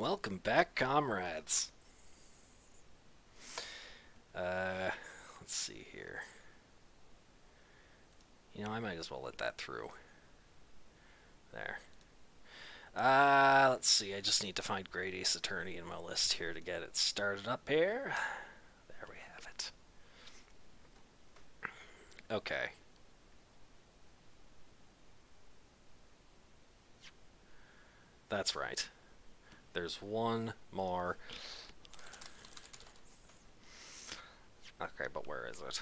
Welcome back, comrades. Let's see here. I might as well let that through. There. Let's see. I just need to find Great Ace Attorney in my list here to get it started up here. There we have it. Okay. That's right. There's one more. Okay, but where is it?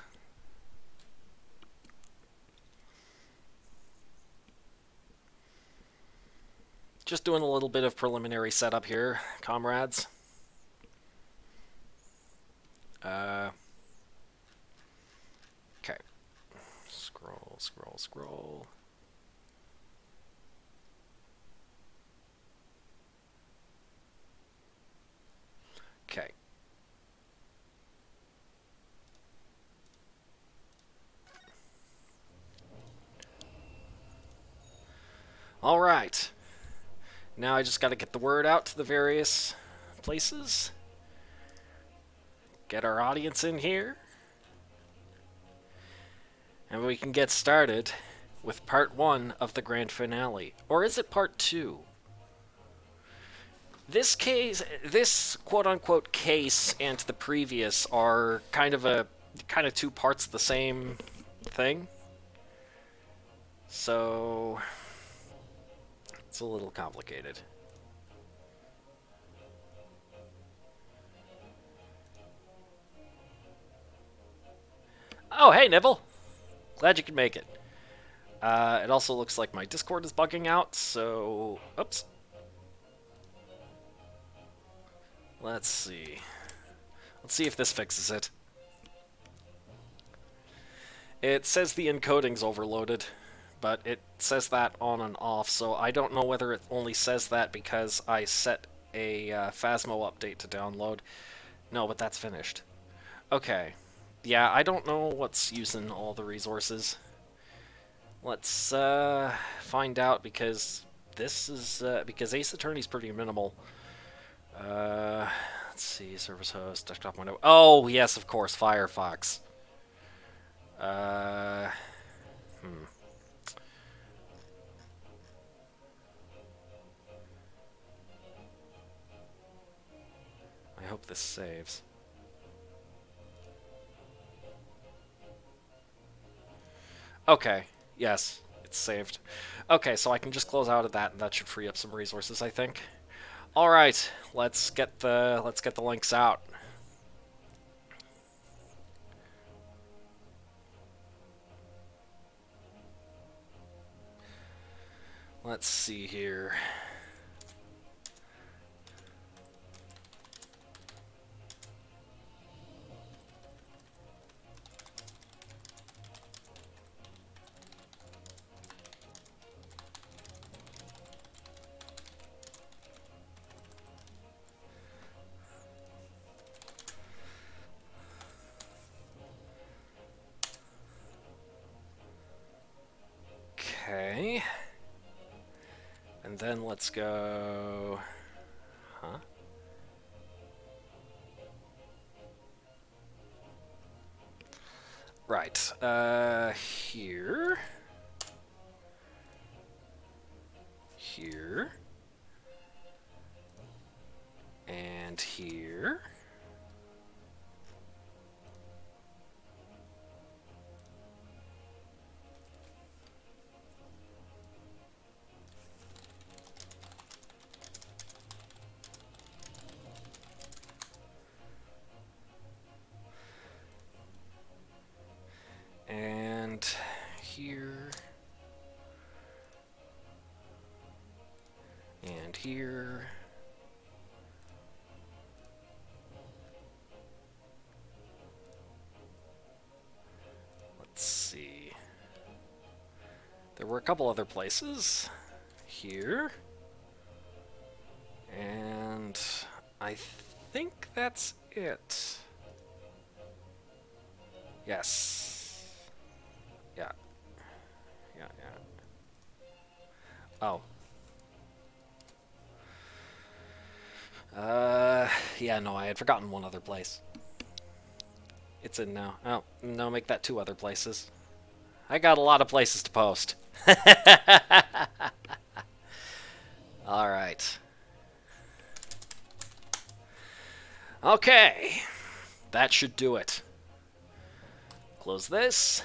Just doing a little bit of preliminary setup here, comrades. Okay. Scroll, scroll, scroll. Okay. All right. Now I just got to get the word out to the various places. Get our audience in here. And we can get started with part 1 of the grand finale. Or is it part 2? This quote-unquote case and the previous are kind of two parts of the same thing. So it's a little complicated. Oh, hey, Nibble. Glad you could make it. It also looks like my Discord is bugging out, so... Oops. Let's see. Let's see if this fixes it. It says the encoding's overloaded, but it says that on and off, so I don't know whether it only says that because I set a Phasmo update to download. No, but that's finished. Okay. Yeah, I don't know what's using all the resources. Let's find out because this is because Ace Attorney's pretty minimal. Let's see, service host, desktop window. Oh yes, of course, Firefox. I hope this saves. Okay, yes, it's saved. Okay, so I can just close out of that, and that should free up some resources, I think. All right, let's get the links out. Let's see here. Okay. And then let's go... Huh? Right. Here. Here. And here. And here. And here. Let's see. There were a couple other places. Here. And I think that's it. Yes. Yeah. Yeah, yeah. Oh. Yeah, no, I had forgotten one other place. It's in now. Oh, no, make that 2 other places. I got a lot of places to post. Alright. Okay. That should do it. Close this.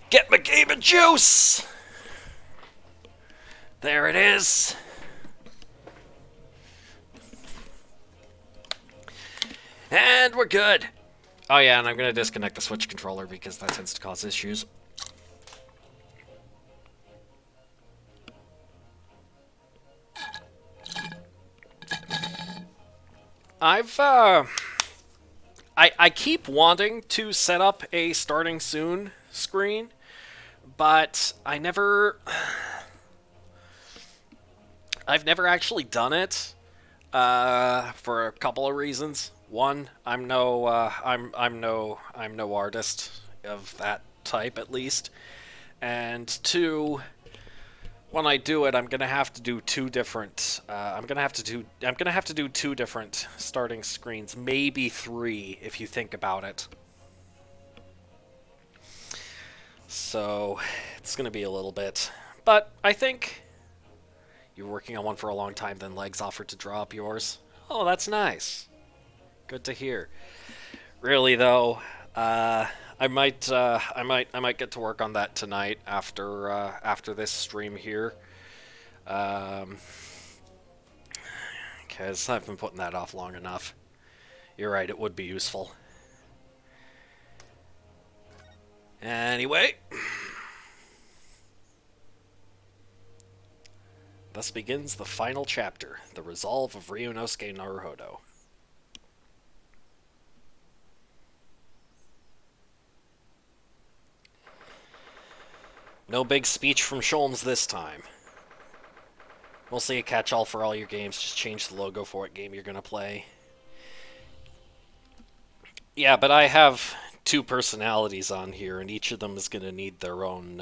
Get my game of juice! There it is. And we're good. Oh yeah, and I'm going to disconnect the Switch controller because that tends to cause issues. I keep wanting to set up a starting soon screen, but I've never actually done it for a couple of reasons. One, I'm no artist of that type, at least, and two, when I do it, I'm gonna have to do 2 different. I'm gonna have to do 2 different starting screens, maybe 3 if you think about it. So it's gonna be a little bit, but I think you're working on one for a long time. Then Legs offered to draw up yours. Oh, that's nice. Good to hear. Really though, I might get to work on that tonight after this stream here, because I've been putting that off long enough. You're right, it would be useful. Anyway, thus begins the final chapter, the resolve of Ryunosuke Naruhodo. No big speech from Sholmes this time. Mostly a catch-all for all your games, just change the logo for what game you're gonna play. Yeah, but I have 2 personalities on here, and each of them is gonna need their own,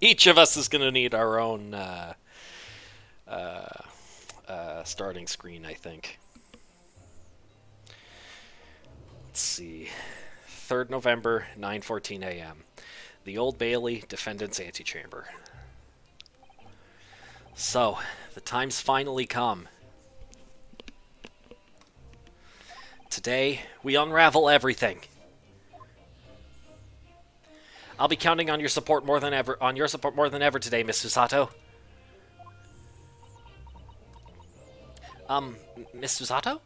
each of us is gonna need our own, starting screen, I think. Let's see. 3rd November, 9:14 a.m. The Old Bailey, Defendant's Antechamber. So, the time's finally come. Today, we unravel everything. I'll be counting on your support more than ever. Today, Miss Susato. Miss Susato?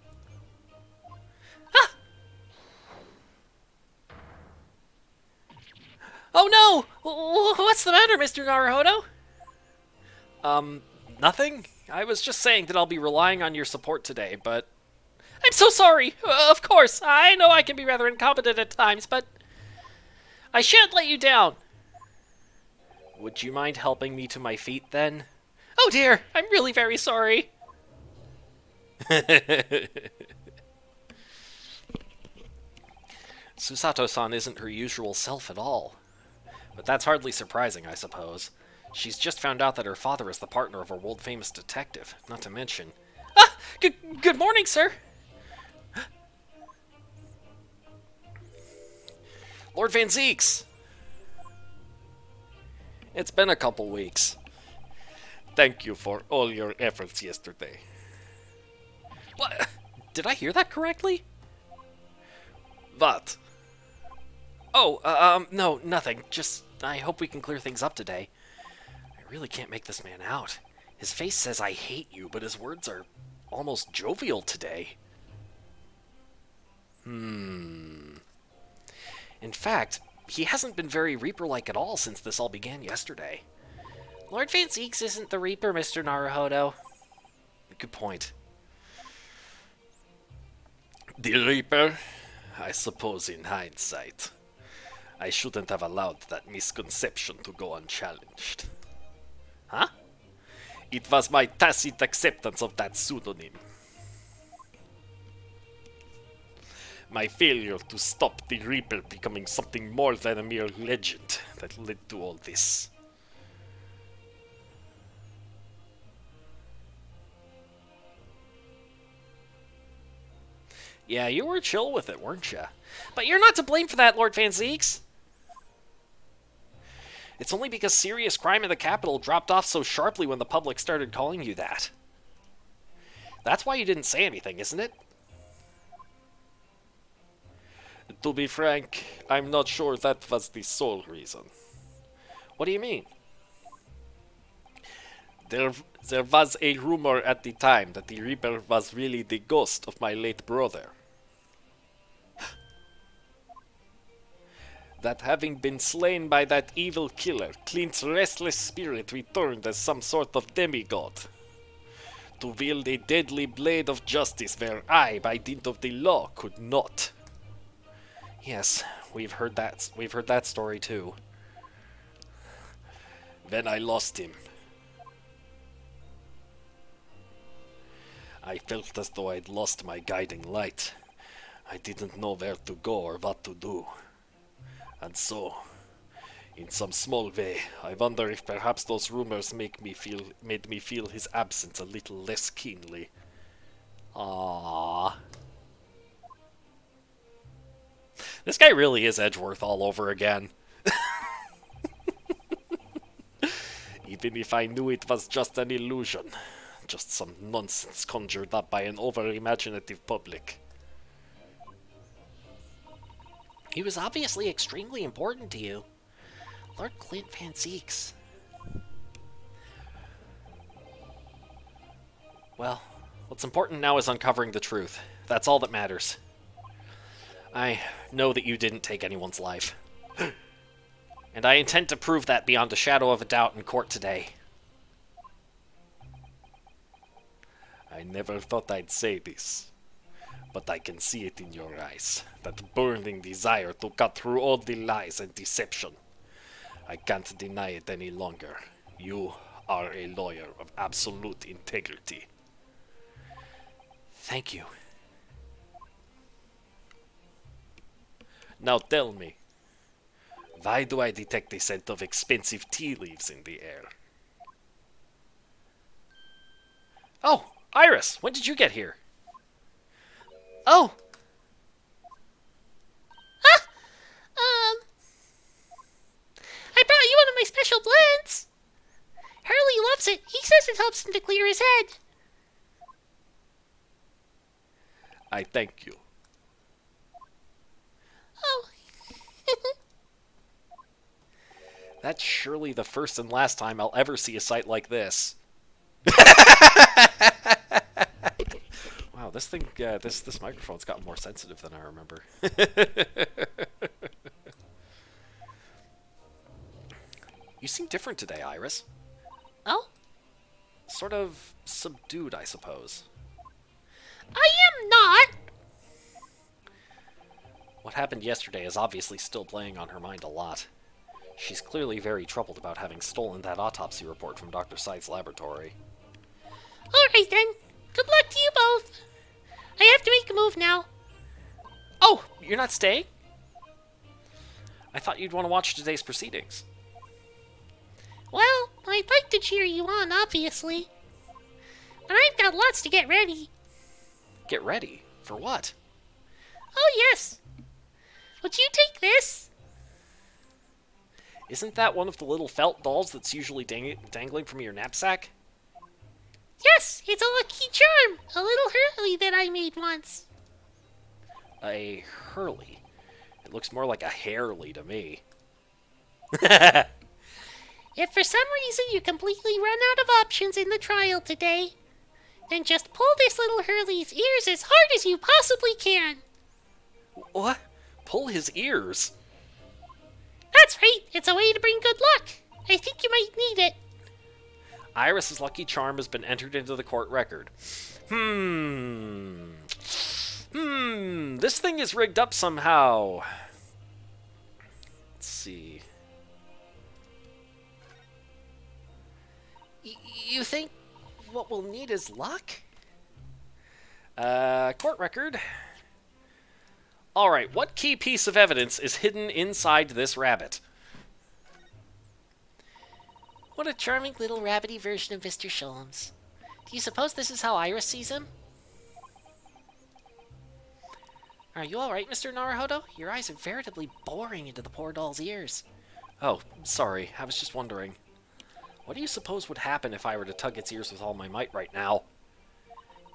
Ah! Oh no! What's the matter, Mr. Naruhodo? Nothing. I was just saying that I'll be relying on your support today, but... I'm so sorry! Of course, I know I can be rather incompetent at times, but... I shan't let you down! Would you mind helping me to my feet, then? Oh dear, I'm really very sorry. Susato-san isn't her usual self at all. But that's hardly surprising, I suppose. She's just found out that her father is the partner of a world-famous detective, not to mention... Ah! Good morning, sir! Lord Van Zeeks! It's been a couple weeks. Thank you for all your efforts yesterday. What? Did I hear that correctly? What? Oh, no, nothing. Just, I hope we can clear things up today. I really can't make this man out. His face says I hate you, but his words are almost jovial today. In fact, he hasn't been very Reaper-like at all since this all began yesterday. Lord Van Zeeks isn't the Reaper, Mr. Naruhodo. Good point. The Reaper? I suppose in hindsight, I shouldn't have allowed that misconception to go unchallenged. Huh? It was my tacit acceptance of that pseudonym. My failure to stop the Reaper becoming something more than a mere legend that led to all this. Yeah, you were chill with it, weren't you? But you're not to blame for that, Lord Van Zeeks. It's only because serious crime in the capital dropped off so sharply when the public started calling you that. That's why you didn't say anything, isn't it? To be frank, I'm not sure that was the sole reason. What do you mean? There was a rumor at the time that the Reaper was really the ghost of my late brother. That having been slain by that evil killer, Clint's restless spirit returned as some sort of demigod, to wield a deadly blade of justice where I, by dint of the law, could not. Yes, we've heard that story too. When I lost him, I felt as though I'd lost my guiding light. I didn't know where to go or what to do. And so, in some small way, I wonder if perhaps those rumors made me feel his absence a little less keenly. Ah, this guy really is Edgeworth all over again. Even if I knew it was just an illusion. Just some nonsense conjured up by an over-imaginative public. He was obviously extremely important to you. Lord Clint Van Zeeks. Well, what's important now is uncovering the truth. That's all that matters. I know that you didn't take anyone's life. And I intend to prove that beyond a shadow of a doubt in court today. I never thought I'd say this, but I can see it in your eyes, that burning desire to cut through all the lies and deception. I can't deny it any longer. You are a lawyer of absolute integrity. Thank you. Now tell me, why do I detect the scent of expensive tea leaves in the air? Oh, Iris, when did you get here? Oh! Ah! I brought you one of my special blends. Hurley loves it. He says it helps him to clear his head. I thank you. Oh. That's surely the first and last time I'll ever see a sight like this. Wow, this thing, this microphone's gotten more sensitive than I remember. You seem different today, Iris. Oh? Sort of subdued, I suppose. I am not. What happened yesterday is obviously still playing on her mind a lot. She's clearly very troubled about having stolen that autopsy report from Dr. Scythe's laboratory. Alright then. Good luck to you both. I have to make a move now. Oh, you're not staying? I thought you'd want to watch today's proceedings. Well, I'd like to cheer you on, obviously. But I've got lots to get ready. Get ready? For what? Oh, yes. Would you take this? Isn't that one of the little felt dolls that's usually dangling from your knapsack? Yes, it's a lucky charm. A little Hurley that I made once. A Hurley? It looks more like a Hairley to me. If for some reason you completely run out of options in the trial today, then just pull this little Hurley's ears as hard as you possibly can. What? Pull his ears? That's right, it's a way to bring good luck. I think you might need it. Iris's lucky charm has been entered into the court record. This thing is rigged up somehow. Let's see. You think what we'll need is luck? Court record. Alright, what key piece of evidence is hidden inside this rabbit? What a charming little rabbity version of Mr. Sholmes. Do you suppose this is how Iris sees him? Are you alright, Mr. Naruhodo? Your eyes are veritably boring into the poor doll's ears. Oh, sorry. I was just wondering. What do you suppose would happen if I were to tug its ears with all my might right now?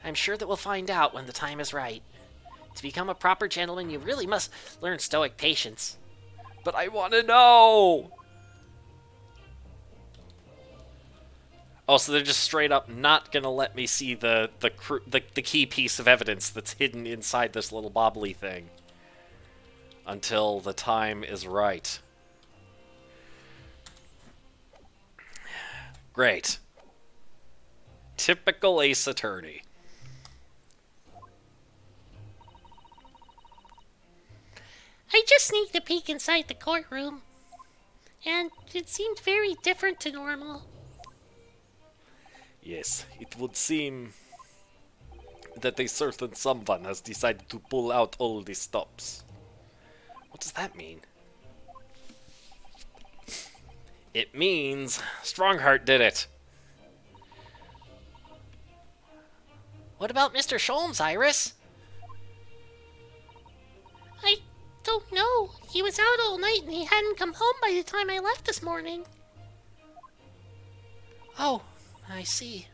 I'm sure that we'll find out when the time is right. To become a proper gentleman, you really must learn stoic patience. But I want to know! Oh, so they're just straight up not gonna let me see the key piece of evidence that's hidden inside this little bobbly thing. Until the time is right. Great. Typical Ace Attorney. I just sneaked a peek inside the courtroom, and it seemed very different to normal. Yes, it would seem that a certain someone has decided to pull out all the stops. What does that mean? It means Strongheart did it. What about Mr. Sholmes, Iris? I don't know. He was out all night and he hadn't come home by the time I left this morning. Oh, I see.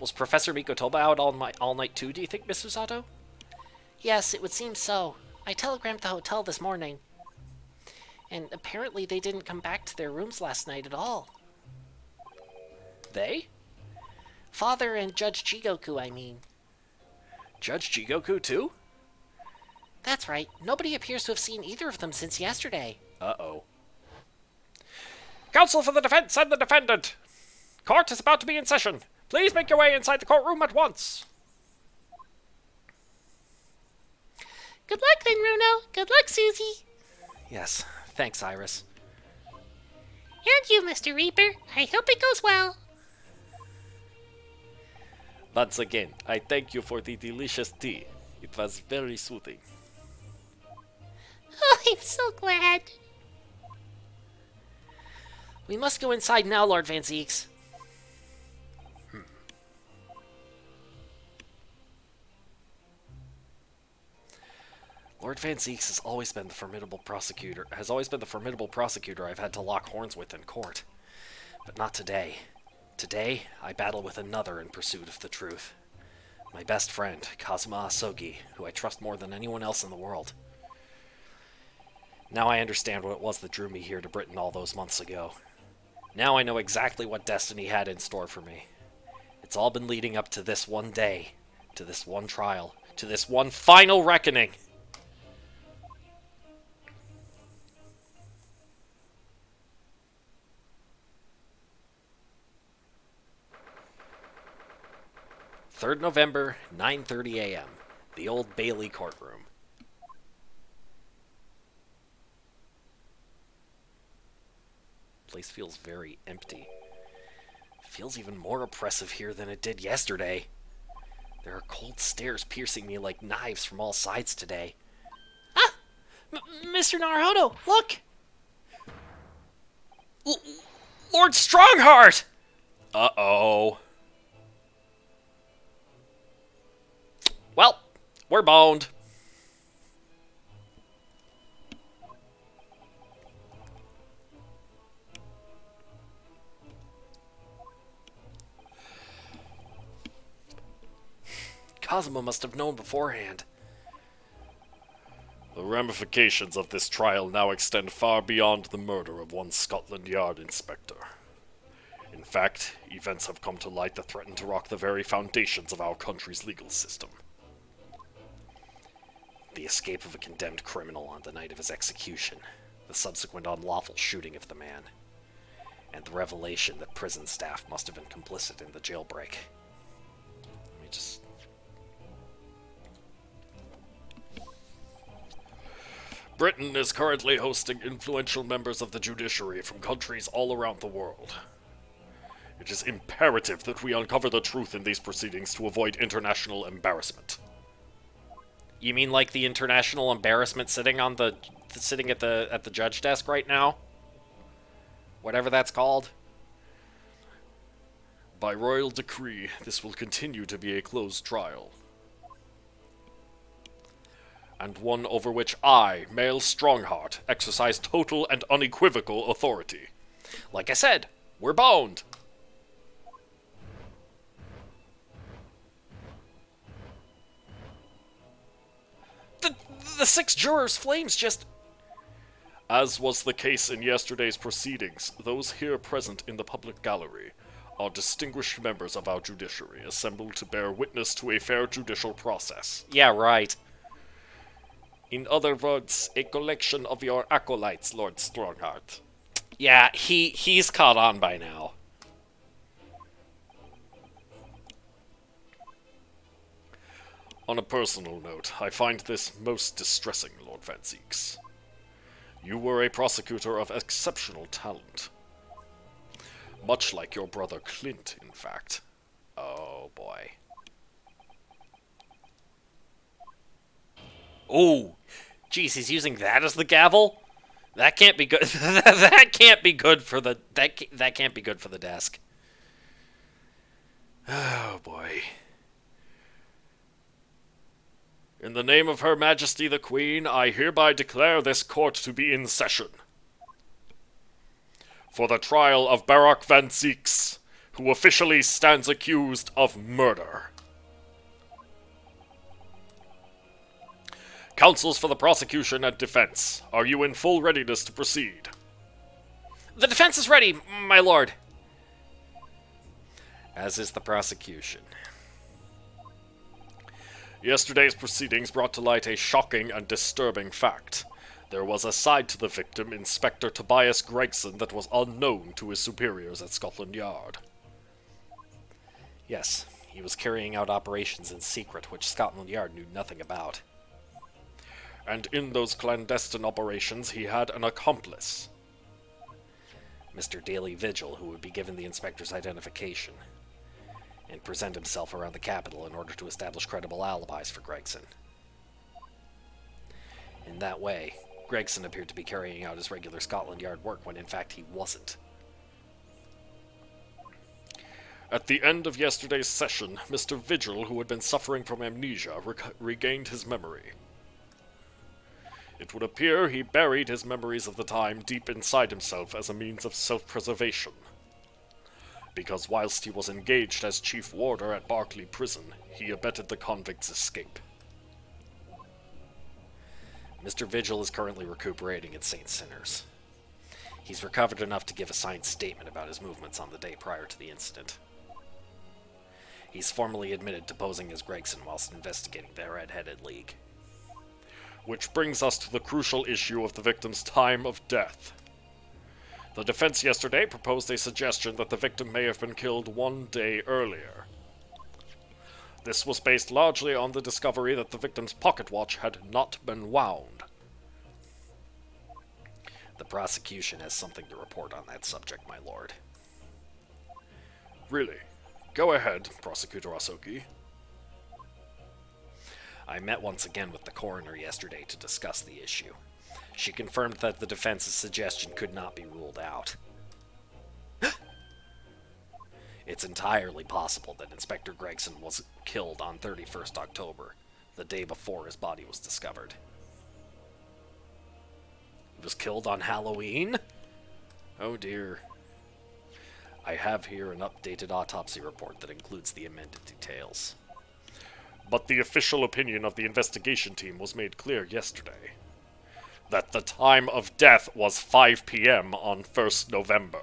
Was Professor Mikotoba out all night too, do you think, Mr. Sato? Yes, it would seem so. I telegrammed the hotel this morning. And apparently they didn't come back to their rooms last night at all. They? Father and Judge Jigoku, I mean. Judge Jigoku, too? That's right. Nobody appears to have seen either of them since yesterday. Uh-oh. Counsel for the defense and the defendant! Court is about to be in session. Please make your way inside the courtroom at once. Good luck then, Runo. Good luck, Susie. Yes, thanks, Iris. And you, Mr. Reaper. I hope it goes well. Once again, I thank you for the delicious tea. It was very soothing. Oh, I'm so glad. We must go inside now, Lord Van Zieks. Lord Van Zieks has always been the formidable prosecutor. I've had to lock horns with in court. But not today. Today, I battle with another in pursuit of the truth. My best friend, Kazuma Asogi, who I trust more than anyone else in the world. Now I understand what it was that drew me here to Britain all those months ago. Now I know exactly what destiny had in store for me. It's all been leading up to this one day, to this one trial, to this one final reckoning. "3rd November, 9:30 a.m. The Old Bailey Courtroom. Place feels very empty. Feels even more oppressive here than it did yesterday. There are cold stares piercing me like knives from all sides today. Ah! Mr. Naruhodo, look! Lord Strongheart! Uh-oh. Well, we're boned. Kazuma must have known beforehand. The ramifications of this trial now extend far beyond the murder of one Scotland Yard inspector. In fact, events have come to light that threaten to rock the very foundations of our country's legal system. The escape of a condemned criminal on the night of his execution, the subsequent unlawful shooting of the man, and the revelation that prison staff must have been complicit in the jailbreak. Let me just... Britain is currently hosting influential members of the judiciary from countries all around the world. It is imperative that we uncover the truth in these proceedings to avoid international embarrassment. You mean like the international embarrassment sitting at the judge desk right now? Whatever that's called. By royal decree, this will continue to be a closed trial. and one over which I, male Strongheart, exercise total and unequivocal authority. Like I said, we're bound. The 6 jurors' flames just... As was the case in yesterday's proceedings, those here present in the public gallery are distinguished members of our judiciary assembled to bear witness to a fair judicial process. Yeah, right. In other words, a collection of your acolytes, Lord Strongheart. Yeah, he's caught on by now. On a personal note, I find this most distressing, Lord Van Zieks. You were a prosecutor of exceptional talent. Much like your brother Clint, in fact. Oh, boy. Oh, jeez, he's using that as the gavel? That can't be good. That can't be good for the... That can't be good for the desk. Oh, boy. In the name of Her Majesty the Queen, I hereby declare this court to be in session. For the trial of Barak Van Zieks, who officially stands accused of murder. Counsels for the prosecution and defense, are you in full readiness to proceed? The defense is ready, my lord. As is the prosecution. Yesterday's proceedings brought to light a shocking and disturbing fact. There was a side to the victim, Inspector Tobias Gregson, that was unknown to his superiors at Scotland Yard. Yes, he was carrying out operations in secret which Scotland Yard knew nothing about. And in those clandestine operations he had an accomplice. Mr. Daily Vigil, who would be given the inspector's identification and present himself around the capital in order to establish credible alibis for Gregson. In that way, Gregson appeared to be carrying out his regular Scotland Yard work when in fact he wasn't. At the end of yesterday's session, Mr. Vigil, who had been suffering from amnesia, regained his memory. It would appear he buried his memories of the time deep inside himself as a means of self-preservation. Because whilst he was engaged as chief warder at Barclay Prison, he abetted the convict's escape. Mr. Vigil is currently recuperating at St. Sinners. He's recovered enough to give a signed statement about his movements on the day prior to the incident. He's formally admitted to posing as Gregson whilst investigating the Red-Headed League. Which brings us to the crucial issue of the victim's time of death. The defense yesterday proposed a suggestion that the victim may have been killed 1 day earlier. This was based largely on the discovery that the victim's pocket watch had not been wound. The prosecution has something to report on that subject, my lord. Really? Go ahead, Prosecutor Asoki. I met once again with the coroner yesterday to discuss the issue. She confirmed that the defense's suggestion could not be ruled out. It's entirely possible that Inspector Gregson was killed on 31st October, the day before his body was discovered. He was killed on Halloween? Oh dear. I have here an updated autopsy report that includes the amended details. But the official opinion of the investigation team was made clear yesterday. That the time of death was 5 p.m. on 1st November.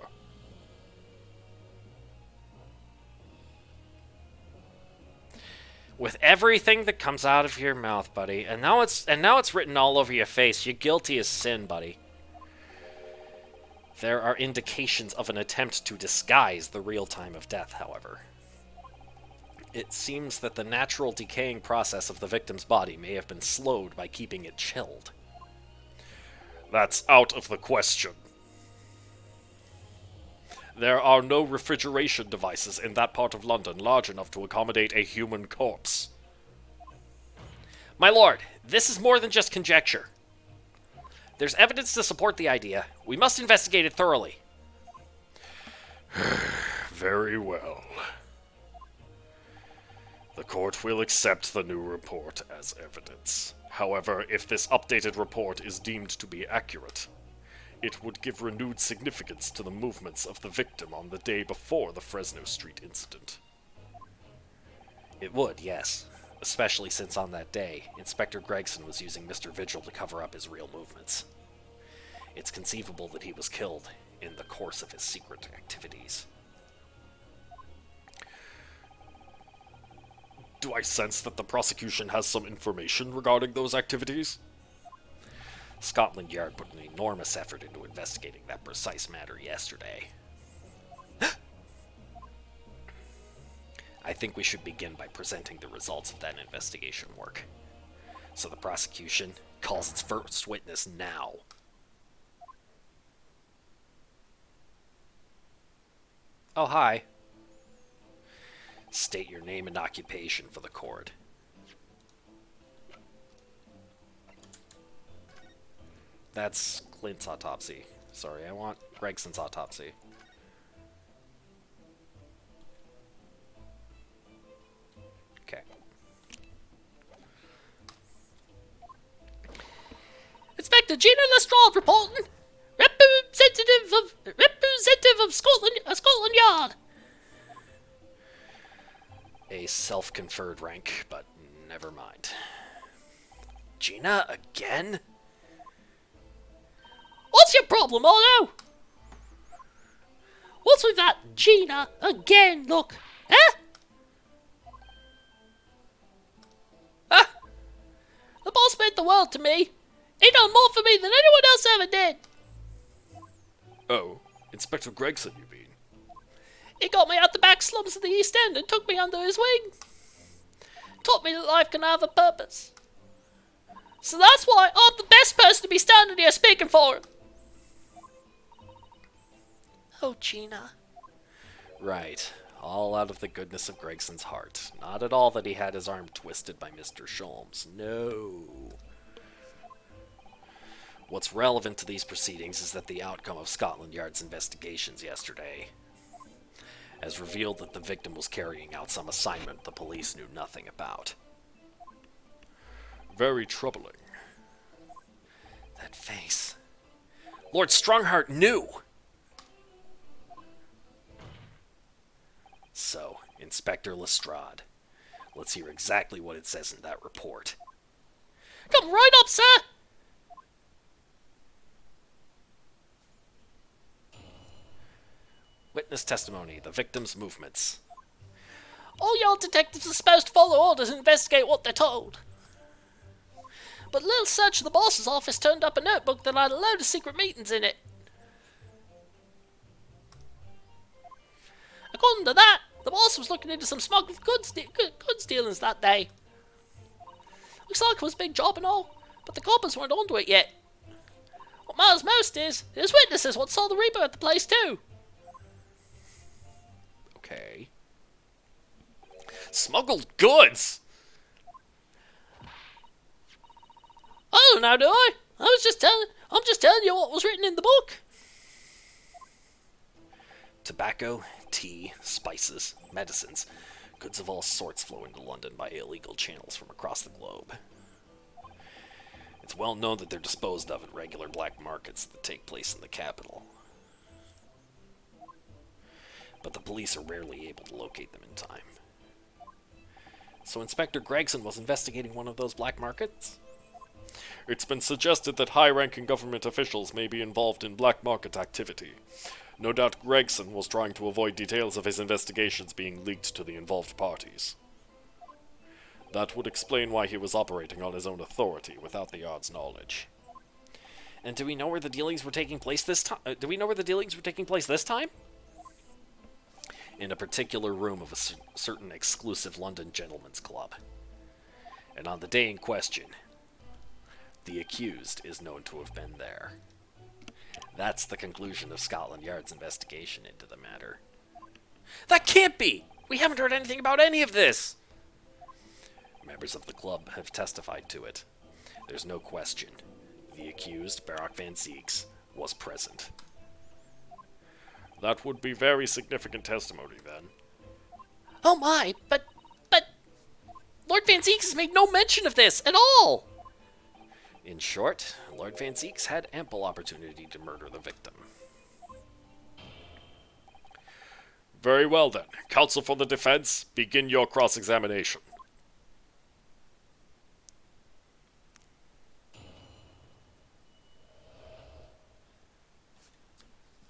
With everything that comes out of your mouth, buddy, and now it's written all over your face. You're guilty as sin, buddy. There are indications of an attempt to disguise the real time of death, however. It seems that the natural decaying process of the victim's body may have been slowed by keeping it chilled. That's out of the question. There are no refrigeration devices in that part of London large enough to accommodate a human corpse. My lord, this is more than just conjecture. There's evidence to support the idea. We must investigate it thoroughly. Very well. The court will accept the new report as evidence. However, if this updated report is deemed to be accurate, it would give renewed significance to the movements of the victim on the day before the Fresno Street incident. It would, yes. Especially since on that day, Inspector Gregson was using Mr. Vigil to cover up his real movements. It's conceivable that he was killed in the course of his secret activities. Do I sense that the prosecution has some information regarding those activities? Scotland Yard put an enormous effort into investigating that precise matter yesterday. I think we should begin by presenting the results of that investigation work. So the prosecution calls its first witness now. Oh, hi. State your name and occupation for the court. That's Clint's autopsy. Sorry, I want Gregson's autopsy. Okay. Inspector Gina Lestrade reporting. Representative of Scotland Yard. A self-conferred rank, but never mind. Gina again? What's your problem, Otto? What's with that Gina again, look? Eh? Ah! The boss meant the world to me. He done more for me than anyone else ever did. Oh, Inspector Gregson, you mean? He got me out the back slums of the East End and took me under his wing. Taught me that life can have a purpose. So that's why I'm the best person to be standing here speaking for him. Oh, Gina. Right. All out of the goodness of Gregson's heart. Not at all that he had his arm twisted by Mr. Sholmes. No. What's relevant to these proceedings is that the outcome of Scotland Yard's investigations yesterday has revealed that the victim was carrying out some assignment the police knew nothing about. Very troubling. That face. Lord Strongheart knew! So, Inspector Lestrade, let's hear exactly what it says in that report. Come right up, sir! Witness testimony, the victim's movements. All your detectives are supposed to follow orders and investigate what they're told. But a little search of the boss's office turned up a notebook that had a load of secret meetings in it. According to that, the boss was looking into some smuggled goods dealings that day. Looks like it was a big job and all, but the coppers weren't onto it yet. What matters most is, there's witnesses what saw the Reaper at the place too. Okay. Smuggled goods! I don't know, do I? I'm just telling you what was written in the book. Tobacco, tea, spices, medicines, goods of all sorts flow into London by illegal channels from across the globe. It's well known that they're disposed of at regular black markets that take place in the capital. But the police are rarely able to locate them in time. So Inspector Gregson was investigating one of those black markets? It's been suggested that high-ranking government officials may be involved in black market activity. No doubt Gregson was trying to avoid details of his investigations being leaked to the involved parties. That would explain why he was operating on his own authority without the Yard's knowledge. And do we know where the dealings were taking place this time? In a particular room of a certain exclusive London gentleman's club. And on the day in question, the accused is known to have been there. That's the conclusion of Scotland Yard's investigation into the matter. That can't be! We haven't heard anything about any of this! Members of the club have testified to it. There's no question. The accused, Barak Van Zieks, was present. That would be very significant testimony, then. Oh my, but Lord Van Zieks has made no mention of this at all! In short, Lord Van Zeeks had ample opportunity to murder the victim. Very well then. Counsel for the defense, begin your cross-examination.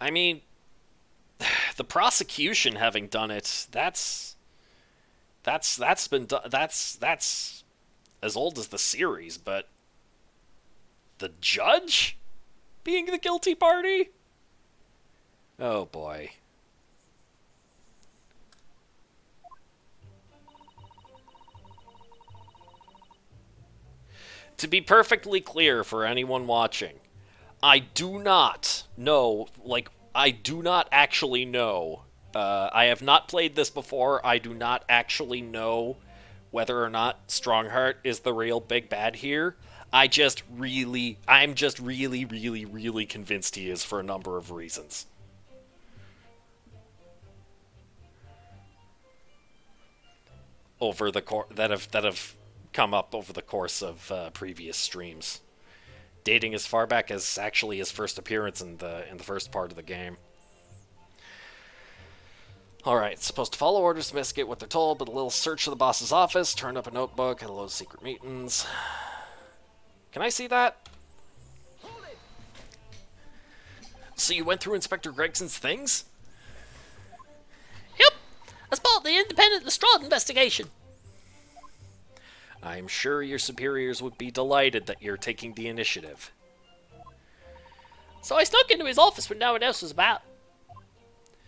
I mean, the prosecution having done it, that's been done, that's as old as the series, but the judge being the guilty party? Oh boy. To be perfectly clear for anyone watching, I do not know, I do not actually know. I have not played this before. I do not actually know whether or not Strongheart is the real big bad here. I'm just really, really convinced he is for a number of reasons. Over the that have come up over the course of previous streams, dating as far back as actually his first appearance in the first part of the game. Alright, supposed to follow orders to investigate what they're told, but a little search of the boss's office, turn up a notebook, and a load of secret meetings. Can I see that? So you went through Inspector Gregson's things? Yep, as part of the independent Lestrade investigation. I'm sure your superiors would be delighted that you're taking the initiative. So I snuck into his office when no one else was about.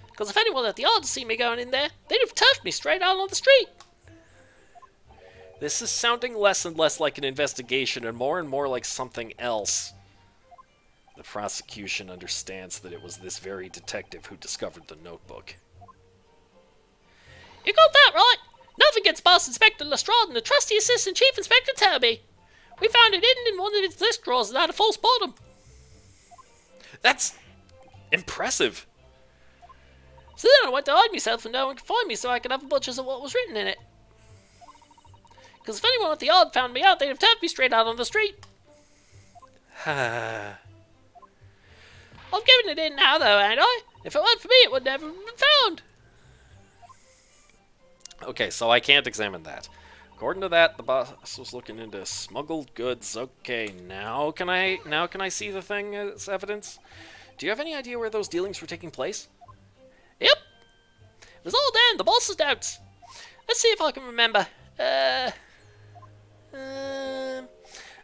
Because if anyone at the yard had seen me going in there, they'd have turfed me straight out on the street. This is sounding less and less like an investigation and more like something else. The prosecution understands that it was this very detective who discovered the notebook. You got that right. Nothing gets past Inspector Lestrade and the trusty Assistant Chief Inspector Toby. We found it hidden in one of his desk drawers and had a false bottom. That's impressive. So then I went to hide myself and no one could find me so I could have butchers of what was written in it. Because if anyone at the yard found me out, they'd have tapped me straight out on the street. I've given it in now though, ain't I? If it weren't for me, it would never have been found. Okay, so I can't examine that. According to that, the boss was looking into smuggled goods. Okay, now can I see the thing as evidence? Do you have any idea where those dealings were taking place? Yep. It was all down the boss's notes. Let's see if I can remember.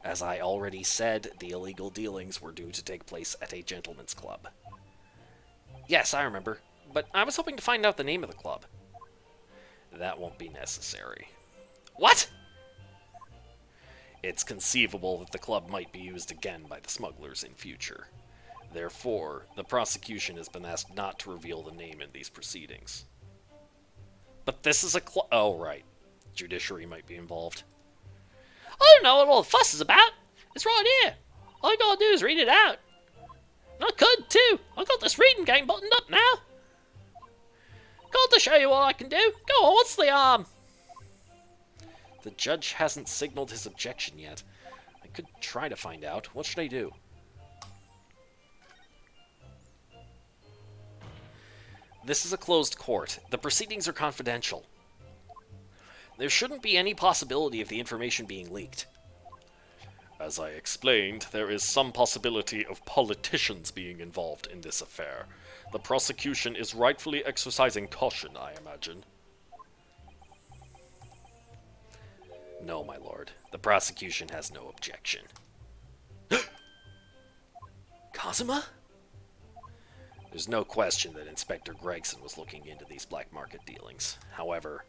As I already said, the illegal dealings were due to take place at a gentleman's club. Yes, I remember, but I was hoping to find out the name of the club. That won't be necessary. What? It's conceivable that the club might be used again by the smugglers in future. Therefore, the prosecution has been asked not to reveal the name in these proceedings. But this is a club. Oh, right. Judiciary might be involved. I don't know what all the fuss is about. It's right here. All I gotta do is read it out. And I could, too. I got this reading game buttoned up now. Got to show you what I can do. Go on, what's the harm? The judge hasn't signaled his objection yet. I could try to find out. What should I do? This is a closed court. The proceedings are confidential. There shouldn't be any possibility of the information being leaked. As I explained, there is some possibility of politicians being involved in this affair. The prosecution is rightfully exercising caution, I imagine. No, my lord. The prosecution has no objection. Kazuma? There's no question that Inspector Gregson was looking into these black market dealings. However,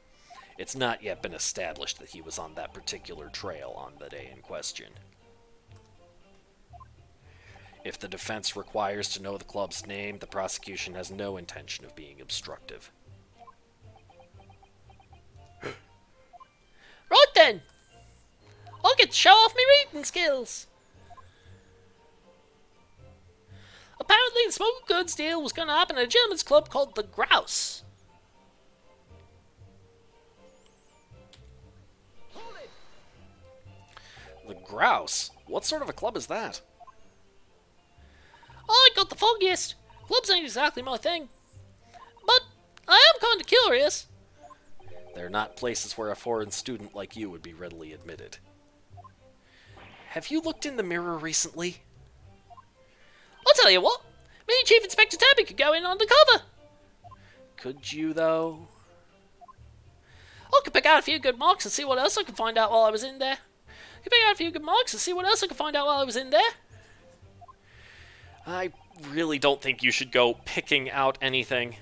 it's not yet been established that he was on that particular trail on the day in question. If the defense requires to know the club's name, the prosecution has no intention of being obstructive. Right then. I'll get to show off my reading skills. Apparently the smuggled goods deal was going to happen at a gentleman's club called the Grouse. The Grouse? What sort of a club is that? I got the foggiest. Clubs ain't exactly my thing. But I am kind of curious. They're not places where a foreign student like you would be readily admitted. Have you looked in the mirror recently? I'll tell you what. Me and Chief Inspector Tabby could go in undercover. Could you, though? I could pick out a few good marks and see what else I could find out while I was in there. I really don't think you should go picking out anything.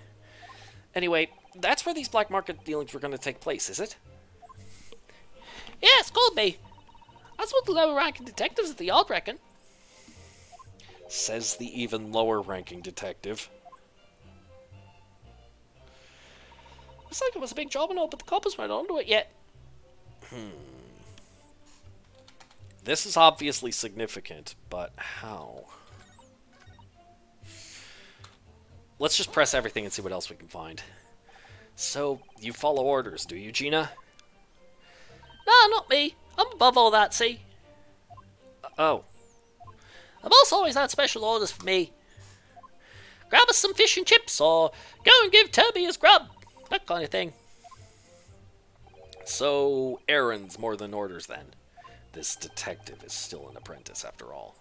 Anyway, that's where these black market dealings were going to take place, is it? Yeah, it's called me. That's what the lower-ranking detectives at the yard reckon. Says the even lower-ranking detective. Looks like it was a big job and all, but the coppers weren't onto it yet. This is obviously significant, but how? Let's just press everything and see what else we can find. So, you follow orders, do you, Gina? Nah, not me. I'm above all that, see? Oh. The boss always had special orders for me. Grab us some fish and chips, or go and give Toby his grub. That kind of thing. So, errands more than orders, then. This detective is still an apprentice, after all.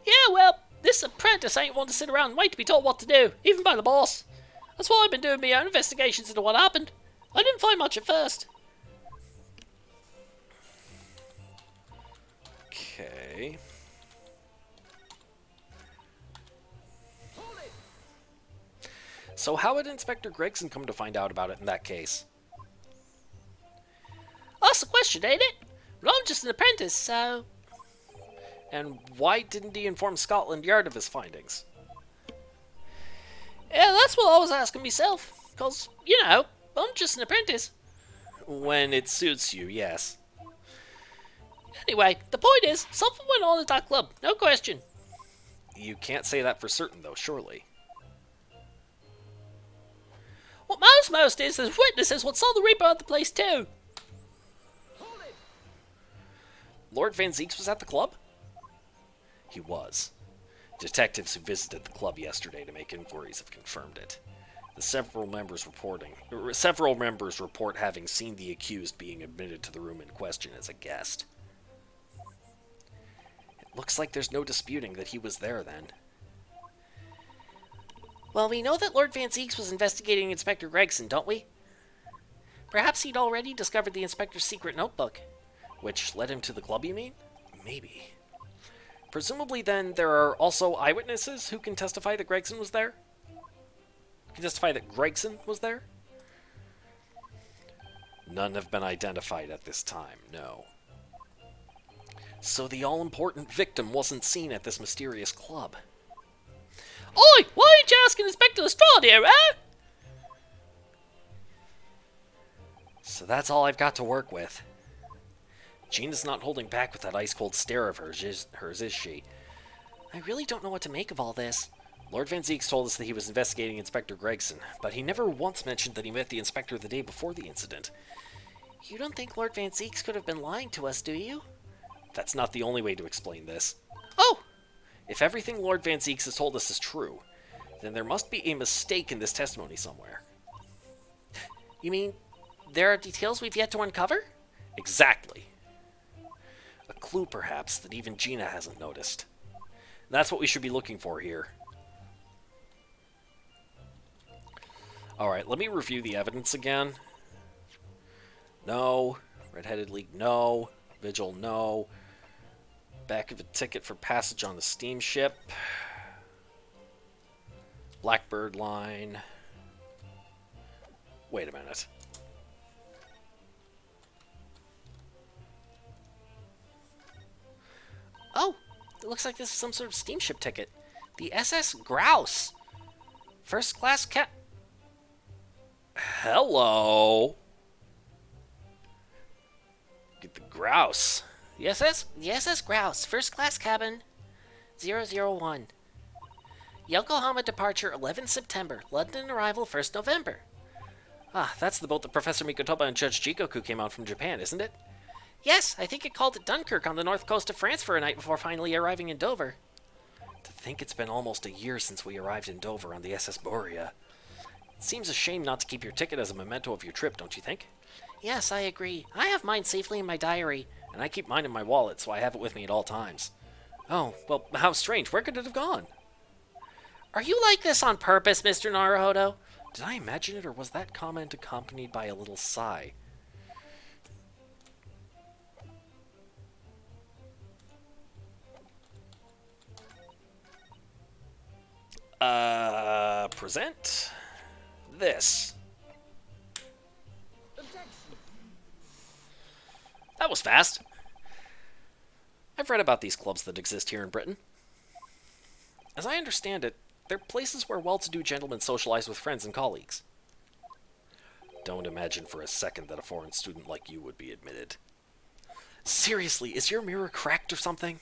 Yeah, well, this apprentice ain't one to sit around and wait to be told what to do, even by the boss. That's why I've been doing my own investigations into what happened. I didn't find much at first. Okay. So how would Inspector Gregson come to find out about it in that case? That's the question, ain't it? Well, I'm just an apprentice, so... And why didn't he inform Scotland Yard of his findings? Yeah, that's what I was asking myself. Because, you know, I'm just an apprentice. When it suits you, yes. Anyway, the point is, something went on at that club, no question. You can't say that for certain, though, surely. What matters most is there's witnesses what saw the Reaper at the place too. Lord Van Zeeks was at the club? He was. Detectives who visited the club yesterday to make inquiries have confirmed it. Several members report having seen the accused being admitted to the room in question as a guest. It looks like there's no disputing that he was there then. Well, we know that Lord Van Zeeks was investigating Inspector Gregson, don't we? Perhaps he'd already discovered the Inspector's secret notebook. Which led him to the club, you mean? Maybe. Presumably, then, there are also eyewitnesses who can testify that Gregson was there? None have been identified at this time, no. So the all-important victim wasn't seen at this mysterious club. Oi! Why ain't you asking Inspector Lestrade here, eh? So that's all I've got to work with. Gina's not holding back with that ice-cold stare of hers, is she? I really don't know what to make of all this. Lord Van Zeeks told us that he was investigating Inspector Gregson, but he never once mentioned that he met the inspector the day before the incident. You don't think Lord Van Zeeks could have been lying to us, do you? That's not the only way to explain this. Oh! If everything Lord Van Zeeks has told us is true, then there must be a mistake in this testimony somewhere. You mean there are details we've yet to uncover? Exactly. A clue, perhaps, that even Gina hasn't noticed. That's what we should be looking for here. Alright, let me review the evidence again. No. Red-Headed League, no. Vigil, no. Back of a ticket for passage on the steamship. Blackbird line. Wait a minute. Oh, it looks like this is some sort of steamship ticket. The SS Grouse. First class Hello. Get the Grouse. The SS Grouse, first class cabin, 001. Yokohama departure 11 September, London arrival 1st November. Ah, that's the boat that Professor Mikotoba and Judge Jikoku came out from Japan, isn't it? Yes, I think it called at Dunkirk on the north coast of France for a night before finally arriving in Dover. To think it's been almost a year since we arrived in Dover on the SS Borea. It seems a shame not to keep your ticket as a memento of your trip, don't you think? Yes, I agree. I have mine safely in my diary. And I keep mine in my wallet, so I have it with me at all times. Oh, well, how strange. Where could it have gone? Are you like this on purpose, Mr. Naruhodo? Did I imagine it, or was that comment accompanied by a little sigh? Present this. That was fast. I've read about these clubs that exist here in Britain. As I understand it, they're places where well-to-do gentlemen socialize with friends and colleagues. Don't imagine for a second that a foreign student like you would be admitted. Seriously, is your mirror cracked or something?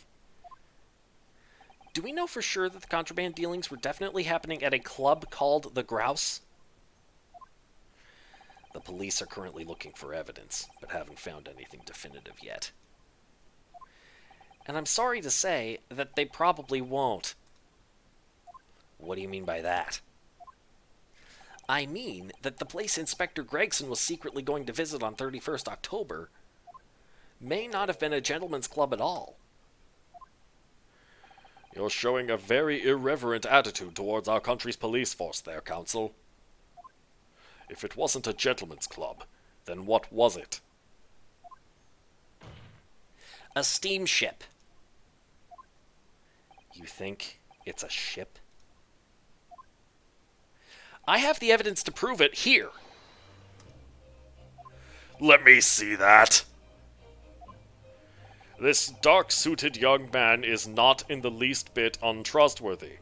Do we know for sure that the contraband dealings were definitely happening at a club called the Grouse? The police are currently looking for evidence, but haven't found anything definitive yet. And I'm sorry to say that they probably won't. What do you mean by that? I mean that the place Inspector Gregson was secretly going to visit on 31st October may not have been a gentleman's club at all. You're showing a very irreverent attitude towards our country's police force there, Counsel. If it wasn't a gentleman's club, then what was it? A steamship. You think it's a ship? I have the evidence to prove it here. Let me see that. This dark-suited young man is not in the least bit untrustworthy.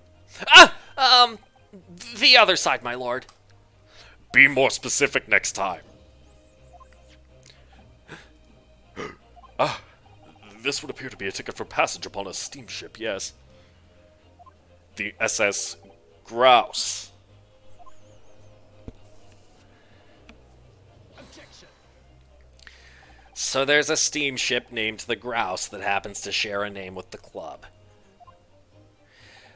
The other side, my lord. Be more specific next time. This would appear to be a ticket for passage upon a steamship, yes. The SS Grouse. Objection. So there's a steamship named the Grouse that happens to share a name with the club.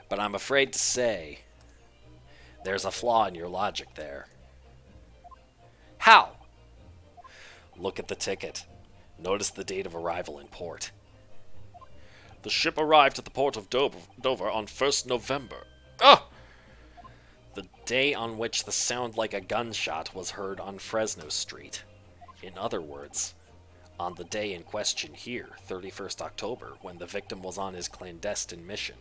But I'm afraid to say, there's a flaw in your logic there. How? Look at the ticket. Notice the date of arrival in port. The ship arrived at the port of Dover on 1st November. Oh! The day on which the sound like a gunshot was heard on Fresno Street. In other words, on the day in question here, 31st October, when the victim was on his clandestine mission.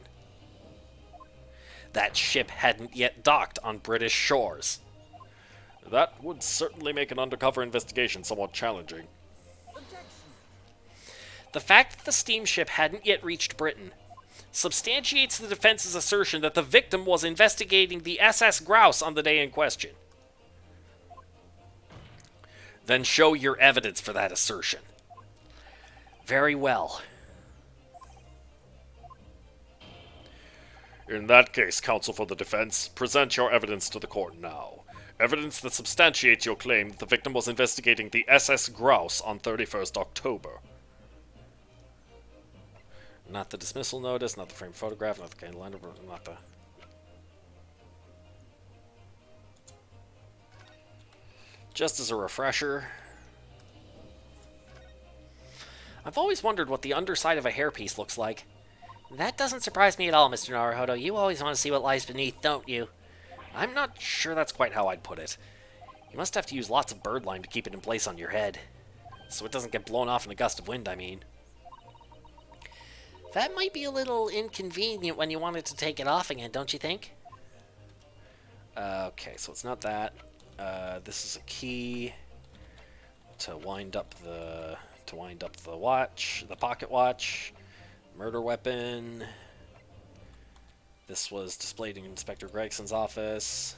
That ship hadn't yet docked on British shores. That would certainly make an undercover investigation somewhat challenging. The fact that the steamship hadn't yet reached Britain substantiates the defense's assertion that the victim was investigating the SS Grouse on the day in question. Then show your evidence for that assertion. Very well. In that case, counsel for the defense, present your evidence to the court now. Evidence that substantiates your claim that the victim was investigating the SS Grouse on 31st October. Not the dismissal notice, not the framed photograph, not the candle liner, not the... Just as a refresher, I've always wondered what the underside of a hairpiece looks like. That doesn't surprise me at all, Mr. Naruhodo. You always want to see what lies beneath, don't you? I'm not sure that's quite how I'd put it. You must have to use lots of birdlime to keep it in place on your head. So it doesn't get blown off in a gust of wind, I mean. That might be a little inconvenient when you wanted to take it off again, don't you think? Okay, so it's not that. This is a key to wind up the watch, the pocket watch, murder weapon. This was displayed in Inspector Gregson's office.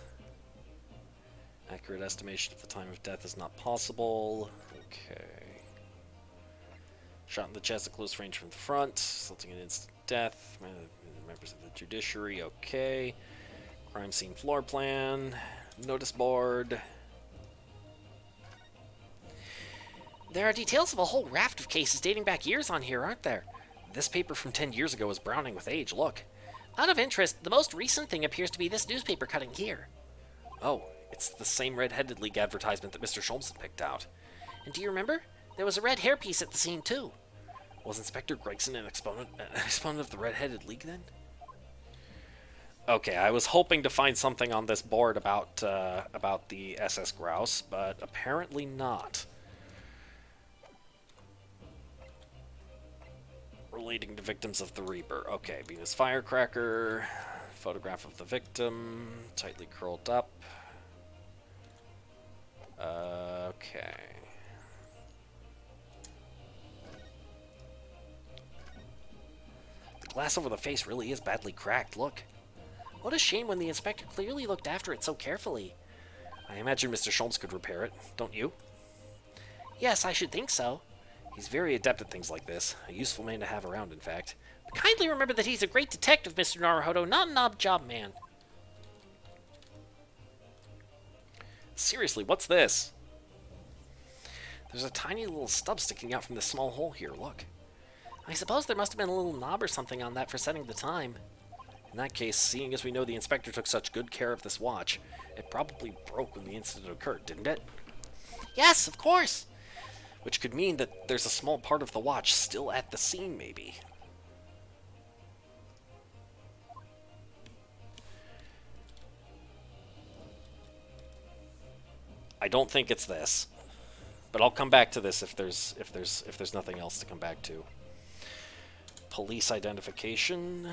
Accurate estimation of the time of death is not possible. Okay. Shot in the chest at close range from the front, resulting in instant death. Members of the judiciary, okay. Crime scene floor plan. Notice board. There are details of a whole raft of cases dating back years on here, aren't there? This paper from 10 years ago is browning with age, look. Out of interest, the most recent thing appears to be this newspaper cutting here. Oh, it's the same Red-Headed League advertisement that Mr. Sholmes had picked out. And do you remember? There was a red hairpiece at the scene, too. Was Inspector Gregson an exponent of the Red-Headed League, then? Okay, I was hoping to find something on this board about the SS Grouse, but apparently not. Relating to victims of the Reaper. Okay, Venus Firecracker, photograph of the victim, tightly curled up. Okay. The glass over the face really is badly cracked, look. What a shame when the inspector clearly looked after it so carefully. I imagine Mr. Sholmes could repair it, don't you? Yes, I should think so. He's very adept at things like this. A useful man to have around, in fact. But kindly remember that he's a great detective, Mr. Naruhodo, not an odd job man. Seriously, what's this? There's a tiny little stub sticking out from this small hole here, look. I suppose there must have been a little knob or something on that for setting the time. In that case, seeing as we know the inspector took such good care of this watch, it probably broke when the incident occurred, didn't it? Yes, of course. Which could mean that there's a small part of the watch still at the scene, maybe. I don't think it's this, but I'll come back to this if there's nothing else to come back to. Police identification.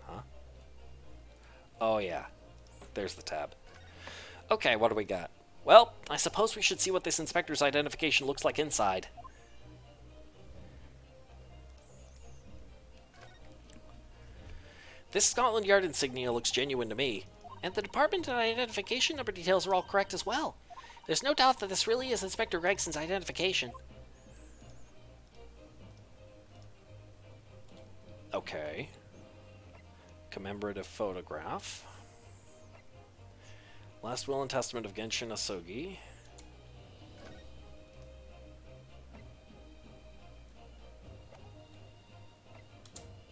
Huh? Oh yeah, there's the tab. Okay, what do we got? Well, I suppose we should see what this inspector's identification looks like inside. This Scotland Yard insignia looks genuine to me. And the department and identification number details are all correct as well. There's no doubt that this really is Inspector Gregson's identification. Okay. Commemorative photograph. Last will and testament of Genshin Asogi.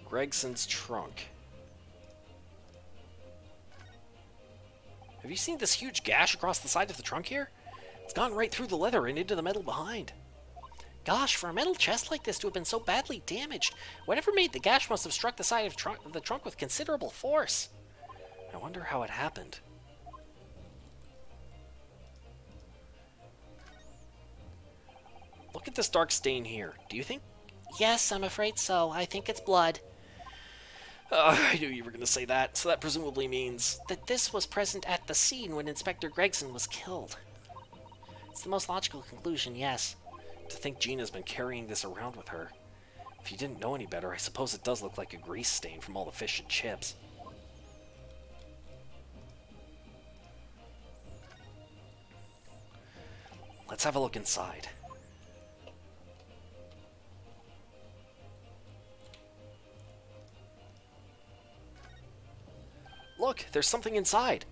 Gregson's trunk. Have you seen this huge gash across the side of the trunk here? It's gone right through the leather and into the metal behind. Gosh, for a metal chest like this to have been so badly damaged, whatever made the gash must have struck the side of the trunk with considerable force. I wonder how it happened. Look at this dark stain here. Do you think... Yes, I'm afraid so. I think it's blood. I knew you were going to say that, so that presumably means... that this was present at the scene when Inspector Gregson was killed. It's the most logical conclusion, yes. To think Gina's been carrying this around with her. If you didn't know any better, I suppose it does look like a grease stain from all the fish and chips. Let's have a look inside. Look, there's something inside.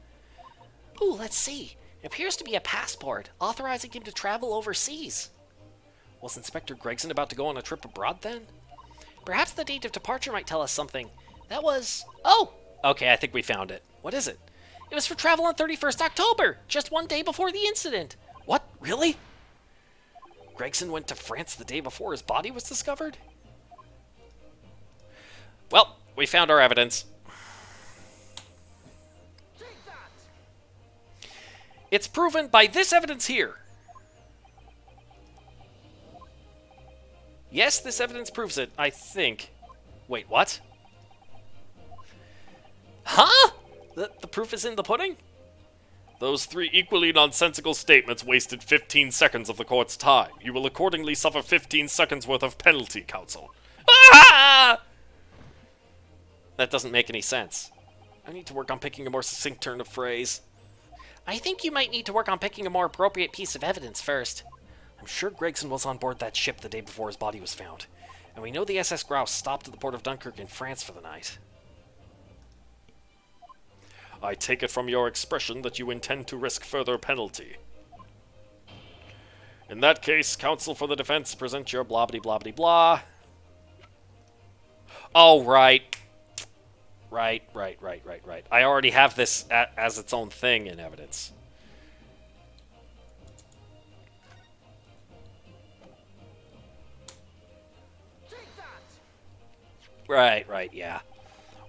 Ooh, let's see. It appears to be a passport, authorizing him to travel overseas. Was Inspector Gregson about to go on a trip abroad then? Perhaps the date of departure might tell us something. That was... Oh! Okay, I think we found it. What is it? It was for travel on 31st October, just one day before the incident. What? Really? Gregson went to France the day before his body was discovered? Well, we found our evidence. It's proven by this evidence here. Yes, this evidence proves it, I think. Wait, what? Huh? The proof is in the pudding? Those three equally nonsensical statements wasted 15 seconds of the court's time. You will accordingly suffer 15 seconds worth of penalty, counsel. Ah! That doesn't make any sense. I need to work on picking a more succinct turn of phrase. I think you might need to work on picking a more appropriate piece of evidence first. I'm sure Gregson was on board that ship the day before his body was found. And we know the SS Grouse stopped at the port of Dunkirk in France for the night. I take it from your expression that you intend to risk further penalty. In that case, counsel for the defense, present your blah blah blah blah blah. Oh, right. Right. I already have this as its own thing in evidence. Right, yeah.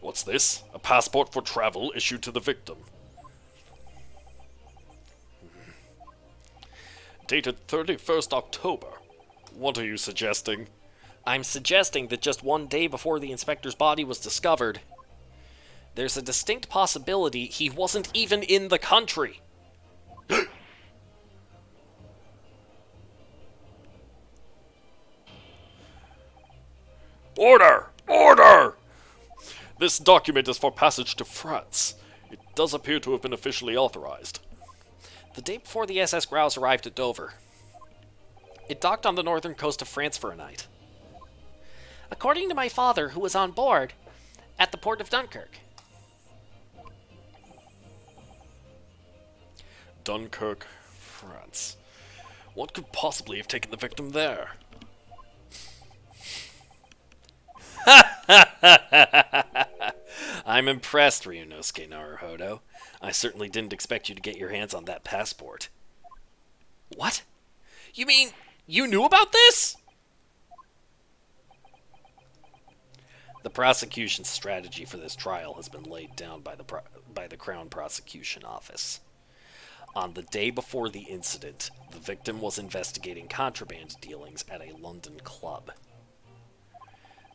What's this? A passport for travel issued to the victim. Dated 31st October. What are you suggesting? I'm suggesting that just one day before the inspector's body was discovered, there's a distinct possibility he wasn't even in the country. Order! Order! This document is for passage to France. It does appear to have been officially authorized. The day before the SS Grouse arrived at Dover, it docked on the northern coast of France for a night. According to my father, who was on board at the port of Dunkirk. Dunkirk, France. What could possibly have taken the victim there? I'm impressed, Ryunosuke Naruhodo. I certainly didn't expect you to get your hands on that passport. What? You mean you knew about this? The prosecution's strategy for this trial has been laid down by the Crown Prosecution Office. On the day before the incident, the victim was investigating contraband dealings at a London club.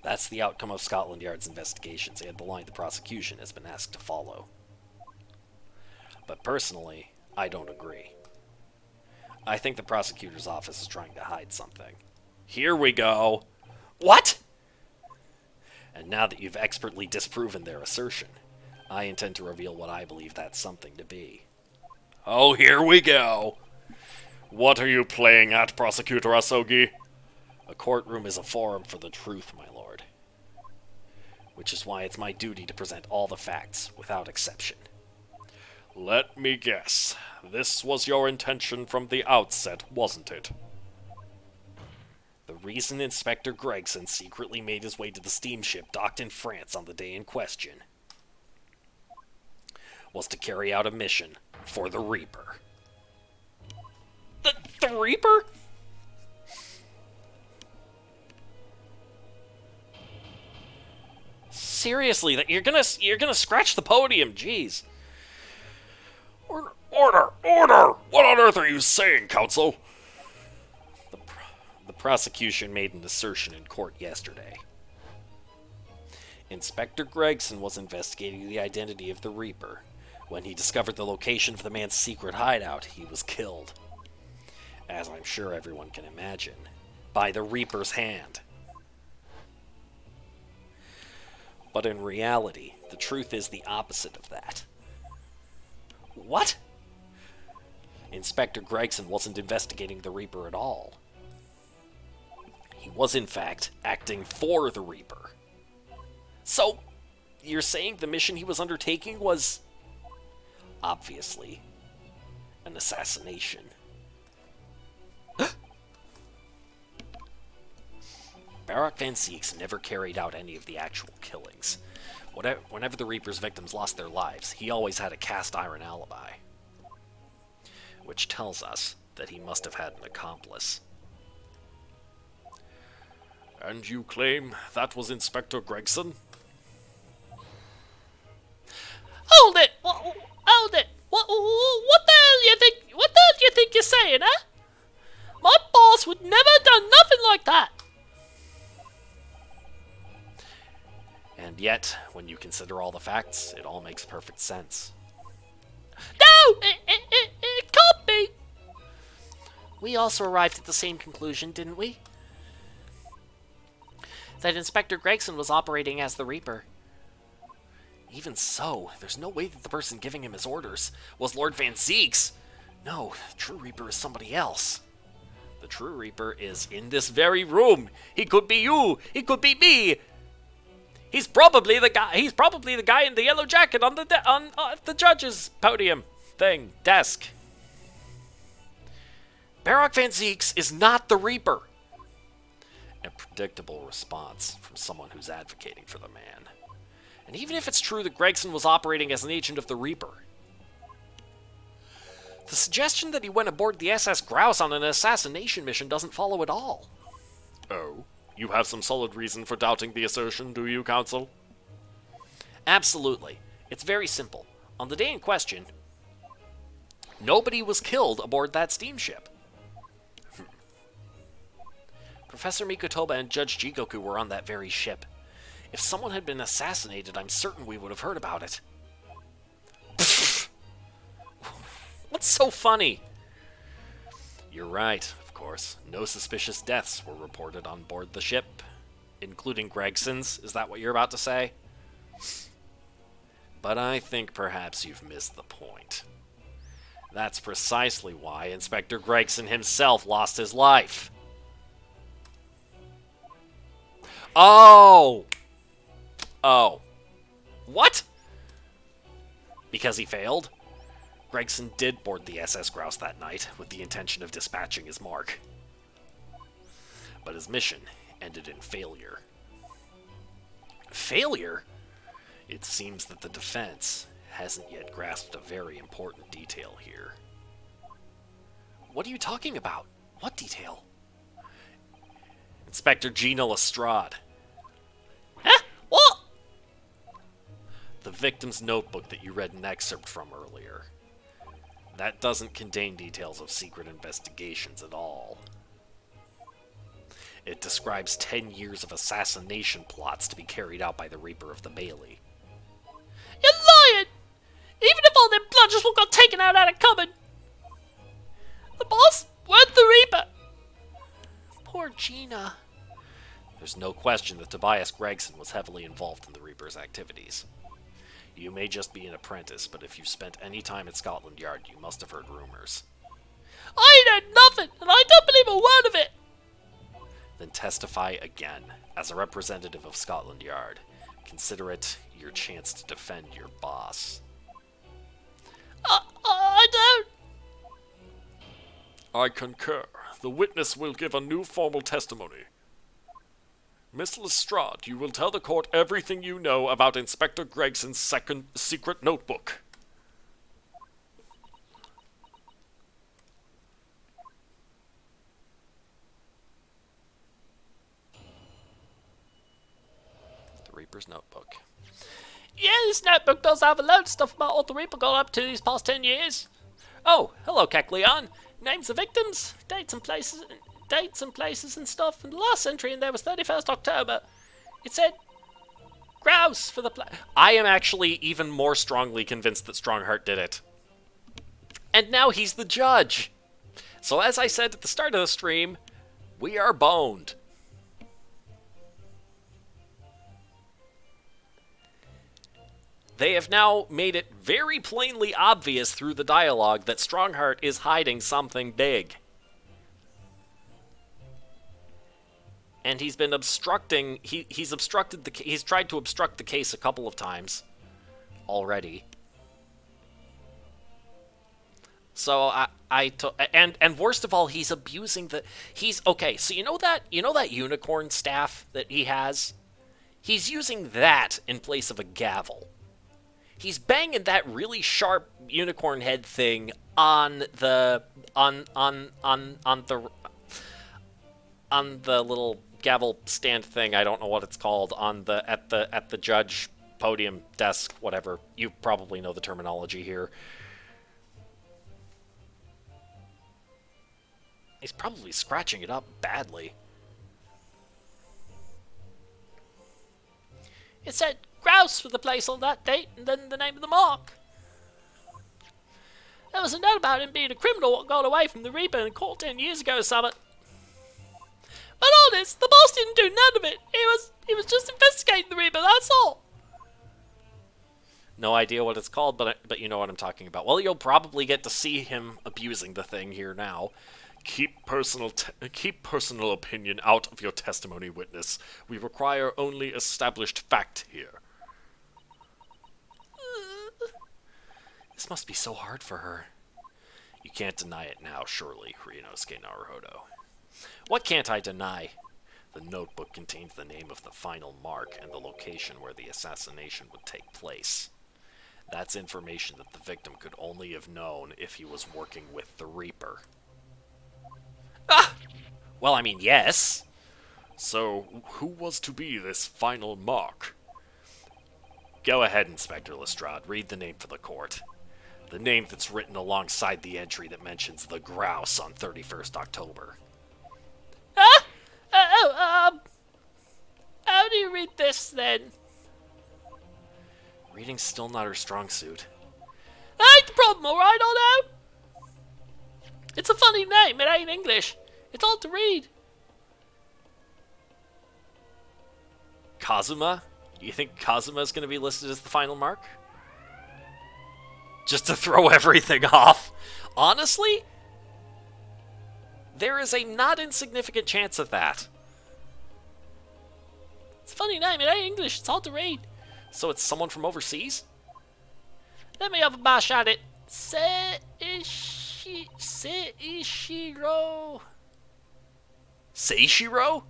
That's the outcome of Scotland Yard's investigations and the line the prosecution has been asked to follow. But personally, I don't agree. I think the prosecutor's office is trying to hide something. Here we go! What?! And now that you've expertly disproven their assertion, I intend to reveal what I believe that something to be. Oh, here we go! What are you playing at, Prosecutor Asogi? A courtroom is a forum for the truth, my lord. Which is why it's my duty to present all the facts, without exception. Let me guess. This was your intention from the outset, wasn't it? The reason Inspector Gregson secretly made his way to the steamship docked in France on the day in question was to carry out a mission for the Reaper. The Reaper? Seriously, that you're gonna scratch the podium, jeez. Order! What on earth are you saying, counsel? The prosecution made an assertion in court yesterday. Inspector Gregson was investigating the identity of the Reaper. When he discovered the location of the man's secret hideout, he was killed. As I'm sure everyone can imagine, by the Reaper's hand. But in reality, the truth is the opposite of that. What? Inspector Gregson wasn't investigating the Reaper at all. He was, in fact, acting for the Reaper. So, you're saying the mission he was undertaking was, obviously, an assassination. Barak Van Zieks never carried out any of the actual killings. Whenever the Reaper's victims lost their lives, he always had a cast-iron alibi. Which tells us that he must have had an accomplice. And you claim that was Inspector Gregson? Hold it! Hold it! What the hell do you think? What the hell do you think you're saying, huh? My boss would never have done nothing like that. And yet, when you consider all the facts, it all makes perfect sense. No! It can't be! We also arrived at the same conclusion, didn't we? That Inspector Gregson was operating as the Reaper. Even so, there's no way that the person giving him his orders was Lord Van Zieks. No, the true Reaper is somebody else. The true Reaper is in this very room. He could be you. He could be me. He's probably the guy. He's probably the guy in the yellow jacket on the judge's podium thing desk. Baroque Van Zeeks is not the Reaper. A predictable response from someone who's advocating for the man. And even if it's true that Gregson was operating as an agent of the Reaper, the suggestion that he went aboard the SS Grouse on an assassination mission doesn't follow at all. Oh? You have some solid reason for doubting the assertion, do you, Counsel? Absolutely. It's very simple. On the day in question, nobody was killed aboard that steamship. Professor Mikotoba and Judge Jigoku were on that very ship. If someone had been assassinated, I'm certain we would have heard about it. What's so funny? You're right, of course. No suspicious deaths were reported on board the ship, including Gregson's. Is that what you're about to say? But I think perhaps you've missed the point. That's precisely why Inspector Gregson himself lost his life. Oh! Oh. What? Because he failed? Gregson did board the SS Grouse that night with the intention of dispatching his mark. But his mission ended in failure. Failure? It seems that the defense hasn't yet grasped a very important detail here. What are you talking about? What detail? Inspector Gina Lestrade. Huh? What? The victim's notebook that you read an excerpt from earlier. That doesn't contain details of secret investigations at all. It describes 10 years of assassination plots to be carried out by the Reaper of the Bailey. You're lying! Even if all them bludgers all got taken out of cupboard, the boss weren't the Reaper. Poor Gina. There's no question that Tobias Gregson was heavily involved in the Reaper's activities. You may just be an apprentice, but if you spent any time at Scotland Yard, you must have heard rumors. I ain't heard nothing, and I don't believe a word of it. Then testify again, as a representative of Scotland Yard. Consider it your chance to defend your boss. I don't. I concur. The witness will give a new formal testimony. Miss Lestrade, you will tell the court everything you know about Inspector Gregson's secret notebook. The Reaper's notebook. Yeah, this notebook does have a load of stuff about what the Reaper got up to these past 10 years. Oh, hello, Kecleon. Names of victims, dates and places and stuff. And the last entry in there was 31st October. It said, grouse for the I am actually even more strongly convinced that Strongheart did it. And now he's the judge. So as I said at the start of the stream, we are boned. They have now made it very plainly obvious through the dialogue that Strongheart is hiding something big. And he's been obstructing, he's tried to obstruct the case a couple of times already. So and worst of all, he's abusing okay, so you know that unicorn staff that he has? He's using that in place of a gavel. He's banging that really sharp unicorn head thing on the little gavel stand thing. I don't know what it's called at the judge podium desk, whatever. You probably know the terminology here. He's probably scratching it up badly. It said grouse for the place on that date, and then the name of the mark. There was a note about him being a criminal what got away from the Reaper in court 10 years ago, Summit. But honest, the boss didn't do none of it. He was just investigating the Reaper, that's all. No idea what it's called, but you know what I'm talking about. Well, you'll probably get to see him abusing the thing here now, Keep personal opinion out of your testimony, witness. We require only established fact here. This must be so hard for her. You can't deny it now, surely, Ryunosuke Naruhodo. What can't I deny? The notebook contains the name of the final mark and the location where the assassination would take place. That's information that the victim could only have known if he was working with the Reaper. Ah! Well, I mean, yes. So, who was to be this final mark? Go ahead, Inspector Lestrade. Read the name for the court. The name that's written alongside the entry that mentions the grouse on 31st October. Huh? How do you read this, then? Reading's still not her strong suit. That ain't the problem, alright, Otto? It's a funny name, it ain't English. It's hard to read. Kazuma? You think Kazuma's going to be listed as the final mark? Just to throw everything off. Honestly, there is a not insignificant chance of that. It's a funny name, it ain't English, it's hard to read. So it's someone from overseas? Let me have a bash at it. Seishiro. Seishiro?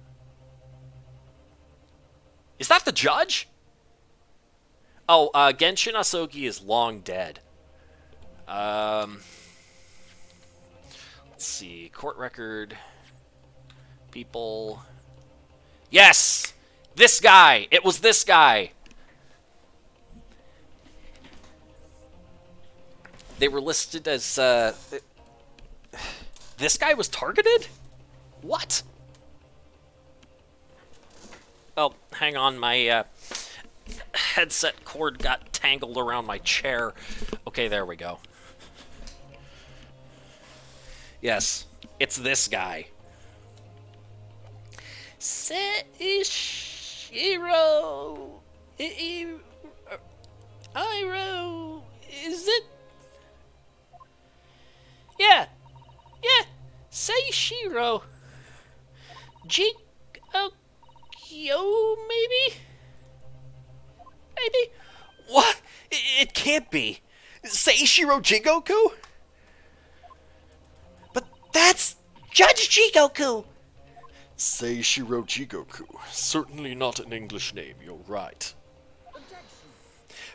Is that the judge? Oh, Genshin Asogi is long dead. Let's see. Court record. People. Yes! This guy! It was this guy! They were listed as, This guy was targeted? What? Oh, hang on, my, headset cord got tangled around my chair. Okay, there we go. Yes, it's this guy. Seishiro. Iro. Is it? Yeah. Seishiro. Jikokyo, maybe? Maybe? What? It can't be. Seishiro Jigoku? But that's Judge Jigoku! Seishiro Jigoku. Certainly not an English name, you're right.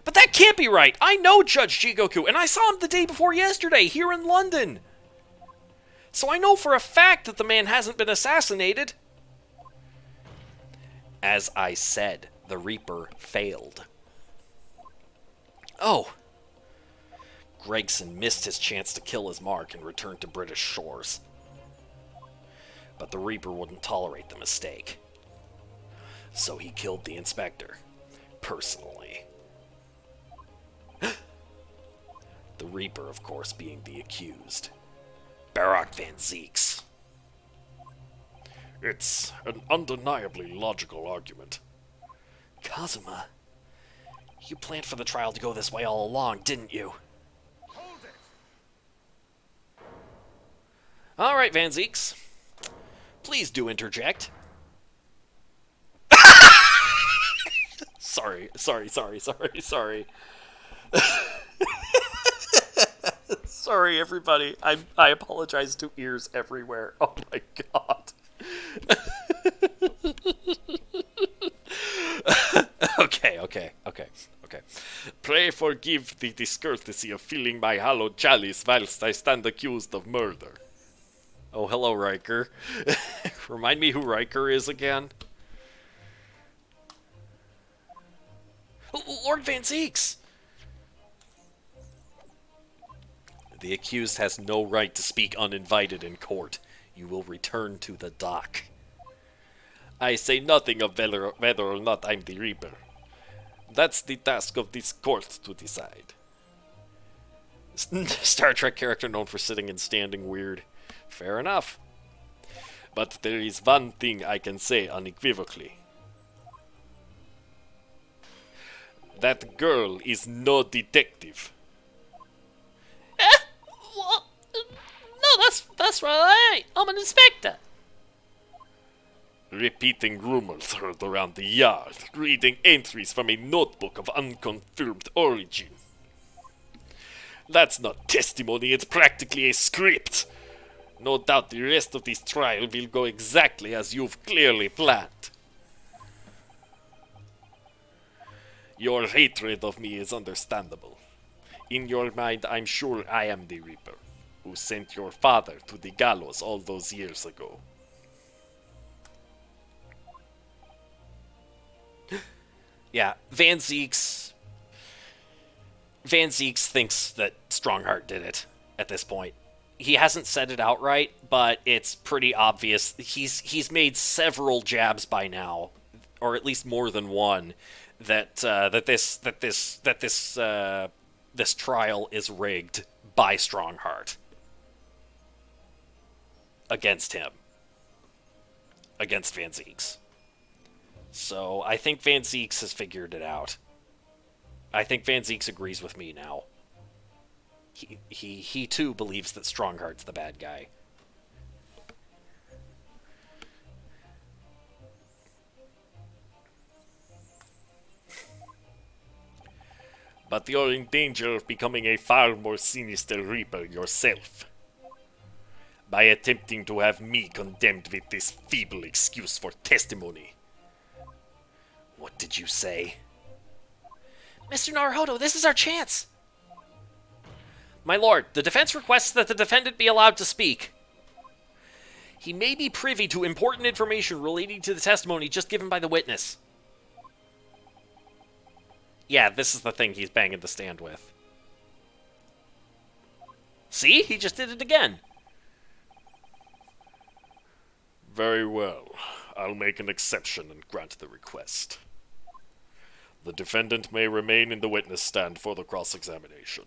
But that can't be right! I know Judge Jigoku, and I saw him the day before yesterday, here in London! So I know for a fact that the man hasn't been assassinated. As I said, the Reaper failed. Oh. Gregson missed his chance to kill his mark and return to British shores. But the Reaper wouldn't tolerate the mistake. So he killed the inspector. Personally. The Reaper, of course, being the accused. Barak Van Zeeks. It's an undeniably logical argument. Kazuma, you planned for the trial to go this way all along, didn't you? Hold it! All right, Van Zeeks. Please do interject. Sorry. Sorry, everybody. I apologize to ears everywhere. Oh my god. Okay. Pray forgive the discourtesy of filling my hallowed chalice whilst I stand accused of murder. Oh, hello, Riker. Remind me who Riker is again? Lord Van Zeeks! The accused has no right to speak uninvited in court. You will return to the dock. I say nothing of whether or not I'm the Reaper. That's the task of this court to decide. Star Trek character known for sitting and standing weird. Fair enough. But there is one thing I can say unequivocally. That girl is no detective. What? No, That's right, I ain't. I'm an inspector. Repeating rumors heard around the yard, reading entries from a notebook of unconfirmed origin. That's not testimony, it's practically a script. No doubt the rest of this trial will go exactly as you've clearly planned. Your hatred of me is understandable. In your mind, I'm sure I am the Reaper, who sent your father to the gallows all those years ago. Yeah, Van Zieks thinks that Strongheart did it at this point. He hasn't said it outright, but it's pretty obvious. He's made several jabs by now, or at least more than one, that this trial is rigged by Strongheart against him, against Van Zieks. So I think Van Zieks has figured it out. I think Van Zieks agrees with me now. He too believes that Strongheart's the bad guy. But you're in danger of becoming a far more sinister Reaper yourself. By attempting to have me condemned with this feeble excuse for testimony. What did you say? Mr. Naruhodo, this is our chance! My lord, the defense requests that the defendant be allowed to speak. He may be privy to important information relating to the testimony just given by the witness. Yeah, this is the thing he's banging the stand with. See? He just did it again. Very well. I'll make an exception and grant the request. The defendant may remain in the witness stand for the cross-examination.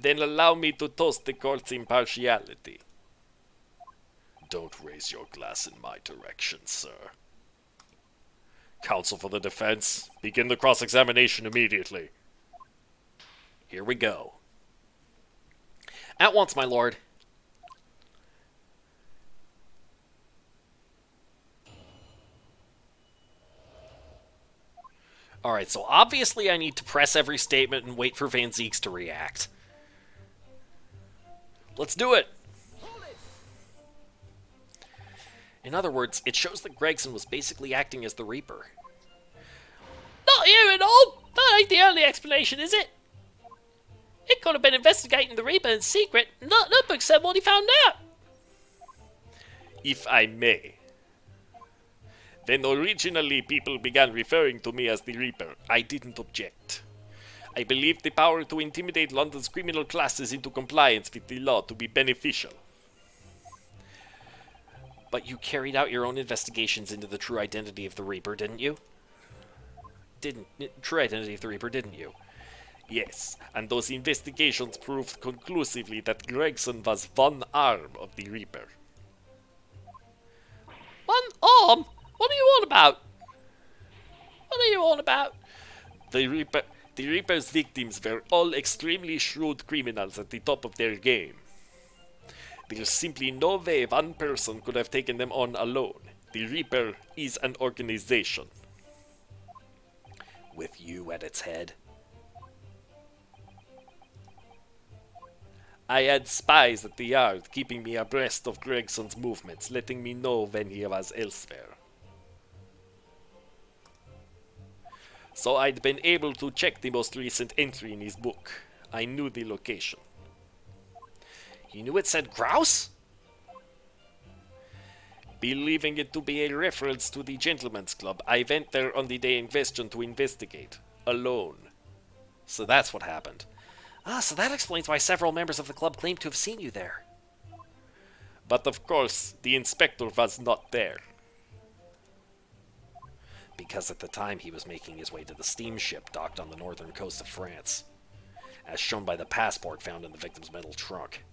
Then allow me to toast the court's impartiality. Don't raise your glass in my direction, sir. Counsel for the defense, begin the cross-examination immediately. Here we go. At once, my lord. Alright, so obviously I need to press every statement and wait for Van Zieks to react. Let's do it! In other words, it shows that Gregson was basically acting as the Reaper. Not here at all. That ain't the only explanation, is it? It could have been investigating the Reaper in secret. Notebook said what he found out. If I may. When originally people began referring to me as the Reaper, I didn't object. I believed the power to intimidate London's criminal classes into compliance with the law to be beneficial. But you carried out your own investigations into the true identity of the Reaper, didn't you? True identity of the Reaper, didn't you? Yes, and those investigations proved conclusively that Gregson was one arm of the Reaper. One arm? What are you on about? What are you on about? The Reaper's victims were all extremely shrewd criminals at the top of their game. There's simply no way one person could have taken them on alone. The Reaper is an organization. With you at its head. I had spies at the yard keeping me abreast of Gregson's movements, letting me know when he was elsewhere. So I'd been able to check the most recent entry in his book. I knew the location. You knew it said grouse? Believing it to be a reference to the Gentleman's Club, I went there on the day in question to investigate. Alone. So that's what happened. Ah, so that explains why several members of the club claim to have seen you there. But of course, the inspector was not there. Because at the time he was making his way to the steamship docked on the northern coast of France, as shown by the passport found in the victim's metal trunk.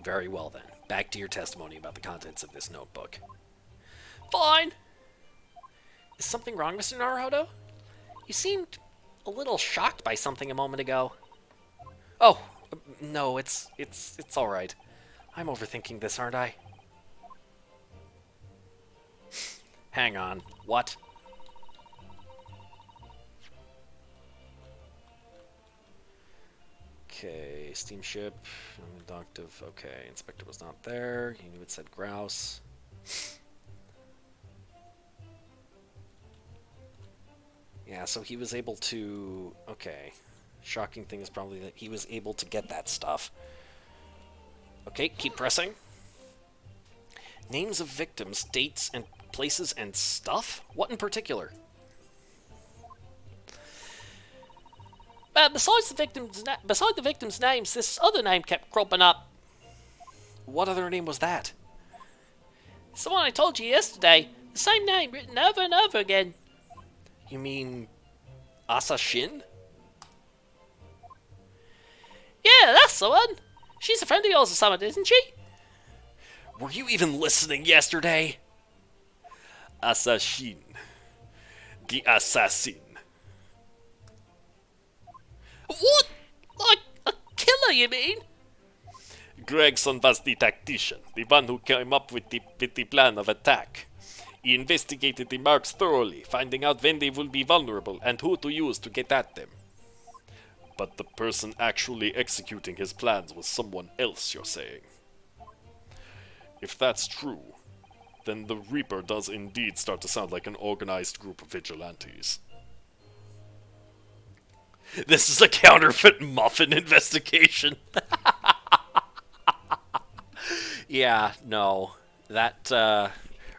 Very well then, back to your testimony about the contents of this notebook. Fine. Is something wrong, Mr. Naruhodo? You seemed a little shocked by something a moment ago. Oh, no, it's all right. I'm overthinking this, aren't I? Hang on. What? Okay, steamship, inductive. Okay, inspector was not there. He knew it said grouse. Yeah, so he was able to... Okay. Shocking thing is probably that he was able to get that stuff. Okay, keep pressing. Names of victims, dates, and places and stuff? What in particular? Besides the victims' names, this other name kept cropping up. What other name was that? It's the one I told you yesterday. The same name written over and over again. You mean... Asa Shin? Yeah, that's the one. She's a friend of yours or something, isn't she? Were you even listening yesterday? Assassin. The assassin. What? Like a killer, you mean? Gregson was the tactician, the one who came up with the plan of attack. He investigated the marks thoroughly, finding out when they will be vulnerable and who to use to get at them. But the person actually executing his plans was someone else, you're saying? If that's true, then the Reaper does indeed start to sound like an organized group of vigilantes. This is a counterfeit muffin investigation. Yeah, no. That,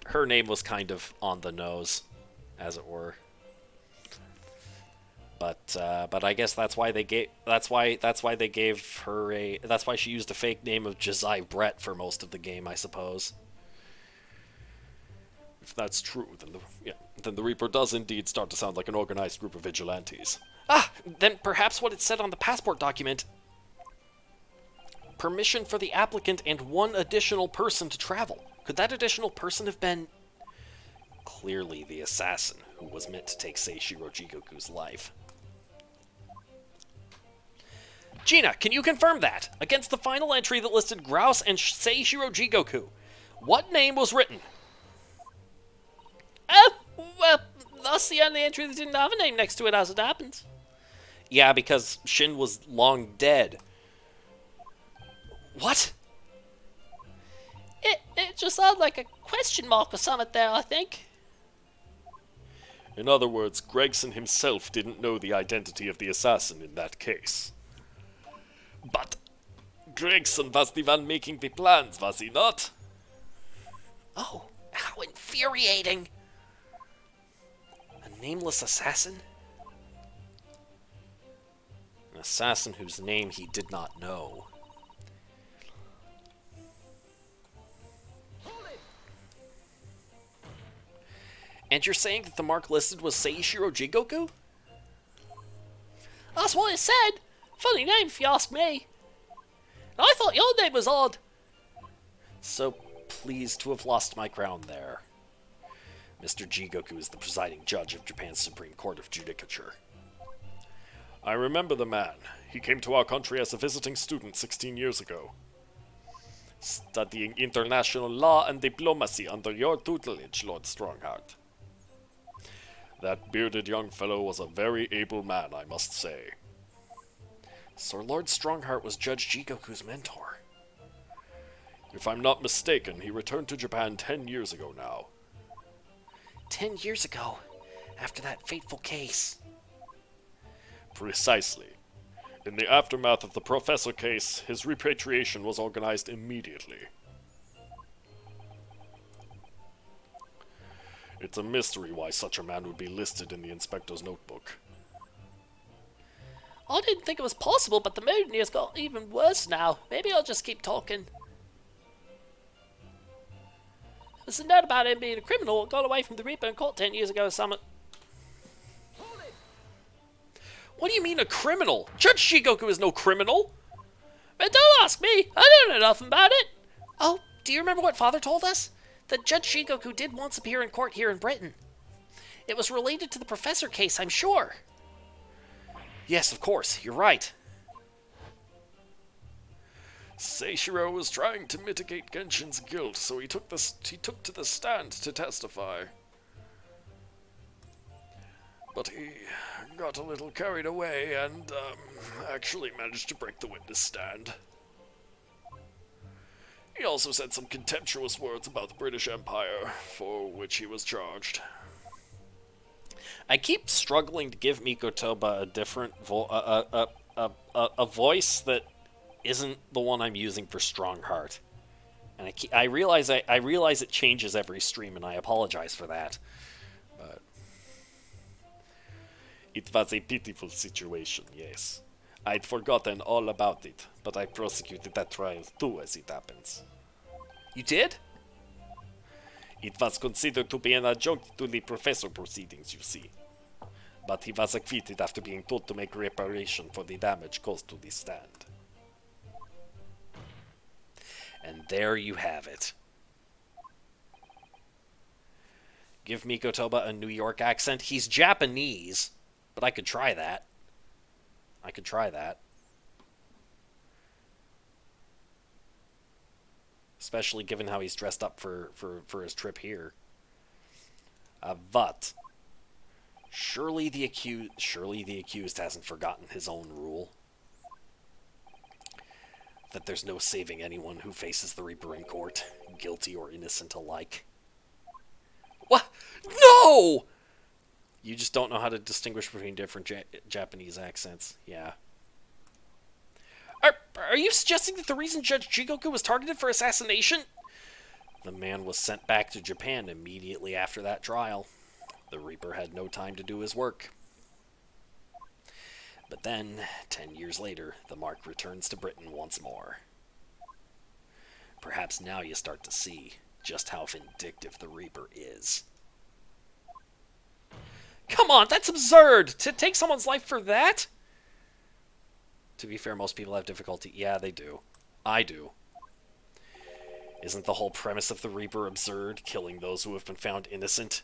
her name was kind of on the nose, as it were. But I guess that's why they gave they gave her a, that's why she used a fake name of Josiah Brett for most of the game, I suppose. If that's true, then the Reaper does indeed start to sound like an organized group of vigilantes. Ah, then perhaps what it said on the passport document. Permission for the applicant and one additional person to travel. Could that additional person have been... Clearly the assassin who was meant to take Seishiro Jigoku's life. Gina, can you confirm that? Against the final entry that listed Grouse and Seishiro Jigoku, what name was written? Well, that's the only entry that didn't have a name next to it as it happens. Yeah, because Shin was long dead. What? It just sounded like a question mark or something there, I think. In other words, Gregson himself didn't know the identity of the assassin in that case. But Gregson was the one making the plans, was he not? Oh, how infuriating! A nameless assassin? An assassin whose name he did not know. And you're saying that the mark listed was Seishiro Jigoku? That's what it said. Funny name if you ask me. I thought your name was odd. So pleased to have lost my crown there. Mr. Jigoku is the presiding judge of Japan's Supreme Court of Judicature. I remember the man. He came to our country as a visiting student 16 years ago. Studying international law and diplomacy under your tutelage, Lord Strongheart. That bearded young fellow was a very able man, I must say. Sir Lord Strongheart was Judge Jigoku's mentor. If I'm not mistaken, he returned to Japan 10 years ago now. 10 years ago, after that fateful case. Precisely. In the aftermath of the Professor case, his repatriation was organized immediately. It's a mystery why such a man would be listed in the inspector's notebook. I didn't think it was possible, but the mood near's got even worse now. Maybe I'll just keep talking. There's a note about him being a criminal who got away from the Reaper and caught 10 years ago or something. What do you mean a criminal? Judge Jigoku is no criminal! But don't ask me! I don't know nothing about it! Oh, do you remember what Father told us? That Judge Jigoku did once appear in court here in Britain. It was related to the Professor case, I'm sure. Yes, of course, you're right. Seishiro was trying to mitigate Genshin's guilt, so he took to the stand to testify. But he got a little carried away and actually managed to break the witness stand. He also said some contemptuous words about the British Empire, for which he was charged. I keep struggling to give Mikotoba a different a voice that isn't the one I'm using for Strongheart, and I realize it changes every stream, and I apologize for that. But it was a pitiful situation, yes. I'd forgotten all about it, but I prosecuted that trial too, as it happens. You did? It was considered to be an adjunct to the professor proceedings, you see. But he was acquitted after being told to make reparation for the damage caused to the stand. And there you have it. Give Mikotoba a New York accent. He's Japanese, but I could try that. Especially given how he's dressed up for his trip here. But surely the accused hasn't forgotten his own rule. That there's no saving anyone who faces the Reaper in court, guilty or innocent alike. What? No! You just don't know how to distinguish between different Japanese accents. Yeah. Are you suggesting that the reason Judge Jigoku was targeted for assassination? The man was sent back to Japan immediately after that trial. The Reaper had no time to do his work. But then, 10 years later, the mark returns to Britain once more. Perhaps now you start to see just how vindictive the Reaper is. Come on, that's absurd! To take someone's life for that? To be fair, most people have difficulty. Yeah, they do. I do. Isn't the whole premise of the Reaper absurd, killing those who have been found innocent?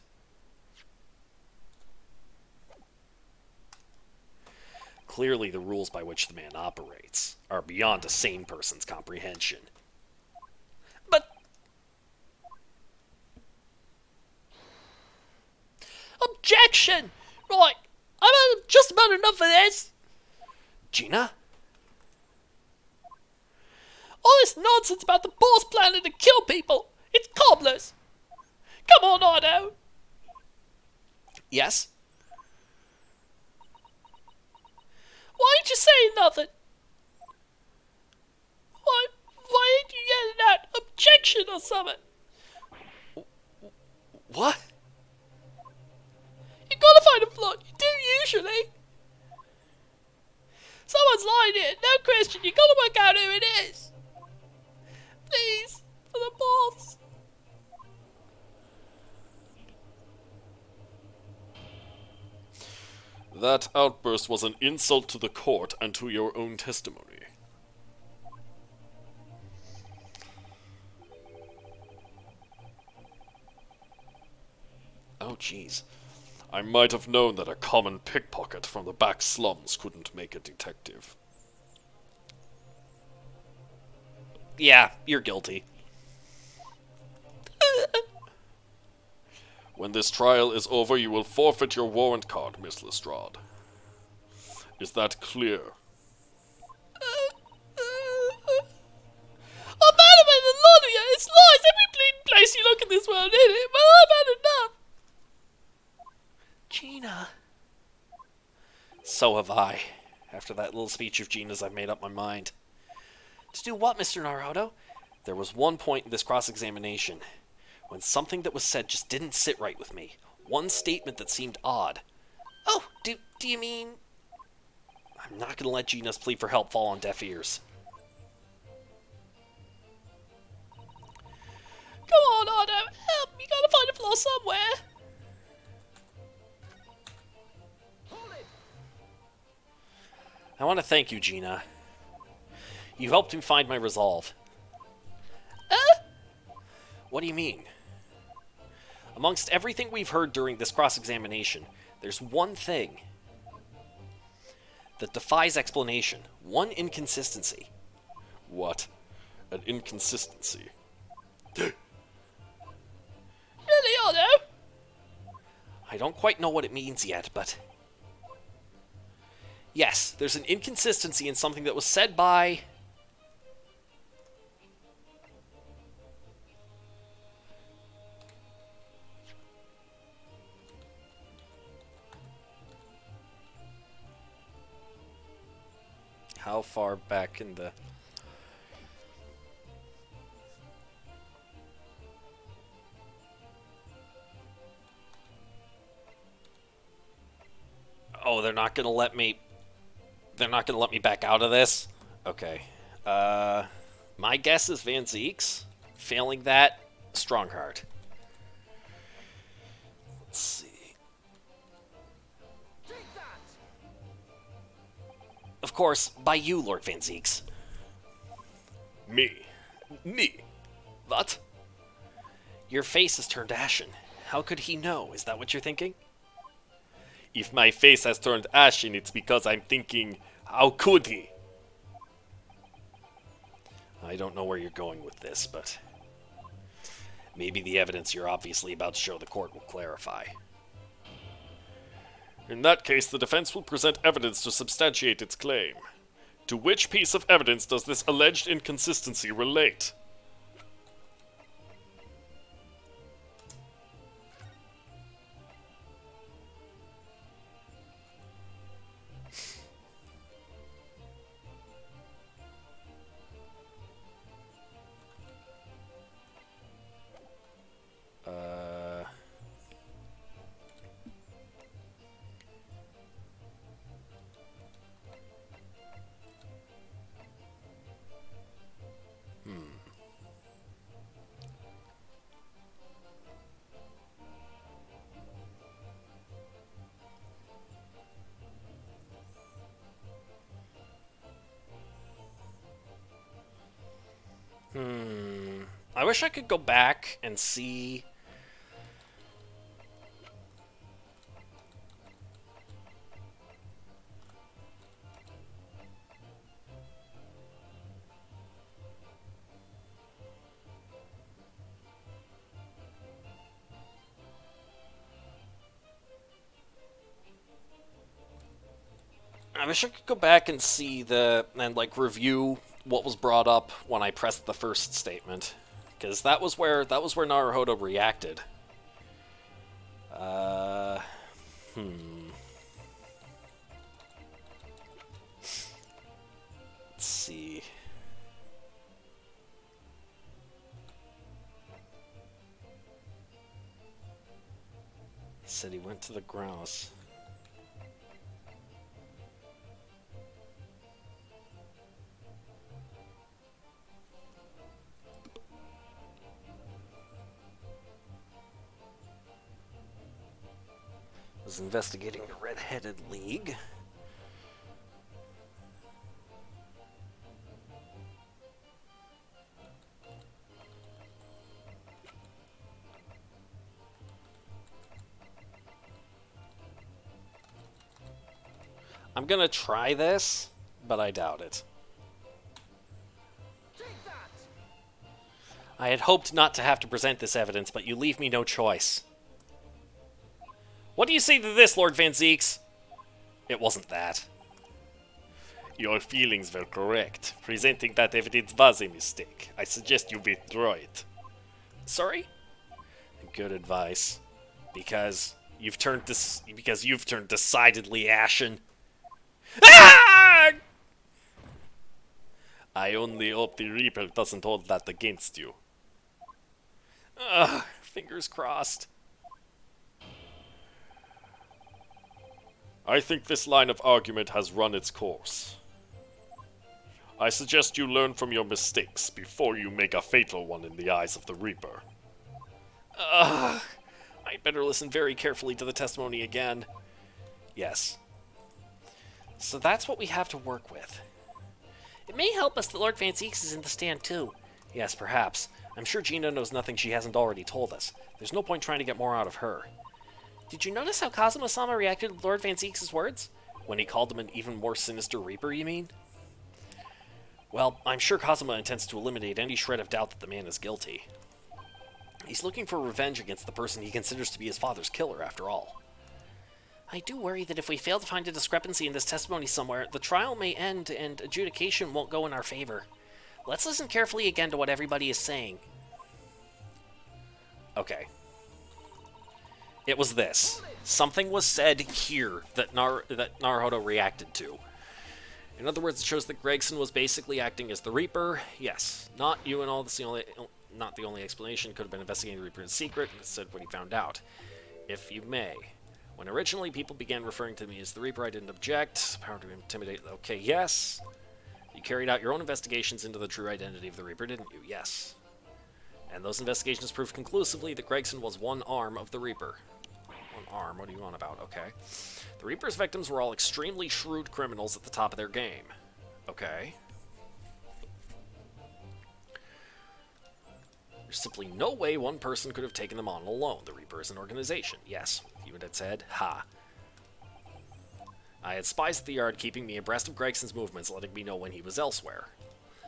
Clearly, the rules by which the man operates are beyond a sane person's comprehension. But... Objection! Right, I've had just about enough of this. Gina? All this nonsense about the boss planning to kill people. It's cobblers. Come on, Otto. Yes? Why ain't you saying nothing? Why ain't you yelling out objection or something? What? You gotta find a flaw. You do usually. Someone's lying here. No question. You gotta work out who it is. Please, for the boss. That outburst was an insult to the court and to your own testimony. Oh, jeez. I might have known that a common pickpocket from the back slums couldn't make a detective. Yeah, you're guilty. When this trial is over, you will forfeit your warrant card, Miss Lestrade. Is that clear? I'm animated a lot of you. It's lies. Every bleeding place you look in this world, in it. But I've had enough. Gina. So have I. After that little speech of Gina's, I've made up my mind. To do what, Mr. Naruto? There was one point in this cross-examination when something that was said just didn't sit right with me. One statement that seemed odd. Oh, do you mean... I'm not going to let Gina's plea for help fall on deaf ears. Come on, Otto. Help. You gotta find a flaw somewhere. I want to thank you, Gina. You helped me find my resolve. What do you mean? Amongst everything we've heard during this cross-examination, there's one thing that defies explanation. One inconsistency. What? An inconsistency. Really, Otto? I don't quite know what it means yet, but... Yes, there's an inconsistency in something that was said by... How far back in the... Oh, they're not gonna let me... They're not gonna let me back out of this? Okay. My guess is Van Zeeks. Failing that, Strongheart. Let's see. Of course, by you, Lord Van Zeeks. Me? What? Your face has turned ashen. How could he know? Is that what you're thinking? If my face has turned ashen, it's because I'm thinking, how could he? I don't know where you're going with this, but... maybe the evidence you're obviously about to show the court will clarify. In that case, the defense will present evidence to substantiate its claim. To which piece of evidence does this alleged inconsistency relate? I wish I could go back and see... I wish I could go back and see and review what was brought up when I pressed the first statement, because that was where Naruhodo reacted. Let's see. He said he went to the grouse. Was investigating the Red-Headed League. I'm gonna try this, but I doubt it. I had hoped not to have to present this evidence, but you leave me no choice. What do you say to this, Lord Van Zeeks? It wasn't that. Your feelings were correct. Presenting that evidence was a mistake. I suggest you withdraw it. Sorry? Good advice. Because you've turned decidedly ashen. Ah! I only hope the Reaper doesn't hold that against you. Ugh, fingers crossed. I think this line of argument has run its course. I suggest you learn from your mistakes before you make a fatal one in the eyes of the Reaper. Ugh, I'd better listen very carefully to the testimony again. Yes. So that's what we have to work with. It may help us that Lord Van Zeeks is in the stand too. Yes, perhaps. I'm sure Gina knows nothing she hasn't already told us. There's no point trying to get more out of her. Did you notice how Kazuma-sama reacted to Lord Van Zeeks' words? When he called him an even more sinister Reaper, you mean? Well, I'm sure Kazuma intends to eliminate any shred of doubt that the man is guilty. He's looking for revenge against the person he considers to be his father's killer, after all. I do worry that if we fail to find a discrepancy in this testimony somewhere, the trial may end and adjudication won't go in our favor. Let's listen carefully again to what everybody is saying. Okay. It was this. Something was said here that Naruhodo reacted to. In other words, it shows that Gregson was basically acting as the Reaper. Yes, not you and all. That's not the only explanation. Could have been investigating the Reaper in secret and said what he found out. If you may. When originally people began referring to me as the Reaper, I didn't object. Power to intimidate. Okay, yes. You carried out your own investigations into the true identity of the Reaper, didn't you? Yes. And those investigations proved conclusively that Gregson was one arm of the Reaper. One arm? What are you on about? Okay. The Reaper's victims were all extremely shrewd criminals at the top of their game. Okay. There's simply no way one person could have taken them on alone. The Reaper is an organization. Yes, you had said, ha. I had spies at the yard keeping me abreast of Gregson's movements, letting me know when he was elsewhere.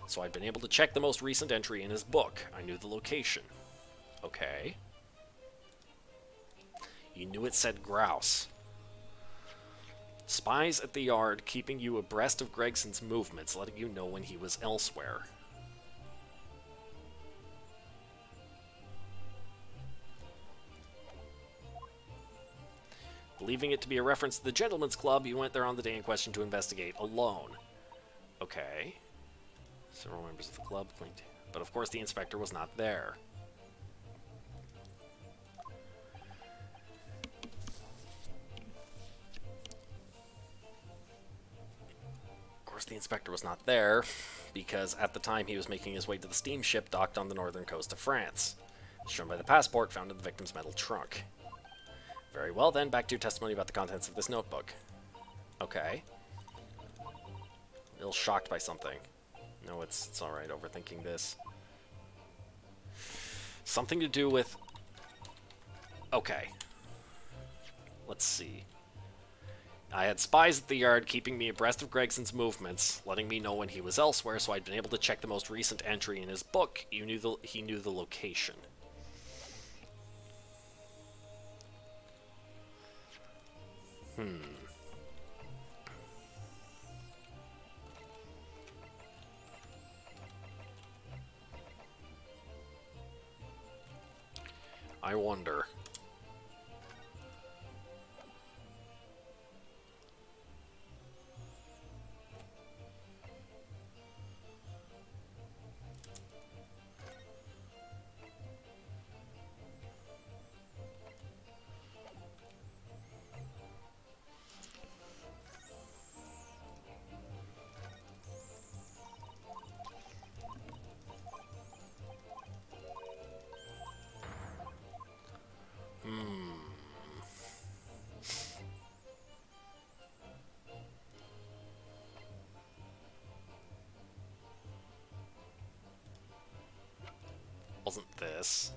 So I'd been able to check the most recent entry in his book. I knew the location. Okay. You knew it said grouse. Spies at the yard keeping you abreast of Gregson's movements, letting you know when he was elsewhere. Believing it to be a reference to the Gentleman's Club, you went there on the day in question to investigate alone. Okay. Several members of the club claimed, but of course the inspector was not there. Of course the inspector was not there, because at the time he was making his way to the steamship docked on the northern coast of France, shown by the passport found in the victim's metal trunk. Very well then, back to your testimony about the contents of this notebook. Okay. A little shocked by something. No, it's alright, overthinking this. Something to do with... Okay. Let's see. I had spies at the yard keeping me abreast of Gregson's movements, letting me know when he was elsewhere, so I'd been able to check the most recent entry in his book. He knew the location. I wonder. Wasn't this.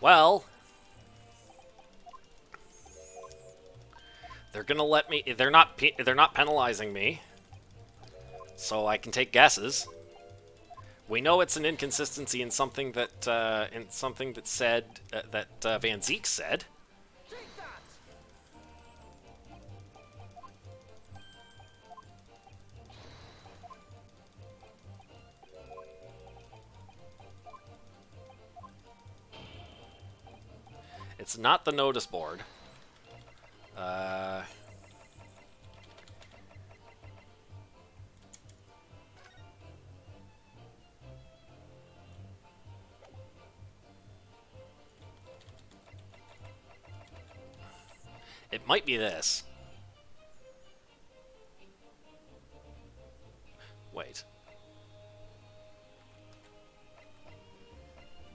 Well, they're gonna let me. They're not penalizing me, so I can take guesses. We know it's an inconsistency in something that said that Van Zeek said. It's not the notice board. It might be this.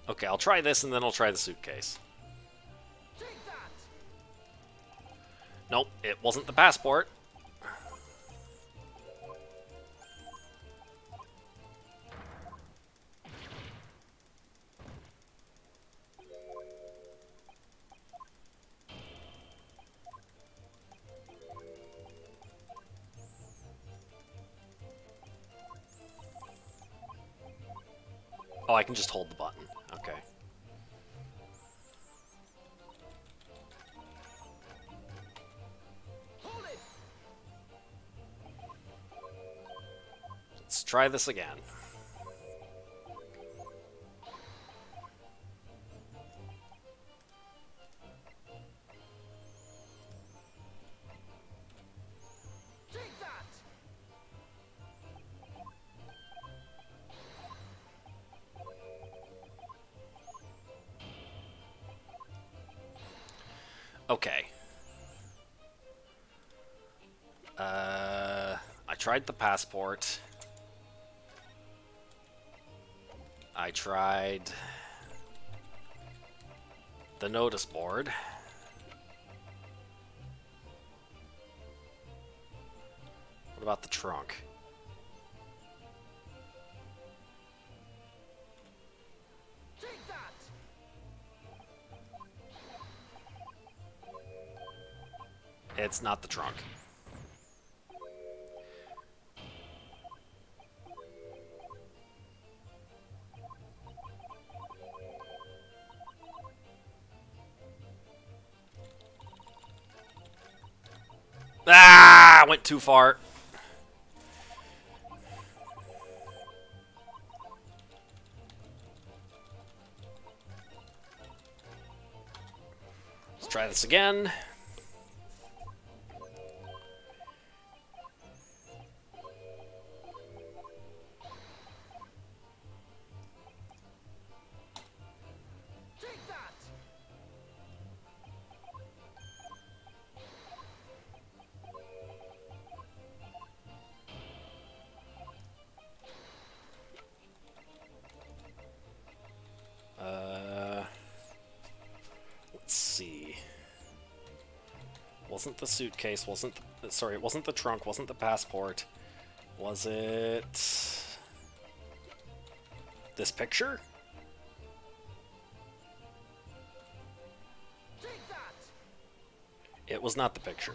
Okay, I'll try this and then I'll try the suitcase. Nope, it wasn't the passport. Oh, I can just hold the button. Okay. Let's try this again. Okay. I tried the passport. I tried the notice board. What about the trunk? It's not the trunk. Ah! I went too far. Let's try this again. Let's see. Wasn't the suitcase, wasn't the, sorry, it wasn't the trunk, wasn't the passport. Was it this picture? It was not the picture.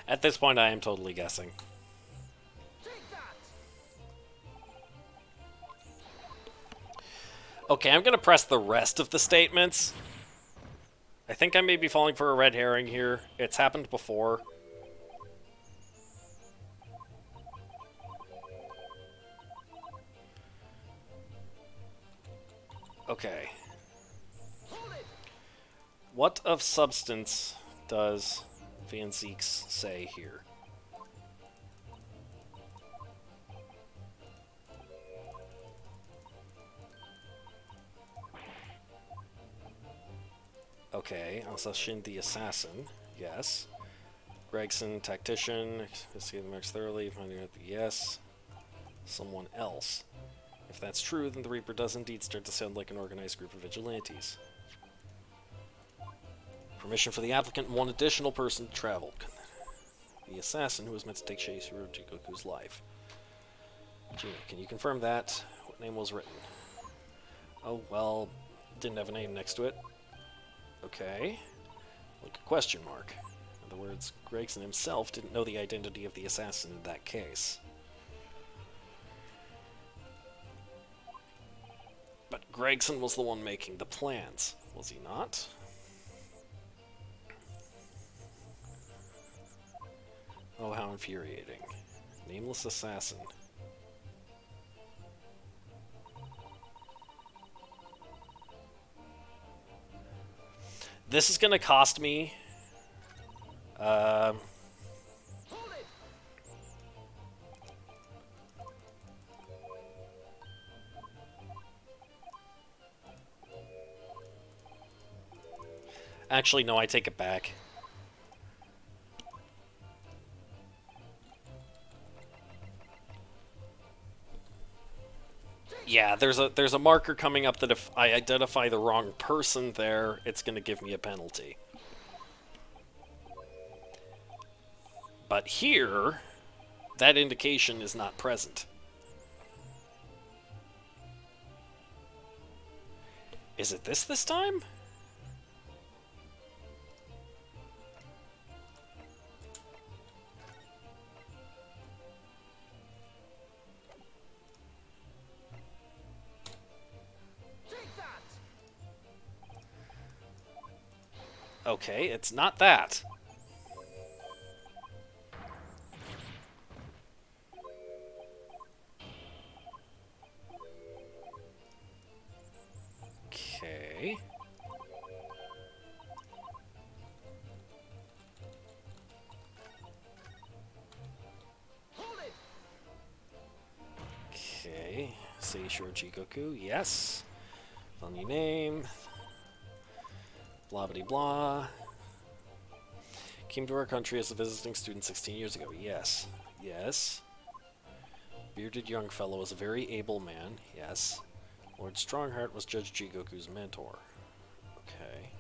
At this point, I am totally guessing. Okay, I'm gonna press the rest of the statements. I think I may be falling for a red herring here. It's happened before. Okay. What of substance does Van Zieks say here? Okay, Assassin the assassin, yes. Gregson, tactician, investigate the marks thoroughly, finding out the yes. Someone else. If that's true, then the Reaper does indeed start to sound like an organized group of vigilantes. Permission for the applicant and one additional person to travel. The assassin who was meant to take Seishiro Jigoku's life. Gina, can you confirm that? What name was written? Oh, well, didn't have a name next to it. Okay. Like a question mark. In other words, Gregson himself didn't know the identity of the assassin in that case. But Gregson was the one making the plans, was he not? Oh, how infuriating. Nameless assassin. This is going to cost me... Actually, no, I take it back. Yeah, there's a marker coming up that if I identify the wrong person there, it's going to give me a penalty. But here, that indication is not present. Is it this time? Okay, it's not that. Okay. Okay. Seishiro Jigoku, yes. Funny name. Blah blah blah. Came to our country as a visiting student 16 years ago. Yes. Yes. Bearded young fellow was a very able man. Yes. Lord Strongheart was Judge Jigoku's mentor. Okay.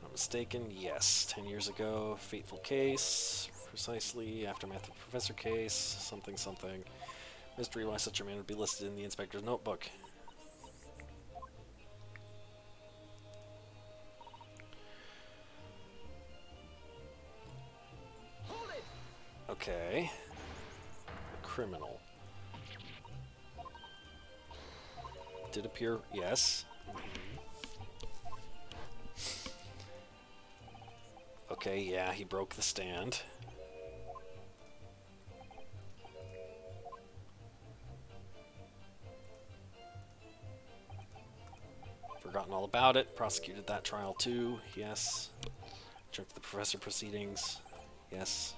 Not mistaken. Yes. 10 years ago. Fateful case. Precisely. Aftermath of Professor case. Something something. Mystery why such a man would be listed in the inspector's notebook. Okay. A criminal. Did appear, yes. Okay, yeah, he broke the stand. Forgotten all about it. Prosecuted that trial too, yes. Jumped the professor proceedings, yes.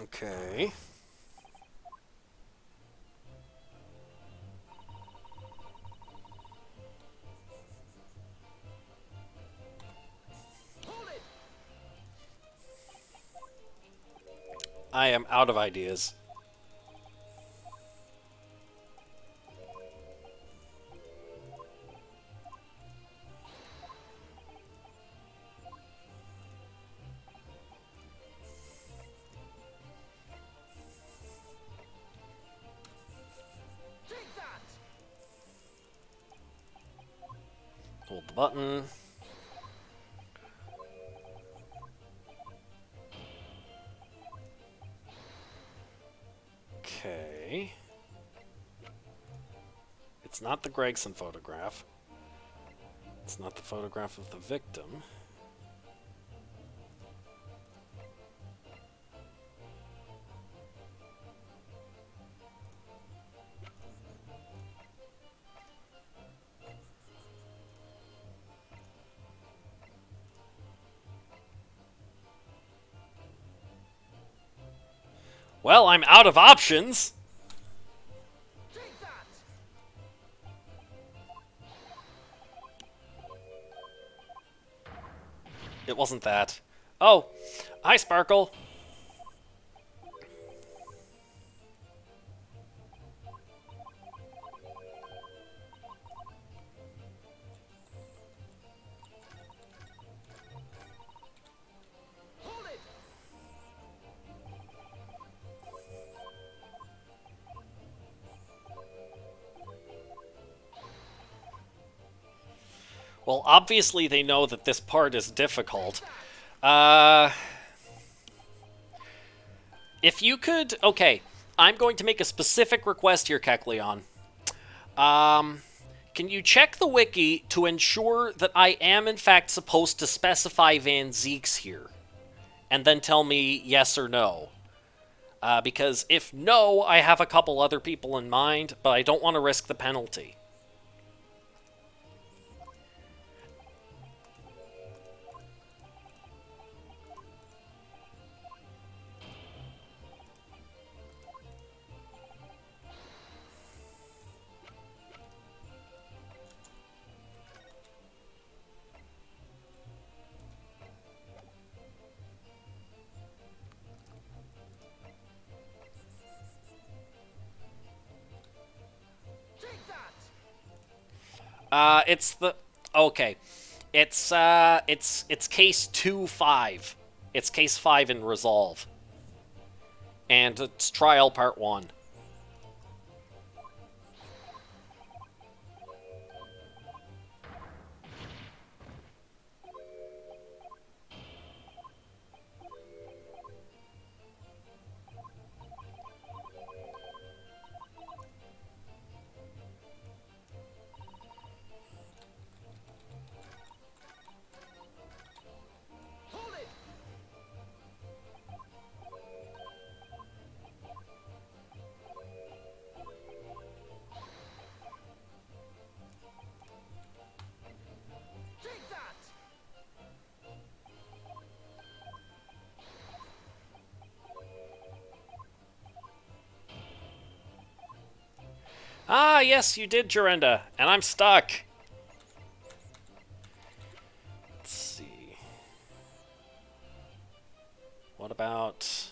Okay. I am out of ideas. button. Okay. It's not the Gregson photograph. It's not the photograph of the victim. Well, I'm out of options. It wasn't that. Oh, hi, Sparkle. Well, obviously they know that this part is difficult. If you could... Okay, I'm going to make a specific request here, Kecleon. Can you check the wiki to ensure that I am, in fact, supposed to specify Van Zeeks here? And then tell me yes or no. Because if no, I have a couple other people in mind, but I don't want to risk the penalty. It's the... Okay. It's case 2-5. It's case 5 in Resolve. And it's trial part 1. Ah, yes, you did, Jorenda, and I'm stuck. Let's see. What about...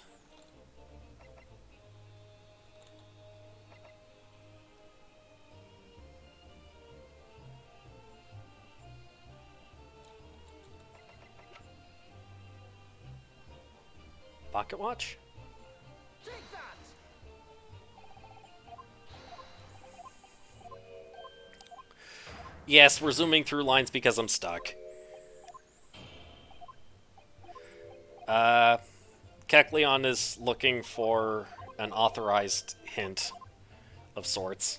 Pocket Watch? Yes, we're zooming through lines because I'm stuck. Kecleon is looking for an authorized hint of sorts.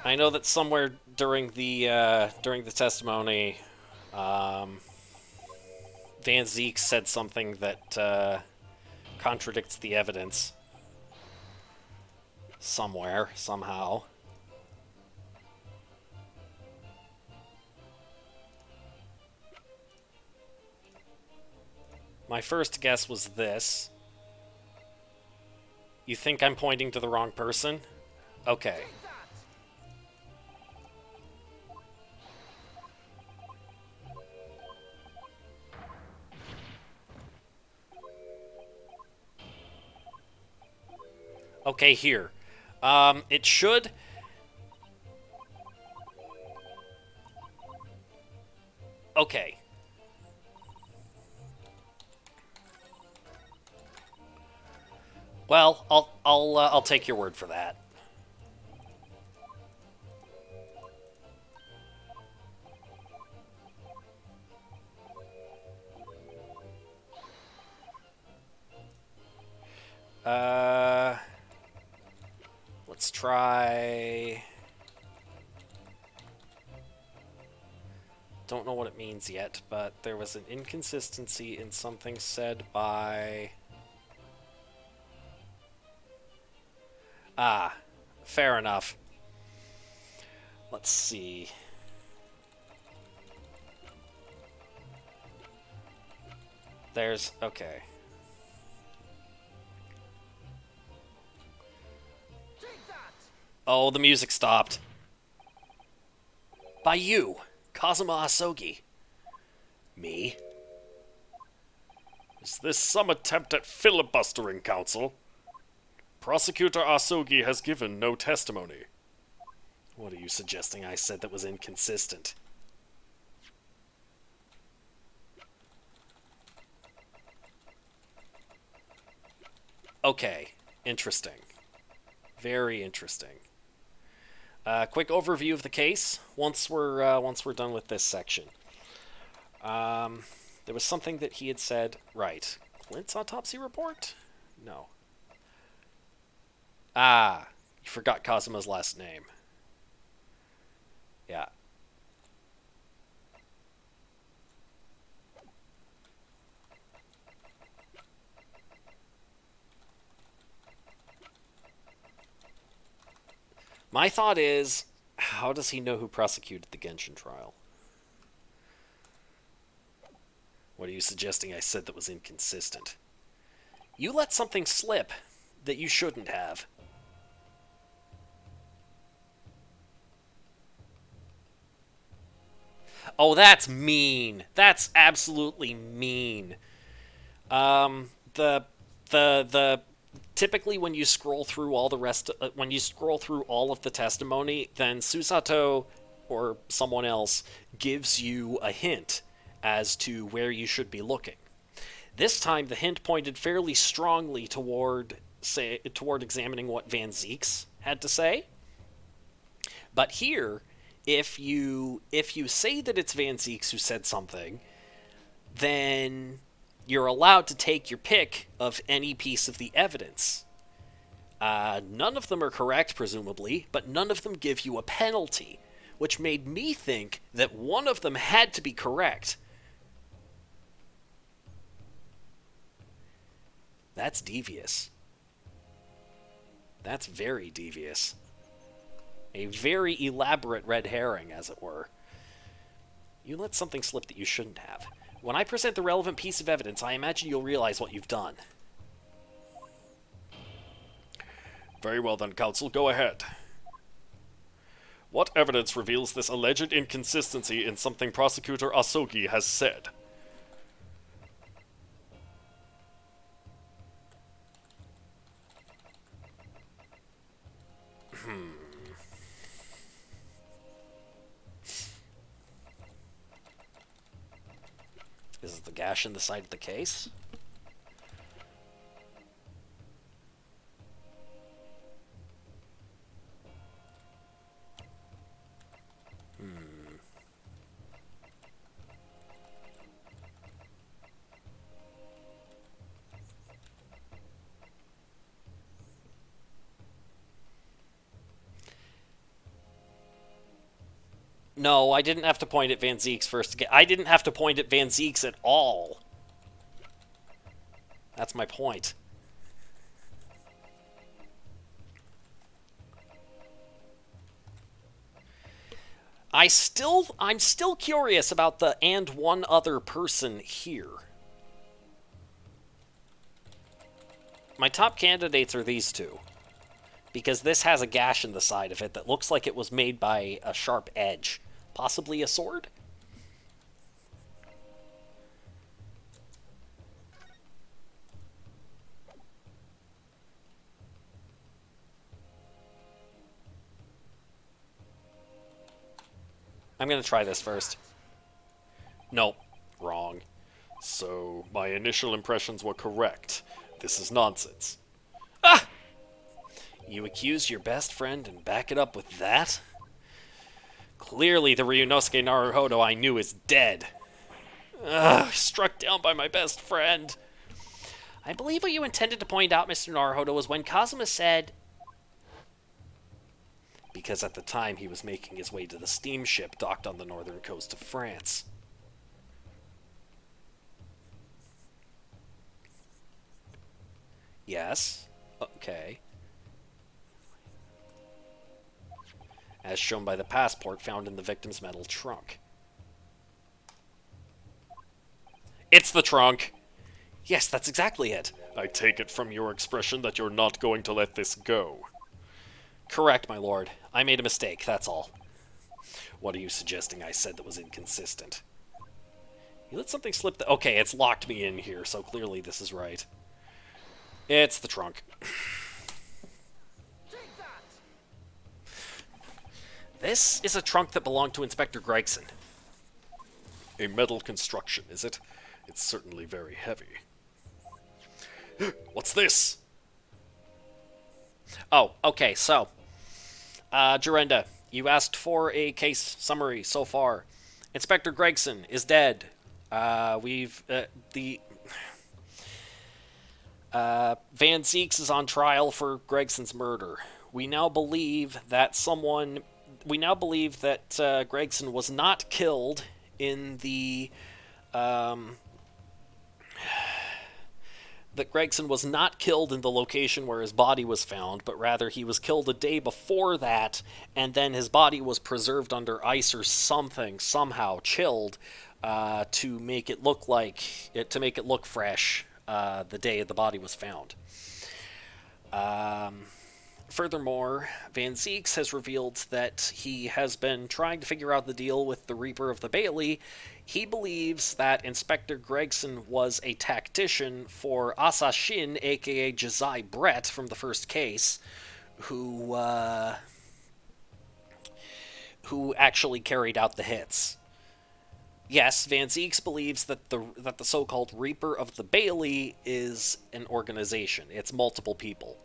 I know that somewhere during the testimony, Van Zeek said something that contradicts the evidence. Somewhere, somehow. My first guess was this. You think I'm pointing to the wrong person? Okay. Okay, here. It should... Okay. Well, I'll take your word for that. Uh, let's try. Don't know what it means yet, but there was an inconsistency in something said by. Ah, fair enough. Let's see. There's. Okay. Oh, the music stopped. By you, Kazuma Asogi. Me? Is this some attempt at filibustering, Counsel? Prosecutor Asogi has given no testimony. What are you suggesting I said that was inconsistent? Okay, interesting. Very interesting. Quick overview of the case. Once we're done with this section, there was something that he had said. Right, Clint's autopsy report? No. Ah, you forgot Kazuma's last name. Yeah. My thought is, how does he know who prosecuted the Genshin trial? What are you suggesting I said that was inconsistent? You let something slip that you shouldn't have. Oh, that's mean. That's absolutely mean. The typically when you scroll through all the rest, when you scroll through all of the testimony, then Susato or someone else gives you a hint as to where you should be looking. This time, the hint pointed fairly strongly toward examining what Van Zieks had to say. But here, if you say that it's Van Zieks who said something, then you're allowed to take your pick of any piece of the evidence. None of them are correct, presumably, but none of them give you a penalty, which made me think that one of them had to be correct. That's devious. That's very devious. A very elaborate red herring, as it were. You let something slip that you shouldn't have. When I present the relevant piece of evidence, I imagine you'll realize what you've done. Very well then, Counsel, go ahead. What evidence reveals this alleged inconsistency in something Prosecutor Asogi has said? Is it the gash in the side of the case? No, I didn't have to point at Van Zieks first. I didn't have to point at Van Zieks at all. That's my point. I'm still curious about the and one other person here. My top candidates are these two. Because this has a gash in the side of it that looks like it was made by a sharp edge. Possibly a sword? I'm going to try this first. Nope. Wrong. So, my initial impressions were correct. This is nonsense. You accused your best friend and back it up with that? Clearly the Ryunosuke Naruhodo I knew is dead. Struck down by my best friend. I believe what you intended to point out, Mr. Naruhodo, was when Kazuma said... Because at the time he was making his way to the steamship docked on the northern coast of France. Yes. Okay. As shown by the passport found in the victim's metal trunk. It's the trunk! Yes, that's exactly it. I take it from your expression that you're not going to let this go. Correct, my lord. I made a mistake, that's all. What are you suggesting I said that was inconsistent? You let something slip okay, it's locked me in here, so clearly this is right. It's the trunk. This is a trunk that belonged to Inspector Gregson. A metal construction, is it? It's certainly very heavy. What's this? Oh, okay, so... Jorenda, you asked for a case summary so far. Inspector Gregson is dead. Van Zeeks is on trial for Gregson's murder. We now believe that Gregson was not killed in the... that Gregson was not killed in the location where his body was found, but rather he was killed a day before that, and then his body was preserved under ice or something, somehow chilled, to make it look fresh the day the body was found. Furthermore, Van Zeeks has revealed that he has been trying to figure out the deal with the Reaper of the Bailey. He believes that Inspector Gregson was a tactician for Asashin, aka Jazai Brett from the first case, who actually carried out the hits. Yes, Van Zeeks believes that the so-called Reaper of the Bailey is an organization. It's multiple people.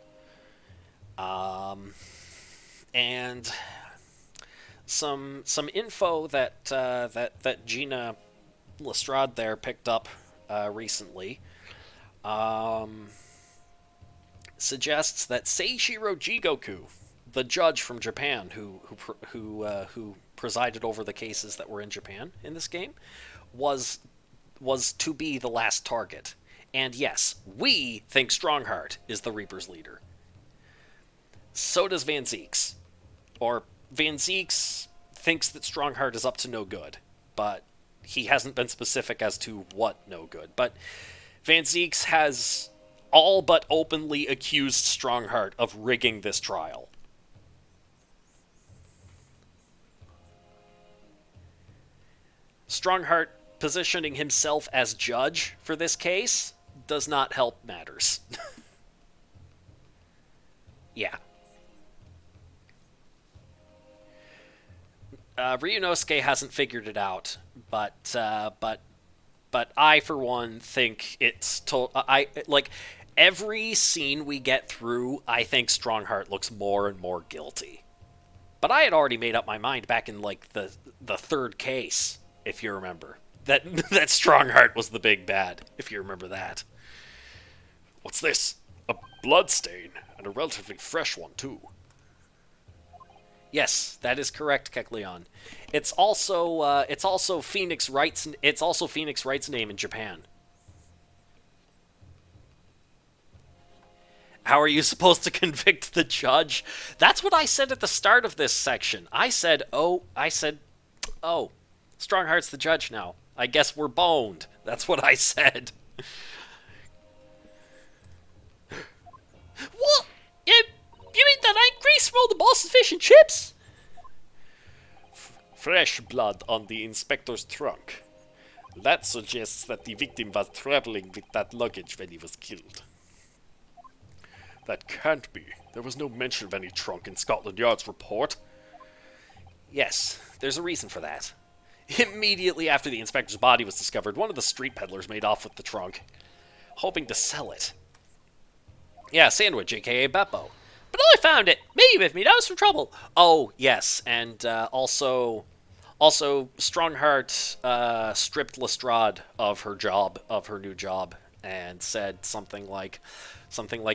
And some info that Gina Lestrade there picked up recently suggests that Seishiro Jigoku, the judge from Japan who presided over the cases that were in Japan in this game, was to be the last target. And yes, we think Strongheart is the Reaper's leader. So does Van Zeeks. Or Van Zeeks thinks that Strongheart is up to no good, but he hasn't been specific as to what no good. But Van Zeeks has all but openly accused Strongheart of rigging this trial. Strongheart positioning himself as judge for this case does not help matters. Yeah. Ryunosuke hasn't figured it out, but I, for one, think it's every scene we get through, I think Strongheart looks more and more guilty. But I had already made up my mind back in the third case, if you remember, that Strongheart was the big bad, if you remember that. What's this? A blood stain, and a relatively fresh one too. Yes, that is correct, Kekleon. It's also Phoenix Wright's name in Japan. How are you supposed to convict the judge? That's what I said at the start of this section. I said, Strongheart's the judge now. I guess we're boned. That's what I said. What? You mean that ain't grease from all the boss's fish and chips? Fresh blood on the inspector's trunk. That suggests that the victim was traveling with that luggage when he was killed. That can't be. There was no mention of any trunk in Scotland Yard's report. Yes, there's a reason for that. Immediately after the inspector's body was discovered, one of the street peddlers made off with the trunk, hoping to sell it. Yeah, Sandwich, aka Beppo. But I found it. Me with me, that was for trouble. Oh, yes, and also Strongheart stripped Lestrade of her new job, and said something like,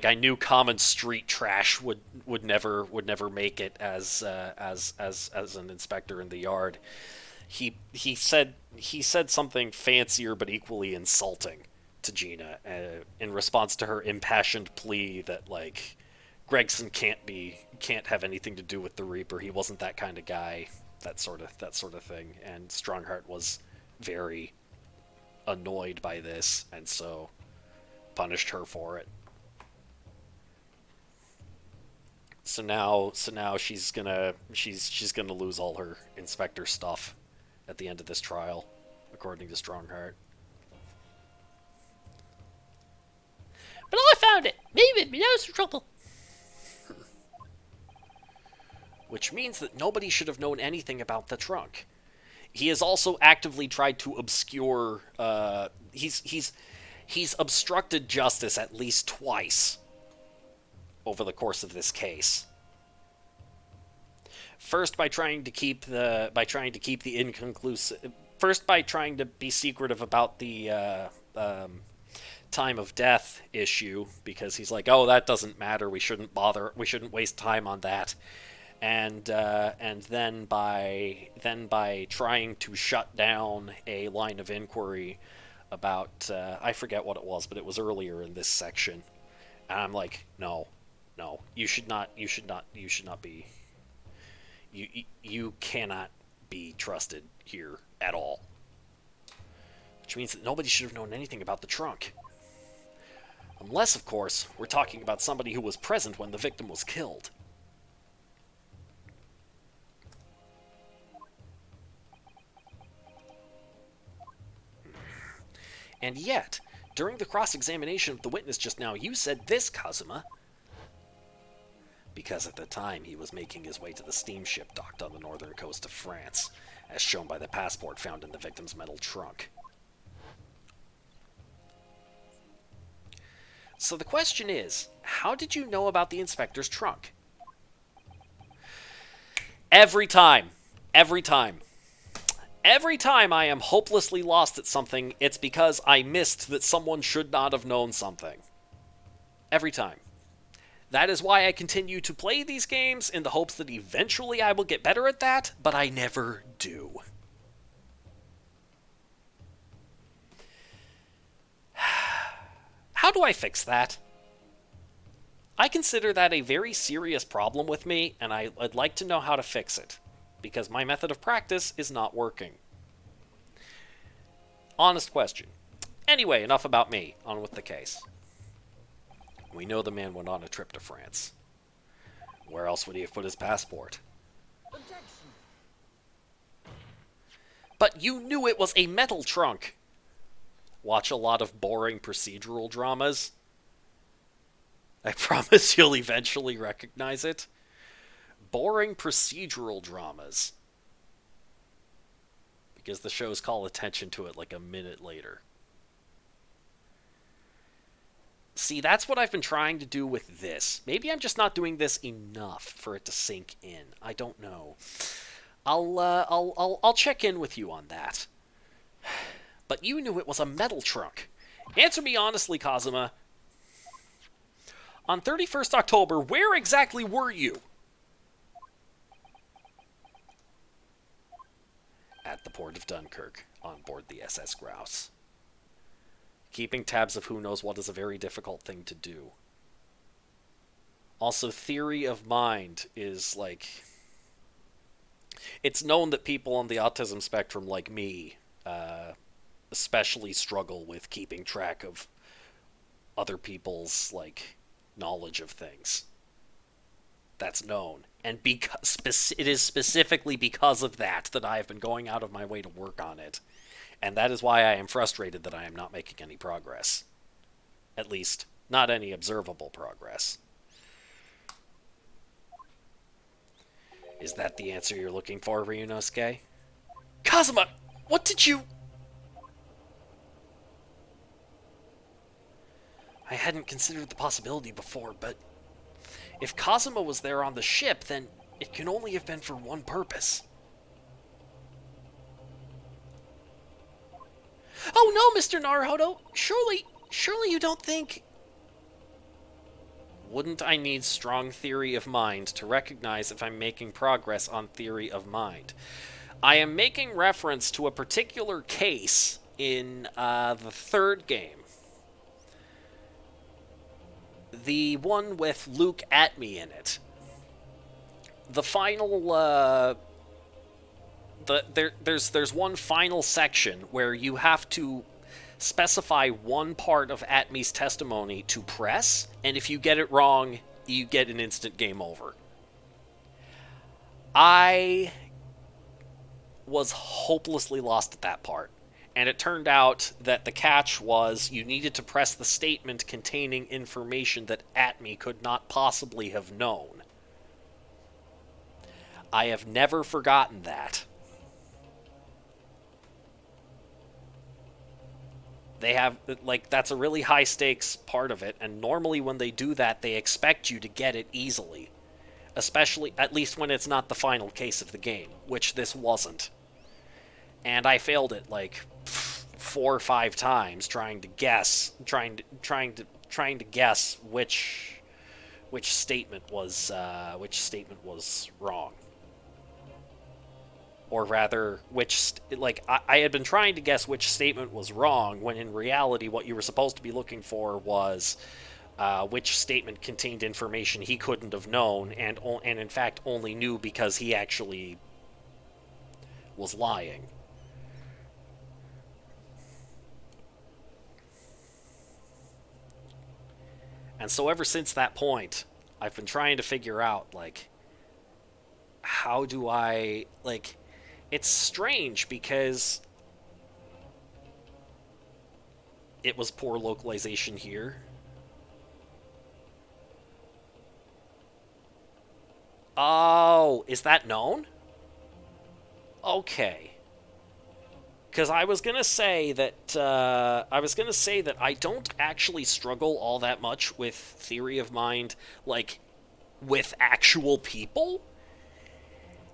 I knew common street trash would never make it as an inspector in the yard. He said something fancier but equally insulting to Gina in response to her impassioned plea that, like, Gregson can't have anything to do with the Reaper. He wasn't that kind of guy. That sort of thing. And Strongheart was very annoyed by this, and so punished her for it. So now she's gonna lose all her inspector stuff at the end of this trial, according to Strongheart. But I found it. Me with me, that was for trouble. Which means that nobody should have known anything about the trunk. He has also actively tried to obscure. He's obstructed justice at least twice over the course of this case. First, by trying to keep the inconclusive. First, by trying to be secretive about the time of death issue, because he's like, oh, that doesn't matter. We shouldn't waste time on that. And then by trying to shut down a line of inquiry about I forget what it was, but it was earlier in this section, and I'm like, no, you should not be, you cannot be trusted here at all. Which means that nobody should have known anything about the trunk, unless, of course, we're talking about somebody who was present when the victim was killed. And yet, during the cross-examination of the witness just now, you said this, Kazuma. Because at the time he was making his way to the steamship docked on the northern coast of France, as shown by the passport found in the victim's metal trunk. So the question is, how did you know about the inspector's trunk? Every time I am hopelessly lost at something, it's because I missed that someone should not have known something. Every time. That is why I continue to play these games in the hopes that eventually I will get better at that, but I never do. How do I fix that? I consider that a very serious problem with me, and I'd like to know how to fix it, because my method of practice is not working. Honest question. Anyway, enough about me. On with the case. We know the man went on a trip to France. Where else would he have put his passport? Objection. But you knew it was a metal trunk. Watch a lot of boring procedural dramas. I promise you'll eventually recognize it. Boring procedural dramas. Because the shows call attention to it like a minute later. See, that's what I've been trying to do with this. Maybe I'm just not doing this enough for it to sink in. I don't know. I'll check in with you on that. But you knew it was a metal trunk. Answer me honestly, Kazuma. On 31st October, where exactly were you? At the port of Dunkirk, on board the SS Grouse. Keeping tabs of who knows what is a very difficult thing to do. Also, theory of mind is like... It's known that people on the autism spectrum like me especially struggle with keeping track of other people's, like, knowledge of things. That's known. And it is specifically because of that I have been going out of my way to work on it. And that is why I am frustrated that I am not making any progress. At least, not any observable progress. Is that the answer you're looking for, Ryunosuke? Kazuma, what did you... I hadn't considered the possibility before, but if Kazuma was there on the ship, then it can only have been for one purpose. Oh no, Mr. Naruhodo! Surely you don't think... Wouldn't I need strong theory of mind to recognize if I'm making progress on theory of mind? I am making reference to a particular case in the third game. The one with Luke Atme in it. The final, there's one final section where you have to specify one part of Atme's testimony to press, and if you get it wrong, you get an instant game over. I was hopelessly lost at that part, and it turned out that the catch was you needed to press the statement containing information that Atme could not possibly have known. I have never forgotten that. They have, like, that's a really high stakes part of it, and normally when they do that, they expect you to get it easily. Especially, at least when it's not the final case of the game, which this wasn't. And I failed it, like, 4 or 5 times trying to guess, trying to guess which statement was wrong. Or rather, I had been trying to guess which statement was wrong, when in reality what you were supposed to be looking for was which statement contained information he couldn't have known, and in fact only knew because he actually was lying. And so ever since that point, I've been trying to figure out, like, how do I, like... It's strange because it was poor localization here. Oh, is that known? Okay. Because I was gonna say that I don't actually struggle all that much with theory of mind, like, with actual people.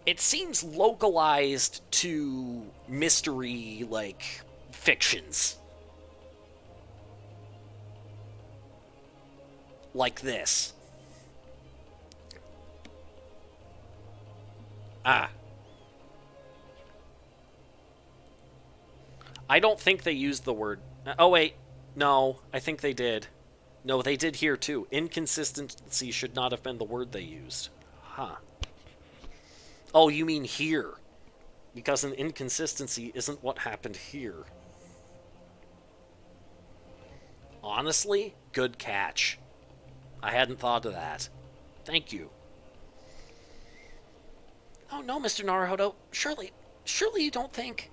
It seems localized to mystery, like, fictions. Like this. Ah. I don't think they used the word... Oh, wait. No, I think they did. No, they did here, too. Inconsistency should not have been the word they used. Huh. Oh, you mean here. Because an inconsistency isn't what happened here. Honestly, good catch. I hadn't thought of that. Thank you. Oh no, Mr. Naruhodo. Surely you don't think...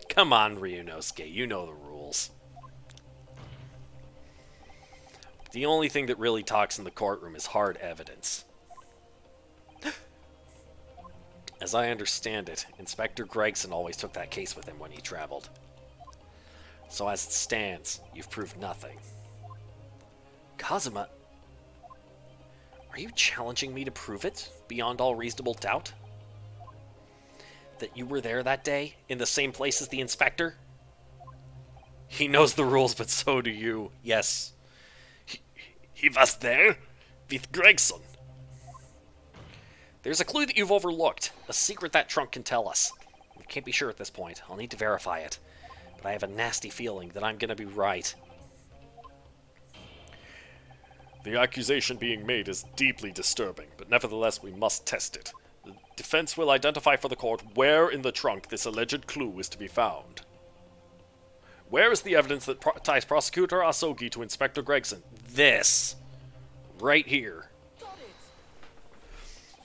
Come on, Ryunosuke. You know the rules. The only thing that really talks in the courtroom is hard evidence. As I understand it, Inspector Gregson always took that case with him when he traveled. So as it stands, you've proved nothing. Kazuma, are you challenging me to prove it, beyond all reasonable doubt? That you were there that day, in the same place as the Inspector? He knows the rules, but so do you. Yes. He was there with Gregson. There's a clue that you've overlooked. A secret that trunk can tell us. We can't be sure at this point. I'll need to verify it. But I have a nasty feeling that I'm gonna be right. The accusation being made is deeply disturbing, but nevertheless we must test it. The defense will identify for the court where in the trunk this alleged clue is to be found. Where is the evidence that ties Prosecutor Asogi to Inspector Gregson? This. Right here.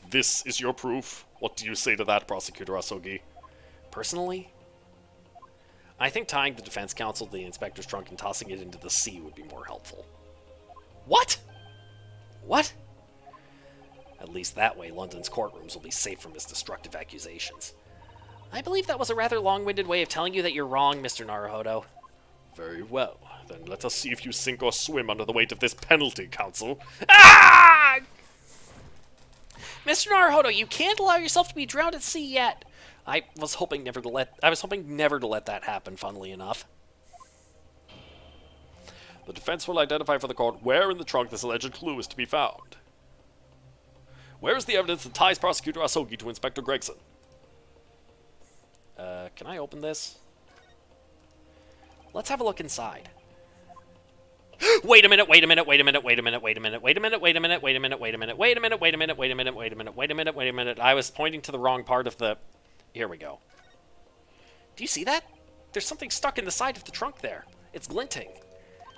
This is your proof? What do you say to that, Prosecutor Asogi? Personally, I think tying the defense counsel to the inspector's trunk and tossing it into the sea would be more helpful. What? What? At least that way, London's courtrooms will be safe from his destructive accusations. I believe that was a rather long-winded way of telling you that you're wrong, Mr. Naruhodo. Very well. Then let us see if you sink or swim under the weight of this penalty, Council. Ah! Mr. Naruhodo, you can't allow yourself to be drowned at sea yet. I was hoping never to let that happen, funnily enough. The defense will identify for the court where in the trunk this alleged clue is to be found. Where is the evidence that ties Prosecutor Asogi to Inspector Gregson? Can I open this? Let's have a look inside. Wait a minute, wait a minute, wait a minute, wait a minute, wait a minute, wait a minute, wait a minute, wait a minute, wait a minute, wait a minute, wait a minute, wait a minute, wait a minute, wait a minute, wait a minute. I was pointing to the wrong part of the... Here we go. Do you see that? There's something stuck in the side of the trunk there. It's glinting.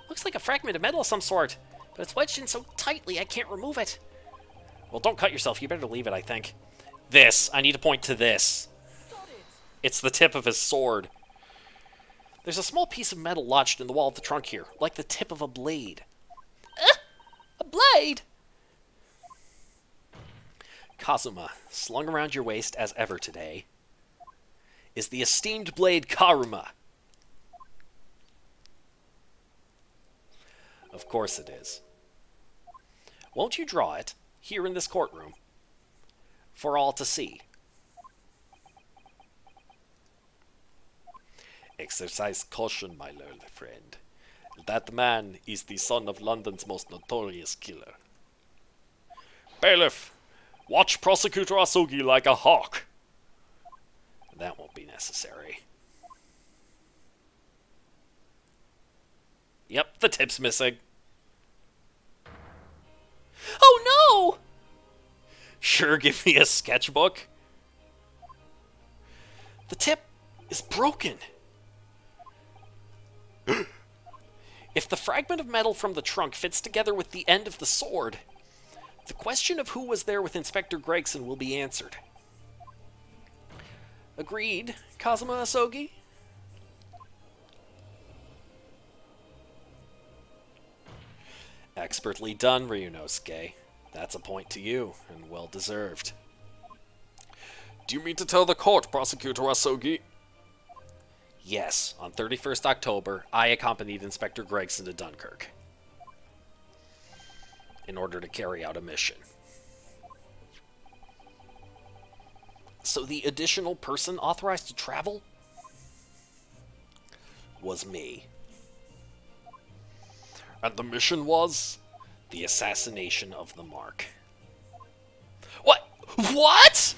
Looks like a fragment of metal of some sort, but it's wedged in so tightly I can't remove it. Well, don't cut yourself. You better leave it, I think. This. I need to point to this. It's the tip of his sword. There's a small piece of metal lodged in the wall of the trunk here, like the tip of a blade. A blade? Kazuma, slung around your waist as ever today, is the esteemed blade Karuma. Of course it is. Won't you draw it, here in this courtroom, for all to see? Exercise caution, my learned friend. That man is the son of London's most notorious killer. Bailiff, watch Prosecutor Asogi like a hawk. That won't be necessary. Yep, the tip's missing. Oh no! Sure, give me a sketchbook. The tip is broken. If the fragment of metal from the trunk fits together with the end of the sword, the question of who was there with Inspector Gregson will be answered. Agreed, Kazuma Asogi? Expertly done, Ryunosuke. That's a point to you, and well deserved. Do you mean to tell the court, Prosecutor Asogi? Yes, on 31st October, I accompanied Inspector Gregson to Dunkirk in order to carry out a mission. So the additional person authorized to travel was me. And the mission was? The assassination of the Mark. What? What?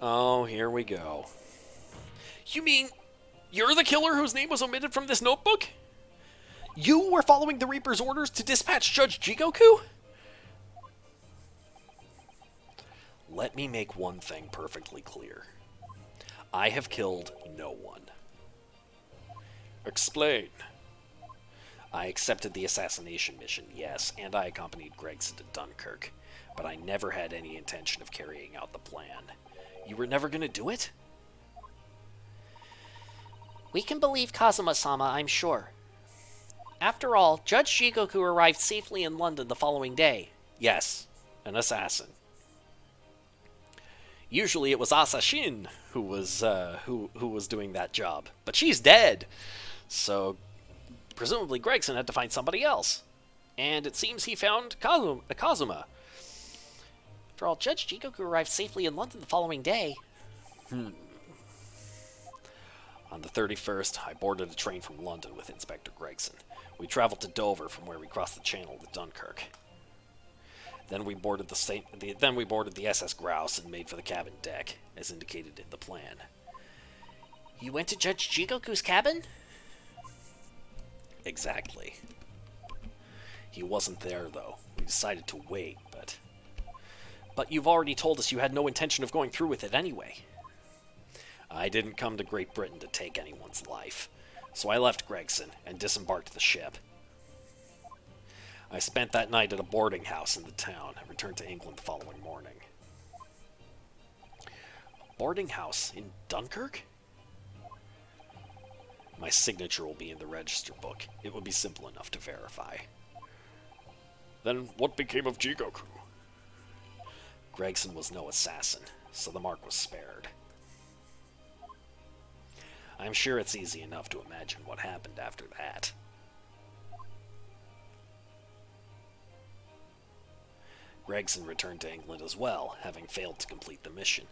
Oh, here we go. You mean you're the killer whose name was omitted from this notebook? You were following the Reaper's orders to dispatch Judge Jigoku? Let me make one thing perfectly clear. I have killed no one. Explain. I accepted the assassination mission, yes, and I accompanied Gregson to Dunkirk, but I never had any intention of carrying out the plan. You were never going to do it? We can believe Kazuma-sama, I'm sure. After all, Judge Jigoku arrived safely in London the following day. Yes, an assassin. Usually it was Asashin who was doing that job, but she's dead. So presumably Gregson had to find somebody else, and it seems he found Kazuma. After all, Judge Jigoku arrived safely in London the following day. On the 31st, I boarded a train from London with Inspector Gregson. We traveled to Dover, from where we crossed the Channel to Dunkirk. Then we boarded the SS Grouse and made for the cabin deck, as indicated in the plan. You went to Judge Jigoku's cabin? Exactly. He wasn't there, though. We decided to wait, But you've already told us you had no intention of going through with it anyway. I didn't come to Great Britain to take anyone's life, so I left Gregson and disembarked the ship. I spent that night at a boarding house in the town and returned to England the following morning. A boarding house in Dunkirk? My signature will be in the register book. It would be simple enough to verify. Then what became of Jigoku? Gregson was no assassin, so the mark was spared. I'm sure it's easy enough to imagine what happened after that. Gregson returned to England as well, having failed to complete the mission.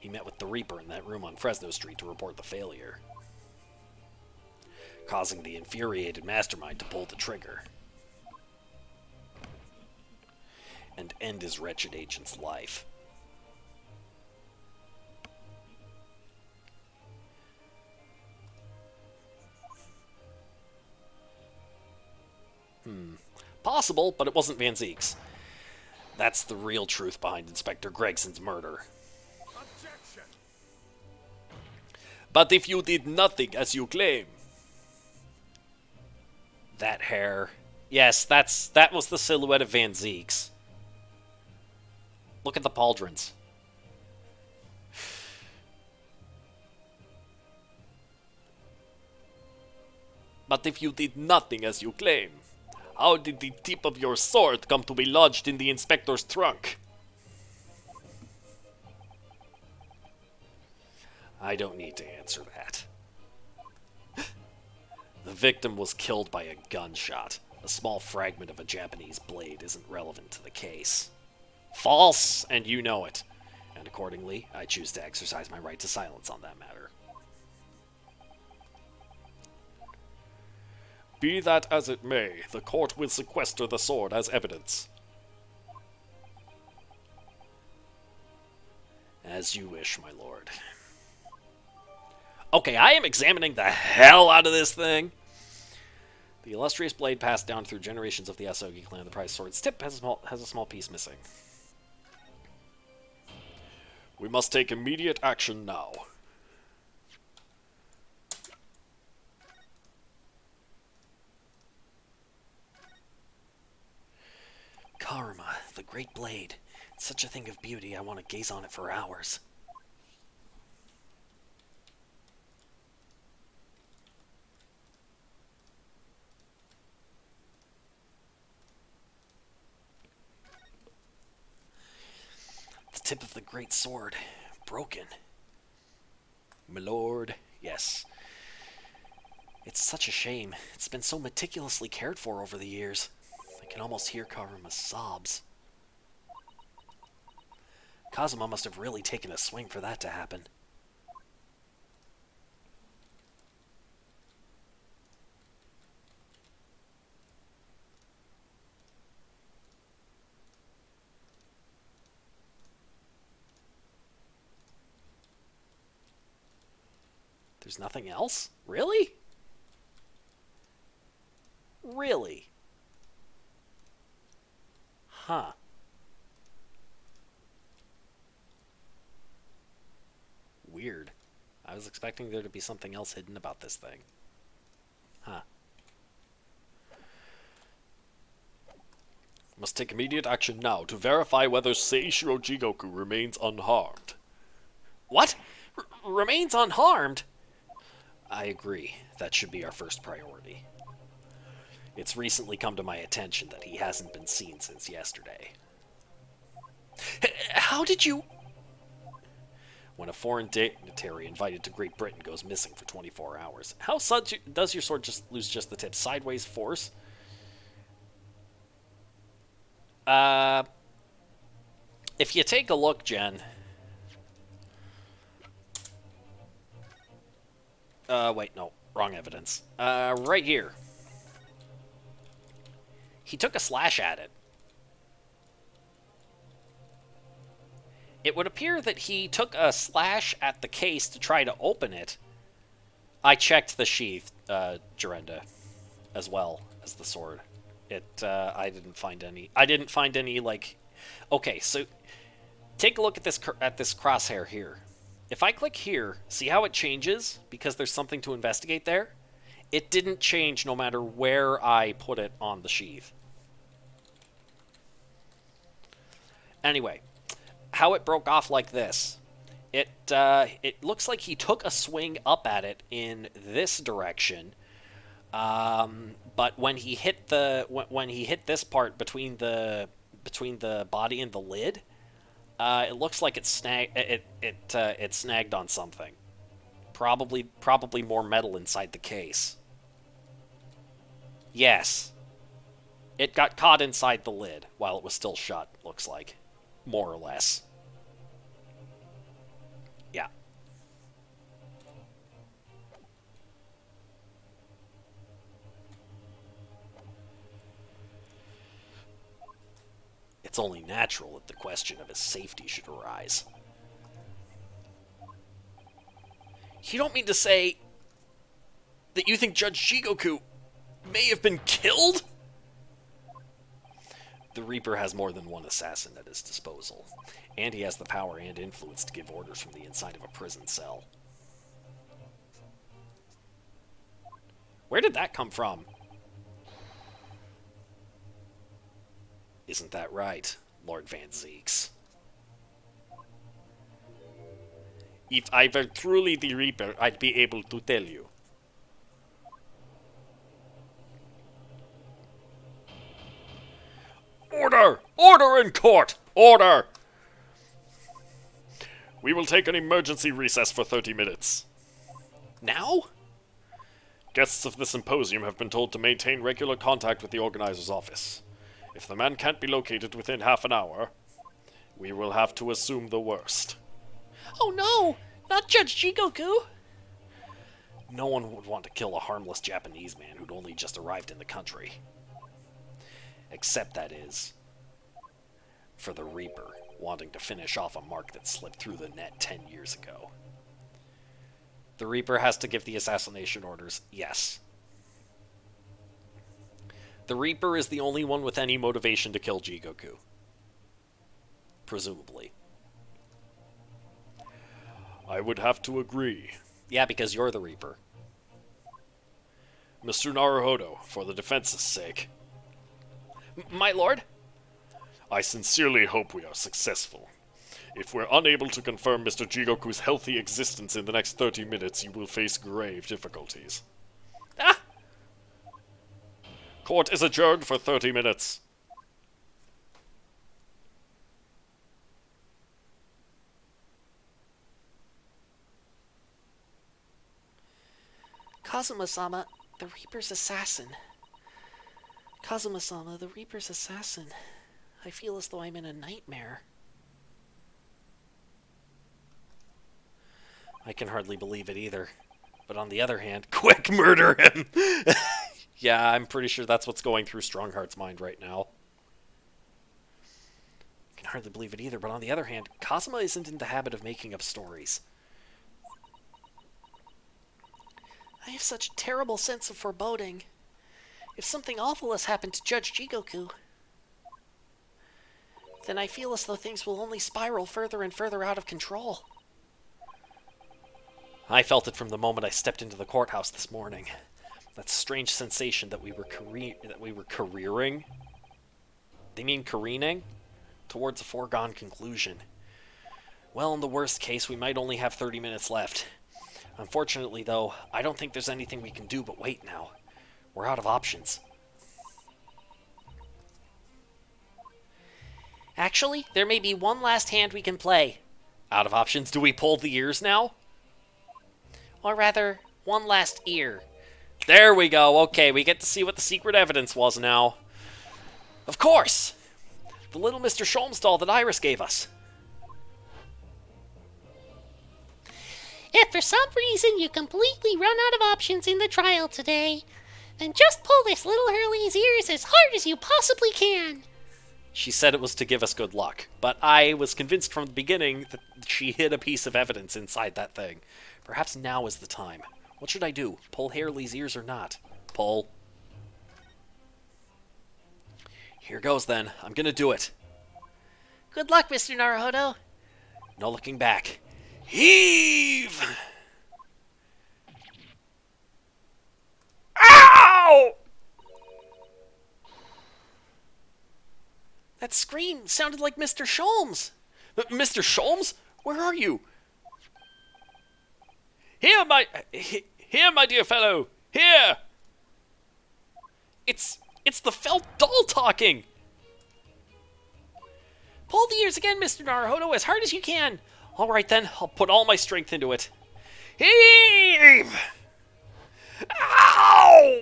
He met with the Reaper in that room on Fresno Street to report the failure, causing the infuriated mastermind to pull the trigger and end his wretched agent's life. Possible, but it wasn't Van Zeek's. That's the real truth behind Inspector Gregson's murder. Objection! But if you did nothing as you claim, That hair. Yes, that was the silhouette of Van Zeek's. Look at the pauldrons. but if you did nothing as you claim, how did the tip of your sword come to be lodged in the inspector's trunk? I don't need to answer that. The victim was killed by a gunshot. A small fragment of a Japanese blade isn't relevant to the case. False, and you know it. And accordingly, I choose to exercise my right to silence on that matter. Be that as it may, the court will sequester the sword as evidence. As you wish, my lord. Okay, I am examining the hell out of this thing. The illustrious blade passed down through generations of the Asogi clan. The prized sword's tip has a small piece missing. We must take immediate action now. Karma, the great blade. It's such a thing of beauty, I want to gaze on it for hours. The tip of the great sword, broken. My lord, yes. It's such a shame. It's been so meticulously cared for over the years. I can almost hear Karuma's sobs. Kazuma must have really taken a swing for that to happen. There's nothing else? Really? Really? Huh. Weird. I was expecting there to be something else hidden about this thing. Huh. Must take immediate action now to verify whether Seishiro Jigoku remains unharmed. What? Remains unharmed? I agree. That should be our first priority. It's recently come to my attention that he hasn't been seen since yesterday. How did you... When a foreign dignitary invited to Great Britain goes missing for 24 hours, how does your sword just lose just the tip? Sideways force? If you take a look, Jen... wait, no. Wrong evidence. Right here. He took a slash at it. It would appear that he took a slash at the case to try to open it. I checked the sheath, Jorenda, as well as the sword. I didn't find any, like... Okay, so take a look at this crosshair here. If I click here, see how it changes? Because there's something to investigate there? It didn't change no matter where I put it on the sheath. Anyway, how it broke off like this. It looks like he took a swing up at it in this direction. But when he hit this part between the body and the lid, It looks like it snagged on something. Probably more metal inside the case. Yes. It got caught inside the lid while it was still shut, looks like. More or less. Yeah. It's only natural that the question of his safety should arise. You don't mean to say that you think Judge Jigoku may have been killed? The Reaper has more than one assassin at his disposal, and he has the power and influence to give orders from the inside of a prison cell. Where did that come from? Isn't that right, Lord Van Zeeks? If I were truly the Reaper, I'd be able to tell you. Order! Order in court! Order! We will take an emergency recess for 30 minutes. Now? Guests of the symposium have been told to maintain regular contact with the organizer's office. If the man can't be located within half an hour, we will have to assume the worst. Oh no! Not Judge Jigoku! No one would want to kill a harmless Japanese man who'd only just arrived in the country. Except, that is, for the Reaper wanting to finish off a mark that slipped through the net 10 years ago. The Reaper has to give the assassination orders, yes. The Reaper is the only one with any motivation to kill Jigoku. Presumably. I would have to agree. Yeah, because you're the Reaper. Mr. Naruhodo, for the defense's sake. My lord? I sincerely hope we are successful. If we're unable to confirm Mr. Jigoku's healthy existence in the next 30 minutes, you will face grave difficulties. Ah! Court is adjourned for 30 minutes. Kazuma-sama, the Reaper's assassin. Kazuma-sama, the Reaper's assassin. I feel as though I'm in a nightmare. I can hardly believe it either. But on the other hand, quick, murder him! Yeah, I'm pretty sure that's what's going through Strongheart's mind right now. I can hardly believe it either, but on the other hand, Kazuma isn't in the habit of making up stories. I have such a terrible sense of foreboding. If something awful has happened to Judge Jigoku, then I feel as though things will only spiral further and further out of control. I felt it from the moment I stepped into the courthouse this morning. That strange sensation that we were careering? They mean careening? Towards a foregone conclusion. Well, in the worst case, we might only have 30 minutes left. Unfortunately, though, I don't think there's anything we can do but wait now. We're out of options. Actually, there may be one last hand we can play. Out of options? Do we pull the ears now? Or rather, one last ear. There we go. Okay, we get to see what the secret evidence was now. Of course! The little Mr. Sholmes doll that Iris gave us. If for some reason you completely run out of options in the trial today, then just pull this little Hurley's ears as hard as you possibly can. She said it was to give us good luck, but I was convinced from the beginning that she hid a piece of evidence inside that thing. Perhaps now is the time. What should I do? Pull Hurley's ears or not? Pull. Here goes then. I'm gonna do it. Good luck, Mr. Naruhodo. No looking back. Heave! Ow! That scream sounded like Mr. Sholmes. Mr. Sholmes? Where are you? Here, my dear fellow! Here! It's the felt doll talking! Pull the ears again, Mr. Naruhodo, as hard as you can. All right, then. I'll put all my strength into it. Heave! Ow!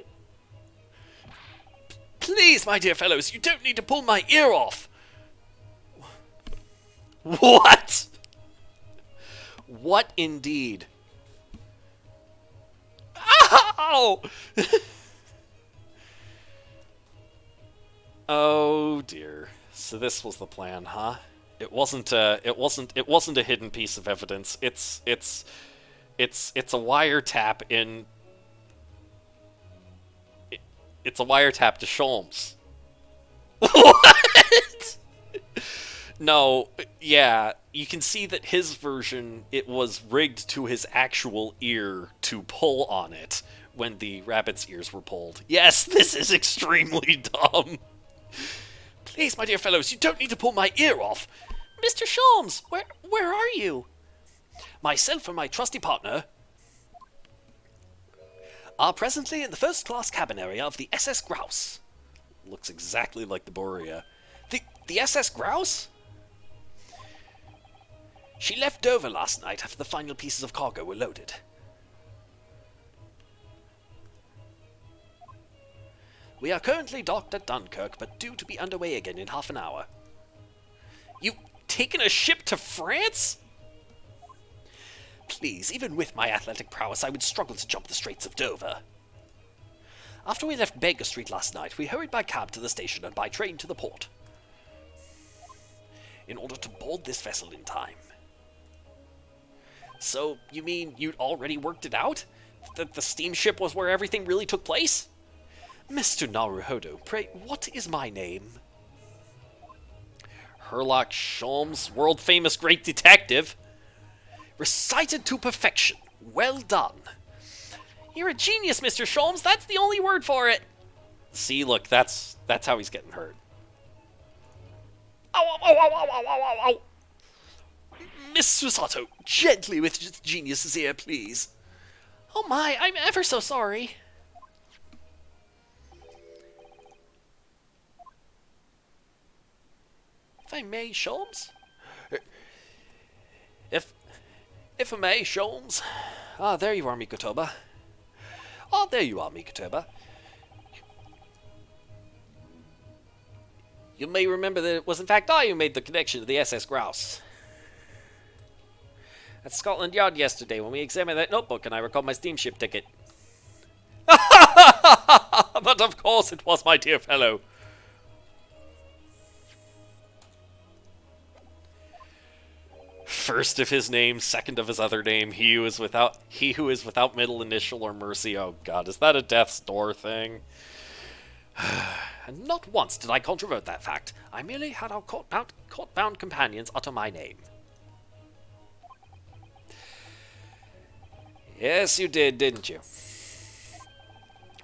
Please, my dear fellows, you don't need to pull my ear off. What? What indeed? Ow! Oh dear. So this was the plan, huh? It wasn't a hidden piece of evidence. It's a wiretap in. It's a wiretap to Sholmes. What? No, yeah, you can see that his version, it was rigged to his actual ear to pull on it when the rabbit's ears were pulled. Yes, this is extremely dumb. Please, my dear fellows, you don't need to pull my ear off. Mr. Sholmes, where are you? Myself and my trusty partner are presently in the first-class cabin area of the SS Grouse. Looks exactly like the Borea. The SS Grouse? She left Dover last night after the final pieces of cargo were loaded. We are currently docked at Dunkirk, but due to be underway again in half an hour. You've taken a ship to France? Please, even with my athletic prowess, I would struggle to jump the Straits of Dover. After we left Baker Street last night, we hurried by cab to the station and by train to the port, in order to board this vessel in time. So, you mean you'd already worked it out? That the steamship was where everything really took place? Mr. Naruhodo, pray, what is my name? Herlock Sholmes, world-famous great detective. Recited to perfection. Well done. You're a genius, Mr. Sholmes. That's the only word for it. See, look, that's how he's getting hurt. Ow, ow, ow, ow, ow, ow, ow, ow. Miss Rosato, gently with this genius's ear, please. Oh my, I'm ever so sorry. If I may, Sholmes? If I may, Sholmes? Ah, there you are, Mikotoba. Ah, there you are, Mikotoba. You may remember that it was in fact I who made the connection to the SS Grouse. At Scotland Yard yesterday when we examined that notebook and I recalled my steamship ticket. But of course it was, my dear fellow. First of his name, second of his other name, he who is without middle initial or mercy. Oh god, is that a death's door thing? And not once did I controvert that fact. I merely had our court-bound companions utter my name. Yes, you did, didn't you?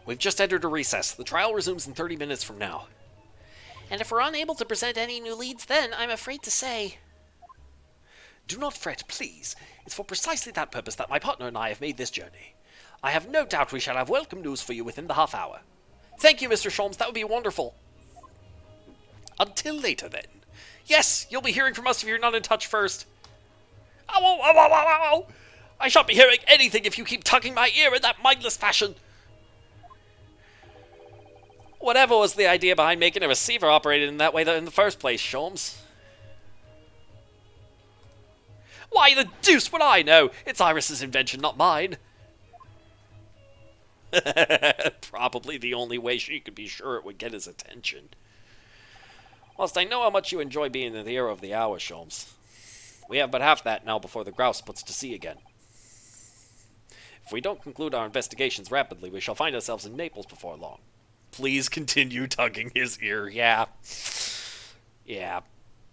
We've just entered a recess. The trial resumes in 30 minutes from now. And if we're unable to present any new leads then, I'm afraid to say... Do not fret, please. It's for precisely that purpose that my partner and I have made this journey. I have no doubt we shall have welcome news for you within the half hour. Thank you, Mr. Sholmes. That would be wonderful. Until later, then. Yes, you'll be hearing from us if you're not in touch first. Ow, ow, ow, ow, ow, ow. I shan't be hearing anything if you keep tugging my ear in that mindless fashion. Whatever was the idea behind making a receiver operated in that way in the first place, Sholmes? Why the deuce would I know? It's Iris's invention, not mine. Probably the only way she could be sure it would get his attention. Whilst I know how much you enjoy being the hero of the hour, Sholmes, we have but half that now before the grouse puts to sea again. If we don't conclude our investigations rapidly, we shall find ourselves in Naples before long. Please continue tugging his ear. Yeah. Yeah.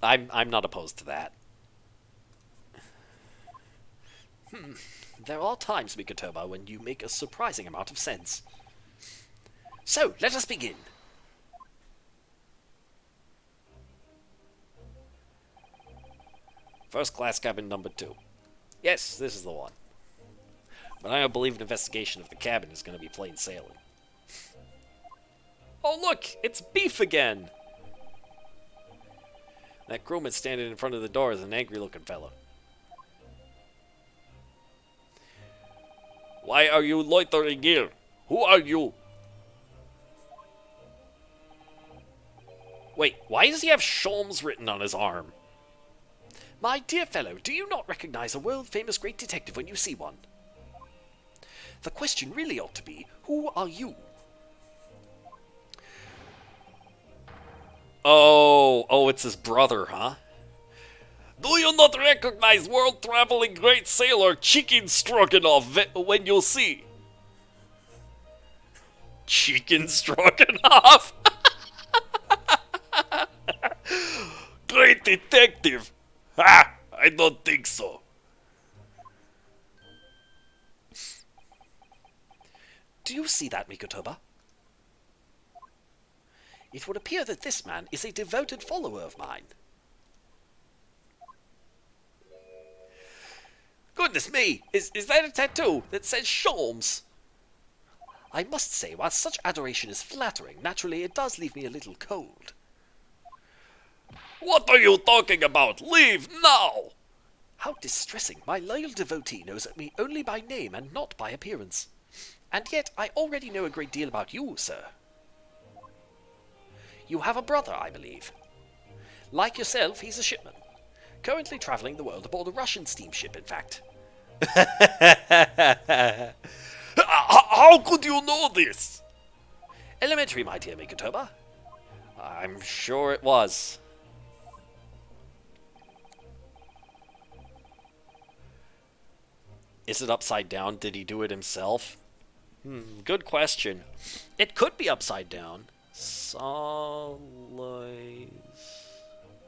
I'm not opposed to that. There are times, Mikotoba, when you make a surprising amount of sense. So, let us begin. First class cabin number 2. Yes, this is the one. But I don't believe an investigation of the cabin is going to be plain sailing. Oh look, it's Beef again! That crewman standing in front of the door is an angry-looking fellow. Why are you loitering here? Who are you? Wait, why does he have Sholmes written on his arm? My dear fellow, do you not recognize a world-famous great detective when you see one? The question really ought to be, who are you? Oh, it's his brother, huh? Do you not recognize world-traveling great sailor Chicken Stroganoff when you see? Chicken Stroganoff? Great detective! Ha! I don't think so. Do you see that, Mikotoba? It would appear that this man is a devoted follower of mine. Goodness me! Is that a tattoo that says Sholmes? I must say, while such adoration is flattering, naturally it does leave me a little cold. What are you talking about? Leave now! How distressing. My loyal devotee knows me only by name and not by appearance. And yet I already know a great deal about you, sir. You have a brother, I believe. Like yourself, he's a shipman. Currently traveling the world aboard a Russian steamship, in fact. How could you know this? Elementary, my dear Mikotoba. I'm sure it was. Is it upside down? Did he do it himself? Good question. It could be upside down. Salois.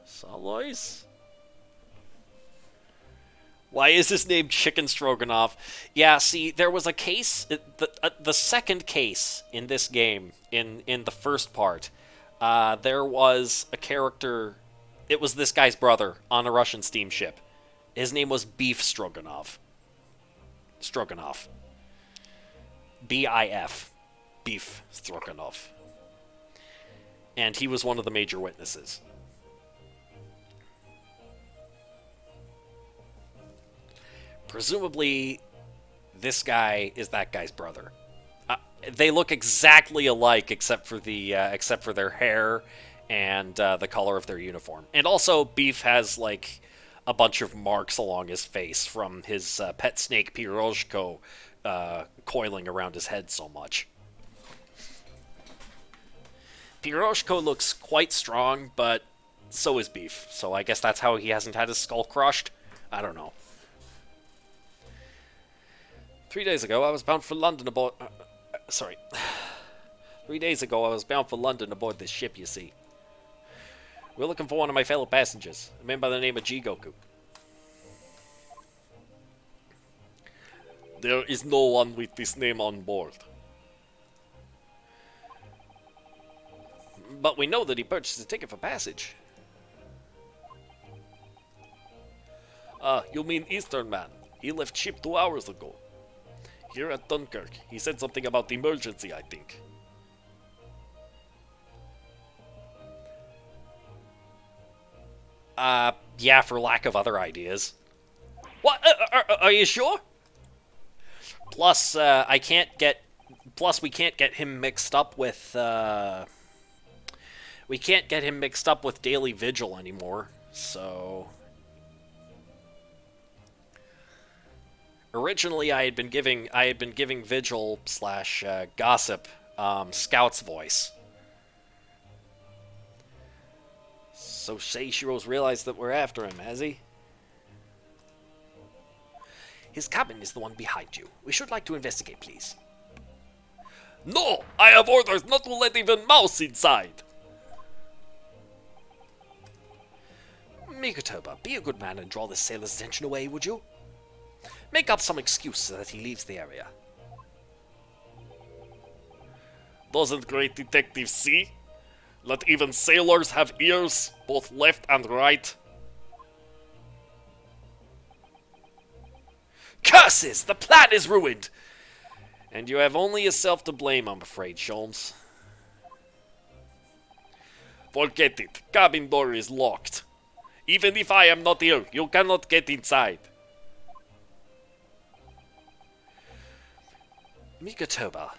Salois? Why is his name Chicken Stroganoff? Yeah, see, there was a case, the second case in this game, in the first part, there was a character, it was this guy's brother on a Russian steamship. His name was Beef Stroganoff. Stroganoff. B-I-F. Beef Stroganoff. And he was one of the major witnesses. Presumably, this guy is that guy's brother. They look exactly alike, except for their hair and the color of their uniform. And also, Beef has like a bunch of marks along his face from his pet snake Piroshko coiling around his head so much. Piroshko looks quite strong, but so is Beef. So I guess that's how he hasn't had his skull crushed. I don't know. 3 days ago, I was bound for London aboard... 3 days ago, I was bound for London aboard this ship, you see. We're looking for one of my fellow passengers, a man by the name of Jigoku. There is no one with this name on board. But we know that he purchased a ticket for passage. You mean Eastern Man. He left ship 2 hours ago. Here at Dunkirk, he said something about emergency, I think. Yeah, for lack of other ideas. What? Are you sure? Plus, we can't get him mixed up with, we can't get him mixed up with Daily Vigil anymore, so... Originally, I had been giving Vigil slash Gossip Scout's voice. So Seishiro's realized that we're after him, has he? His cabin is the one behind you. We should like to investigate, please. No! I have orders not to let even mouse inside! Mikotoba, be a good man and draw this sailor's attention away, would you? Make up some excuse so that he leaves the area. Doesn't great detective see? Let even sailors have ears, both left and right. Curses! The plan is ruined! And you have only yourself to blame, I'm afraid, Sholmes. Forget it. Cabin door is locked. Even if I am not here, you cannot get inside. Mikotoba,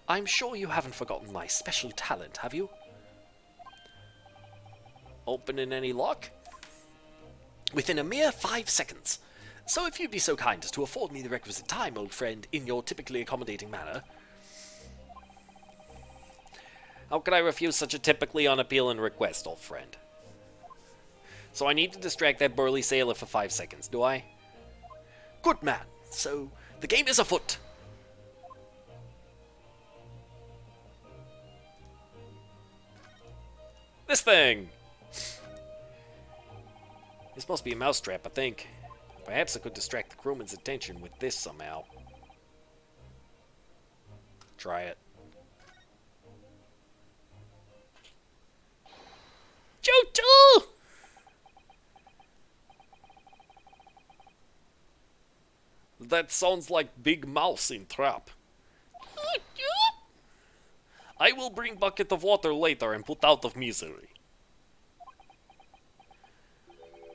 I'm sure you haven't forgotten my special talent, have you? Opening any lock? Within a mere 5 seconds. So if you'd be so kind as to afford me the requisite time, old friend, in your typically accommodating manner. How could I refuse such a typically unappealing request, old friend? So I need to distract that burly sailor for 5 seconds, do I? Good man. So the game is afoot. This thing! This must be a mousetrap, I think. Perhaps I could distract the crewman's attention with this somehow. Try it. Johto! That sounds like Big Mouse in Trap. I will bring bucket of water later and put out of misery.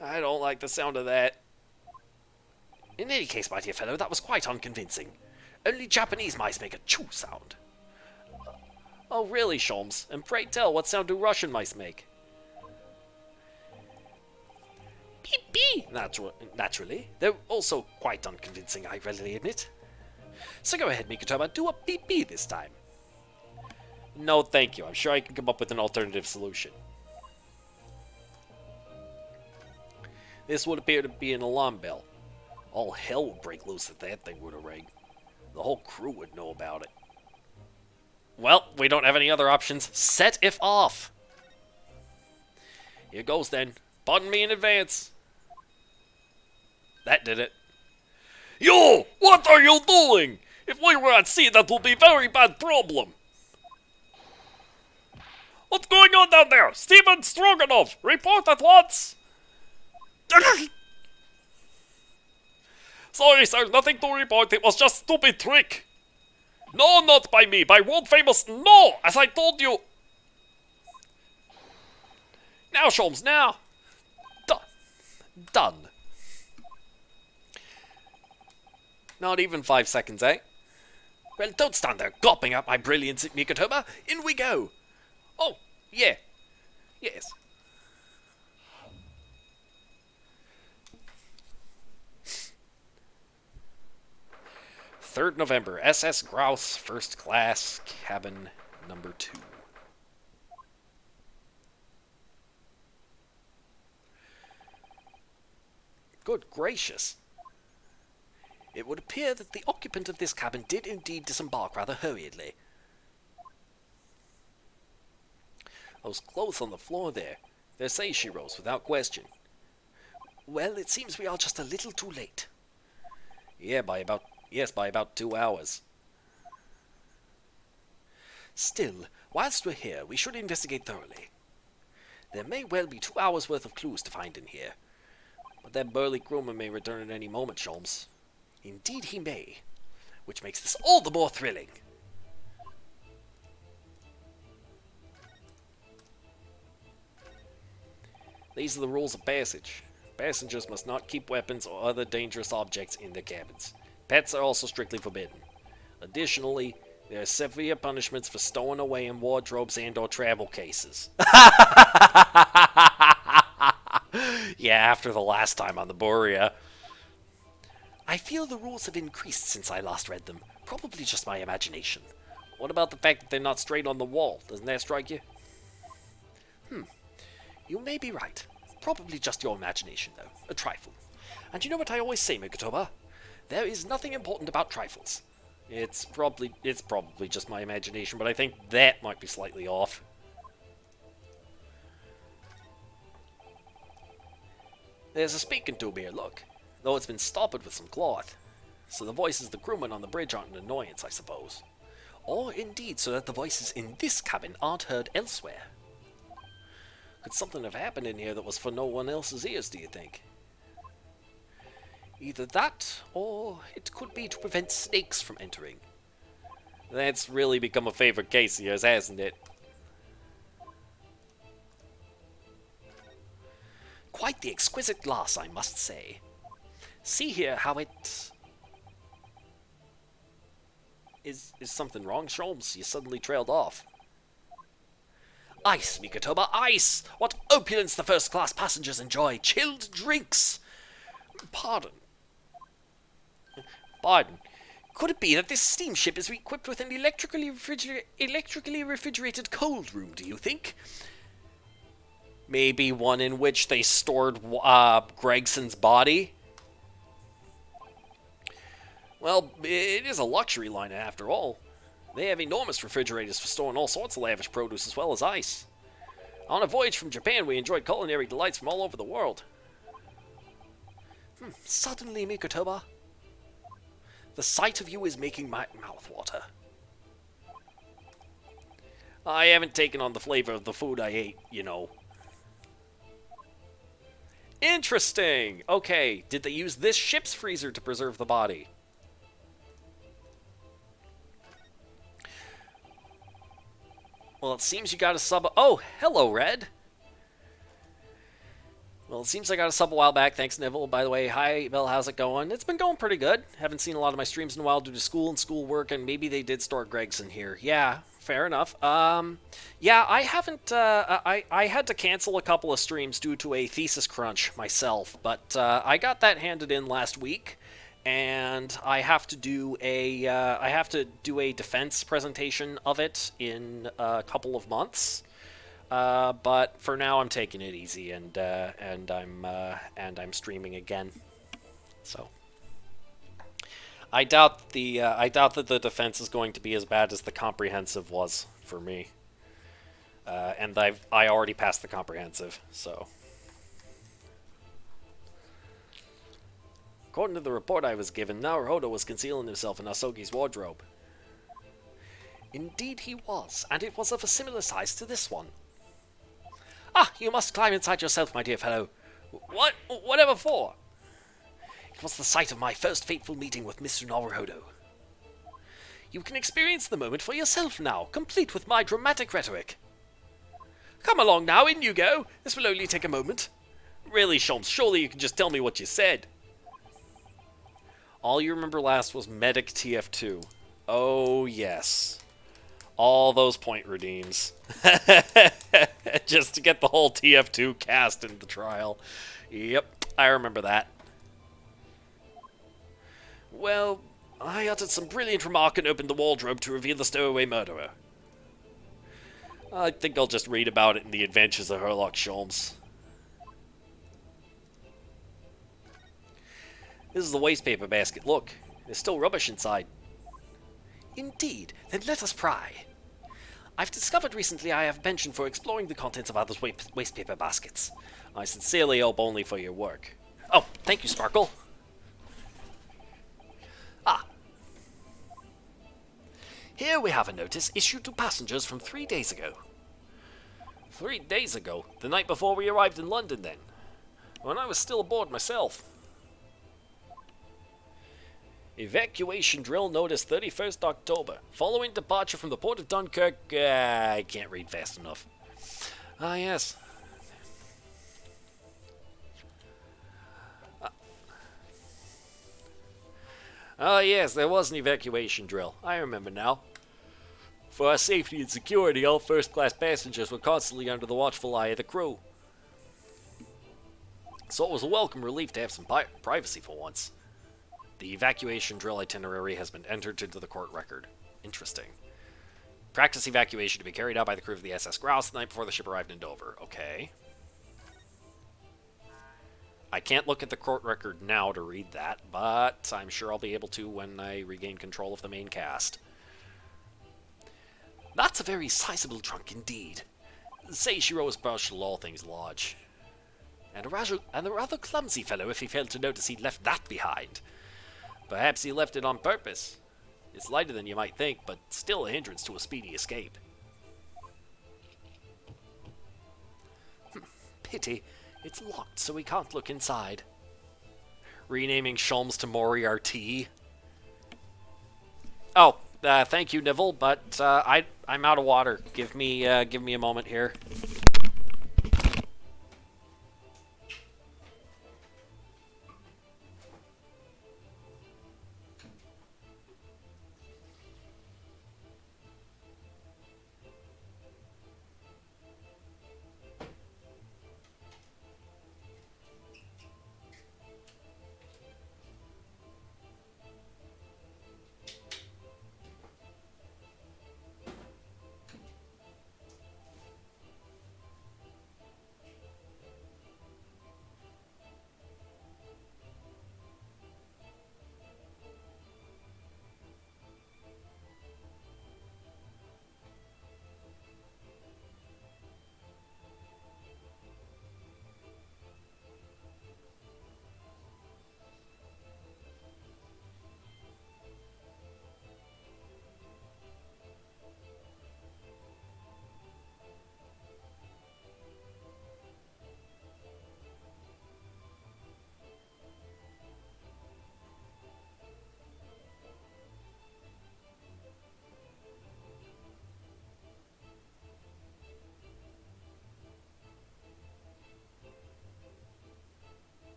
I don't like the sound of that. In any case, my dear fellow, that was quite unconvincing. Only Japanese mice make a choo sound. Oh really, Sholmes? And pray tell, what sound do Russian mice make? Beep beep. Naturally. They're also quite unconvincing, I readily admit. So go ahead, Mikotoba, do a beep-beep this time. No, thank you. I'm sure I can come up with an alternative solution. This would appear to be an alarm bell. All hell would break loose if that thing were to ring. The whole crew would know about it. Well, we don't have any other options. Set if off. Here goes then. Pardon me in advance. That did it. Yo! What are you doing? If we were at sea, that would be a very bad problem. What's going on down there? Steven Stroganoff, report at once! Sorry, sir, nothing to report. It was just a stupid trick. No, not by me. By world famous No, as I told you. Now, Sholmes, now. Done. Not even 5 seconds, eh? Well, don't stand there gawping at my brilliance, Mikotoba. In we go. Oh, yeah. Yes. Third November, SS Grouse, first class, cabin number 2. Good gracious. It would appear that the occupant of this cabin did indeed disembark rather hurriedly. Those clothes on the floor there, they're Seishiro's without question. Well, it seems we are just a little too late. Yeah, by about 2 hours. Still, whilst we're here, we should investigate thoroughly. There may well be 2 hours' worth of clues to find in here. But that burly crewman may return at any moment, Sholmes. Indeed he may, which makes this all the more thrilling. These are the rules of passage. Passengers must not keep weapons or other dangerous objects in their cabins. Pets are also strictly forbidden. Additionally, there are severe punishments for stowing away in wardrobes and or travel cases. Yeah, after the last time on the Borea. I feel the rules have increased since I last read them. Probably just my imagination. What about the fact that they're not straight on the wall? Doesn't that strike you? You may be right. Probably just your imagination, though. A trifle. And you know what I always say, Mikotoba? There is nothing important about trifles. It's probably just my imagination, but I think that might be slightly off. There's a speaking tube here, look. Though it's been stoppered with some cloth. So the voices of the crewmen on the bridge aren't an annoyance, I suppose. Or indeed so that the voices in this cabin aren't heard elsewhere. Could something have happened in here that was for no one else's ears, do you think? Either that, or it could be to prevent snakes from entering. That's really become a favorite case of yours, hasn't it? Quite Quite the exquisite glass, I must say. See here how it... Is something wrong, Sholmes? You suddenly trailed off. Ice, Mikotoba, ice! What opulence the first-class passengers enjoy! Chilled drinks! Pardon. Could it be that this steamship is equipped with an electrically refrigerated cold room, do you think? Maybe one in which they stored Gregson's body? Well, it is a luxury liner after all. They have enormous refrigerators for storing all sorts of lavish produce as well as ice. On a voyage from Japan, we enjoyed culinary delights from all over the world. Suddenly, Mikotoba, the sight of you is making my mouth water. I haven't taken on the flavor of the food I ate, you know. Interesting! Okay, did they use this ship's freezer to preserve the body? Well, it seems you got a sub... Oh, hello, Red! Well, it seems I got a sub a while back. Thanks, Nivell. By the way, hi, Bill, how's it going? It's been going pretty good. Haven't seen a lot of my streams in a while due to school and schoolwork, and maybe they did store Gregson here. Yeah, fair enough. Yeah, I haven't... I had to cancel a couple of streams due to a thesis crunch myself, but I got that handed in last week. And I have to do a defense presentation of it in a couple of months. But for now, I'm taking it easy, and I'm streaming again. So I doubt that the defense is going to be as bad as the comprehensive was for me. And I already passed the comprehensive, so. According to the report I was given, Naruhodo was concealing himself in Asogi's wardrobe. Indeed he was, and it was of a similar size to this one. Ah, you must climb inside yourself, my dear fellow. What? Whatever for? It was the site of my first fateful meeting with Mr. Naruhodo. You can experience the moment for yourself now, complete with my dramatic rhetoric. Come along now, in you go. This will only take a moment. Really, Sholmes, surely you can just tell me what you said. All you remember last was Medic TF2. Oh, yes. All those point redeems. Just to get the whole TF2 cast into the trial. Yep, I remember that. Well, I uttered some brilliant remark and opened the wardrobe to reveal the stowaway murderer. I think I'll just read about it in the Adventures of Herlock Sholmes. This is the waste paper basket. Look, there's still rubbish inside. Indeed. Then let us pry. I've discovered recently I have a penchant for exploring the contents of others' waste paper baskets. I sincerely hope only for your work. Oh, thank you, Sparkle. Ah. Here we have a notice issued to passengers from 3 days ago. 3 days ago? The night before we arrived in London, then? When I was still aboard myself. Evacuation drill notice 31st October. Following departure from the port of Dunkirk... I can't read fast enough. Ah, yes. Yes, there was an evacuation drill. I remember now. For our safety and security, all first-class passengers were constantly under the watchful eye of the crew. So it was a welcome relief to have some privacy for once. The evacuation drill itinerary has been entered into the court record. Interesting. Practice evacuation to be carried out by the crew of the SS Grouse the night before the ship arrived in Dover. Okay. I can't look at the court record now to read that, but I'm sure I'll be able to when I regain control of the main cast. That's a very sizable trunk indeed. Seishiro is partial all things large. And a rather clumsy fellow if he failed to notice he'd left that behind. Perhaps he left it on purpose. It's lighter than you might think, but still a hindrance to a speedy escape. Pity. It's locked, so we can't look inside. Renaming Sholmes to Moriarty. Oh, thank you, Nivell, but I'm out of water. Give me a moment here.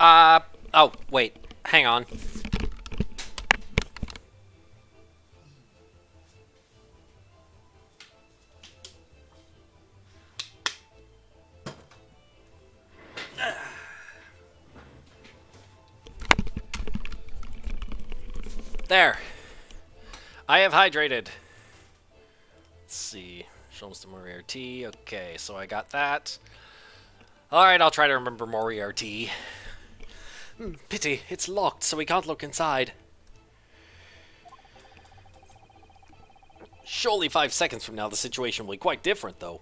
Oh, wait. Hang on. There. I have hydrated. Let's see. Shows to Moriarty. Okay, so I got that. Alright, I'll try to remember Moriarty. Pity, it's locked, so we can't look inside. Surely 5 seconds from now the situation will be quite different, though.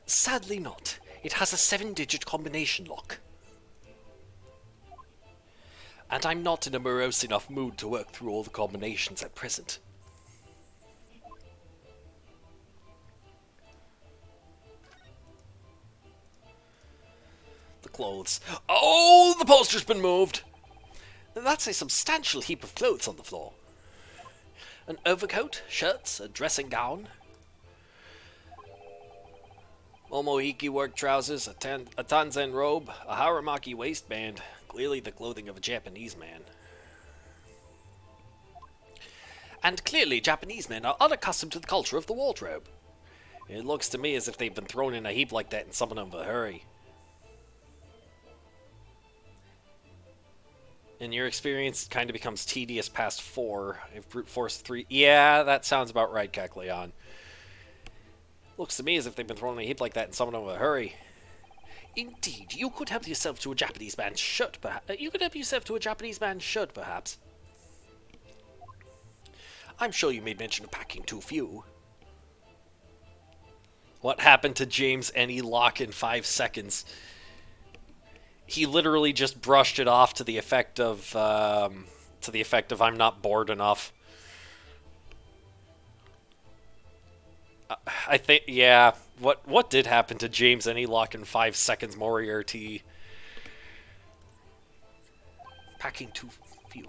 Sadly not. It has a 7-digit combination lock. And I'm not in a morose enough mood to work through all the combinations at present. The clothes. Oh, the poster's been moved! That's a substantial heap of clothes on the floor. An overcoat, shirts, a dressing gown. Momohiki work trousers, a Tanzen robe, a Haramaki waistband. Clearly the clothing of a Japanese man. And clearly Japanese men are unaccustomed to the culture of the wardrobe. It looks to me as if they've been thrown in a heap like that in somewhat of a hurry. In your experience, it kind of becomes tedious past 4. If brute force 3... Yeah, that sounds about right, Kekleon. Looks to me as if they've been thrown in a heap like that in somewhat of a hurry. Indeed, you could help yourself to a Japanese man's shirt, perhaps. I'm sure you made mention of packing too few. What happened to James Any Lock in 5 seconds? He literally just brushed it off to the effect of I'm not bored enough. I think, yeah. What did happen to James Any Lock in 5 seconds, Moriarty? Packing too few.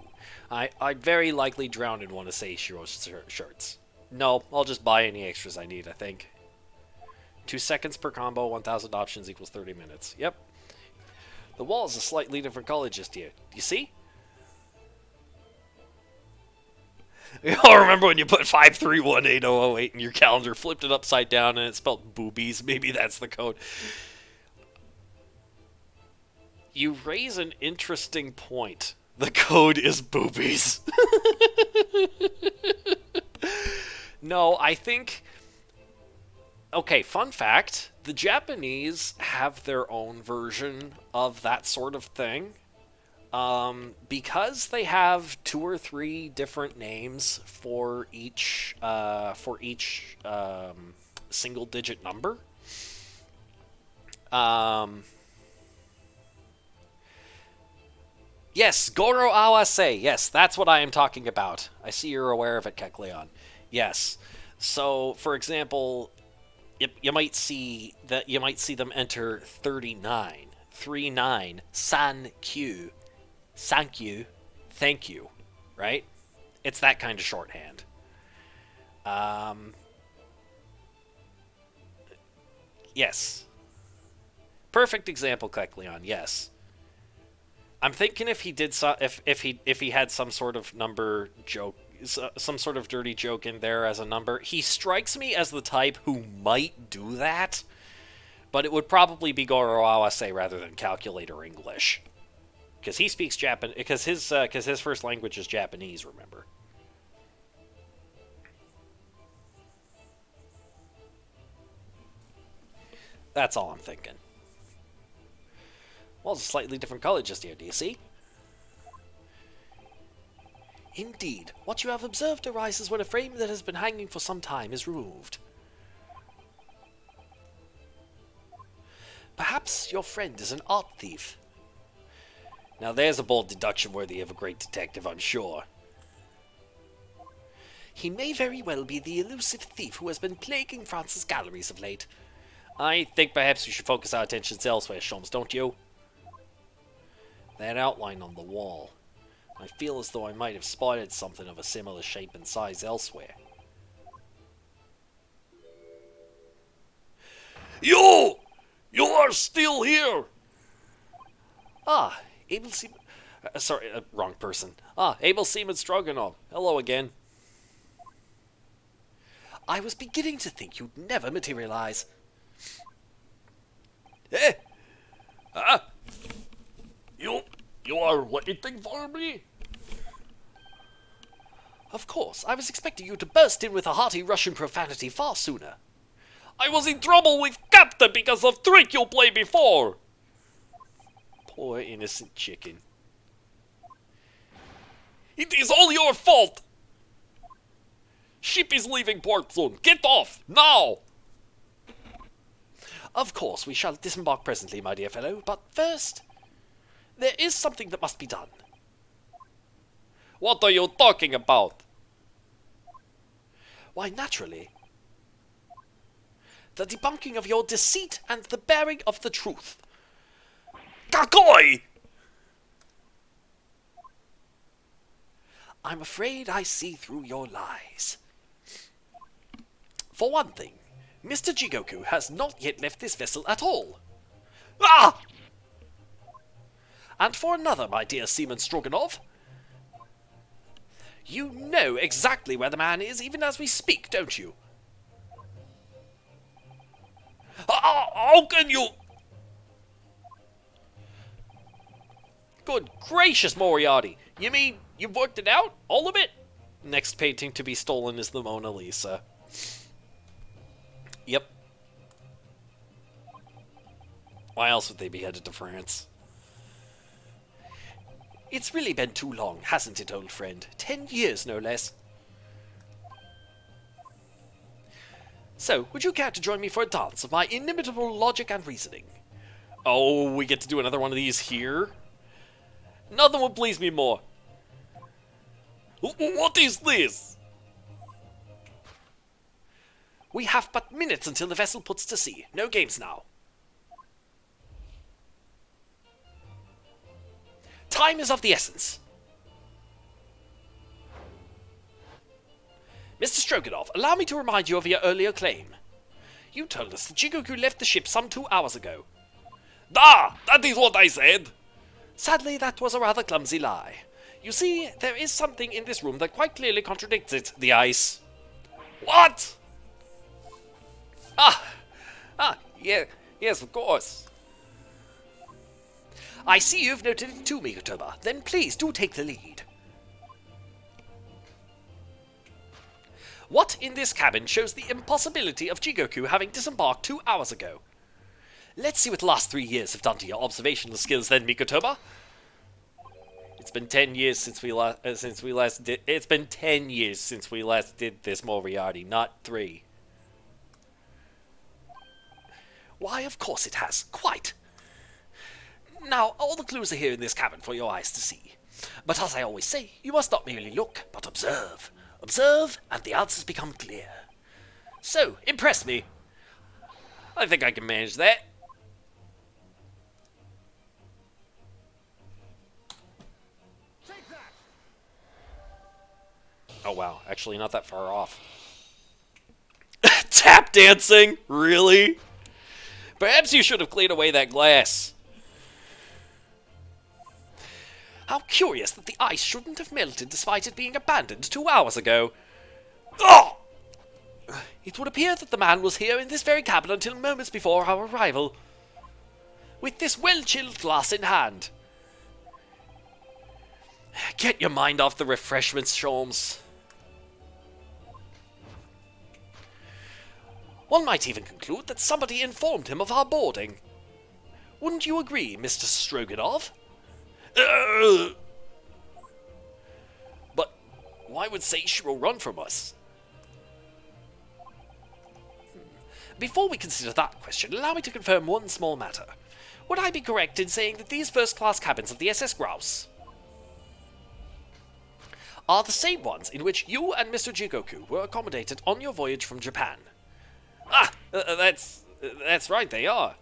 I'd very likely drown in one of Seishiro's shirts. No, I'll just buy any extras I need, I think. 2 seconds per combo, 1,000 options equals 30 minutes. Yep. The wall's a slightly different color just here. You see? I remember when you put 5318008 in your calendar, flipped it upside down, and it spelled boobies. Maybe that's the code. You raise an interesting point. The code is boobies. No, I think... Okay, fun fact. The Japanese have their own version of that sort of thing. Because they have 2 or 3 different names for each single-digit number. Yes, Goro Awase. Yes, that's what I am talking about. I see you're aware of it, Kekleon. Yes. So, for example, you might see them enter 39, 39, san Q. Thank you, thank you, right? It's that kind of shorthand. Yes. Perfect example, Kekleon. Yes. I'm thinking if he did if he had some sort of number joke, some sort of dirty joke in there as a number, he strikes me as the type who might do that, but it would probably be Goro Awase rather than calculator English. Because he speaks Japanese, because his first language is Japanese, remember. That's all I'm thinking. Well, it's a slightly different color just here, do you see? Indeed, what you have observed arises when a frame that has been hanging for some time is removed. Perhaps your friend is an art thief. Now there's a bold deduction worthy of a great detective, I'm sure. He may very well be the elusive thief who has been plaguing France's galleries of late. I think perhaps we should focus our attentions elsewhere, Sholmes, don't you? That outline on the wall. I feel as though I might have spotted something of a similar shape and size elsewhere. You! You are still here! Ah, Abel Seaman... sorry, wrong person. Ah, Abel Seaman Stroganoff. Hello again. I was beginning to think you'd never materialize. Eh? Ah? You are waiting for me? Of course, I was expecting you to burst in with a hearty Russian profanity far sooner. I was in trouble with Captain because of trick you played before. Poor innocent chicken. It is all your fault. Ship is leaving port soon. Get off, now! Of course, we shall disembark presently, my dear fellow, but first, there is something that must be done. What are you talking about? Why, naturally, the debunking of your deceit and the bearing of the truth. Kakoi! I'm afraid I see through your lies. For one thing, Mr. Jigoku has not yet left this vessel at all. Ah! And for another, my dear Seaman Stroganoff, you know exactly where the man is even as we speak, don't you? How can you... Good gracious, Moriarty! You mean you've worked it out? All of it? Next painting to be stolen is the Mona Lisa. Yep. Why else would they be headed to France? It's really been too long, hasn't it, old friend? 10 years, no less. So, would you care to join me for a dance of my inimitable logic and reasoning? Oh, we get to do another one of these here? Nothing would please me more. What is this? We have but minutes until the vessel puts to sea. No games now. Time is of the essence. Mr. Stroganoff, allow me to remind you of your earlier claim. You told us that Jigoku left the ship some 2 hours ago. Ah, that is what I said. Sadly, that was a rather clumsy lie. You see, there is something in this room that quite clearly contradicts it. The ice. What? Yeah, yes, of course. I see you've noted it too, Mikotoba. Then please do take the lead. What in this cabin shows the impossibility of Jigoku having disembarked 2 hours ago? Let's see what the last 3 years have done to your observational skills then, Mikotoba. It's been 10 years since we last did. It's been 10 years since we last did this, Moriarty, not 3. Why, of course it has. Quite. Now, all the clues are here in this cabin for your eyes to see. But as I always say, you must not merely look, but observe. Observe, and the answers become clear. So, impress me. I think I can manage that. Oh wow, actually not that far off. Tap dancing? Really? Perhaps you should have cleared away that glass. How curious that the ice shouldn't have melted despite it being abandoned 2 hours ago. Oh! It would appear that the man was here in this very cabin until moments before our arrival, with this well-chilled glass in hand. Get your mind off the refreshments, Sholmes. One might even conclude that somebody informed him of our boarding. Wouldn't you agree, Mr. Stroganoff? But why would Seishiro run from us? Before we consider that question, allow me to confirm one small matter. Would I be correct in saying that these first-class cabins of the SS Grouse are the same ones in which you and Mr. Jigoku were accommodated on your voyage from Japan? That's right, they are.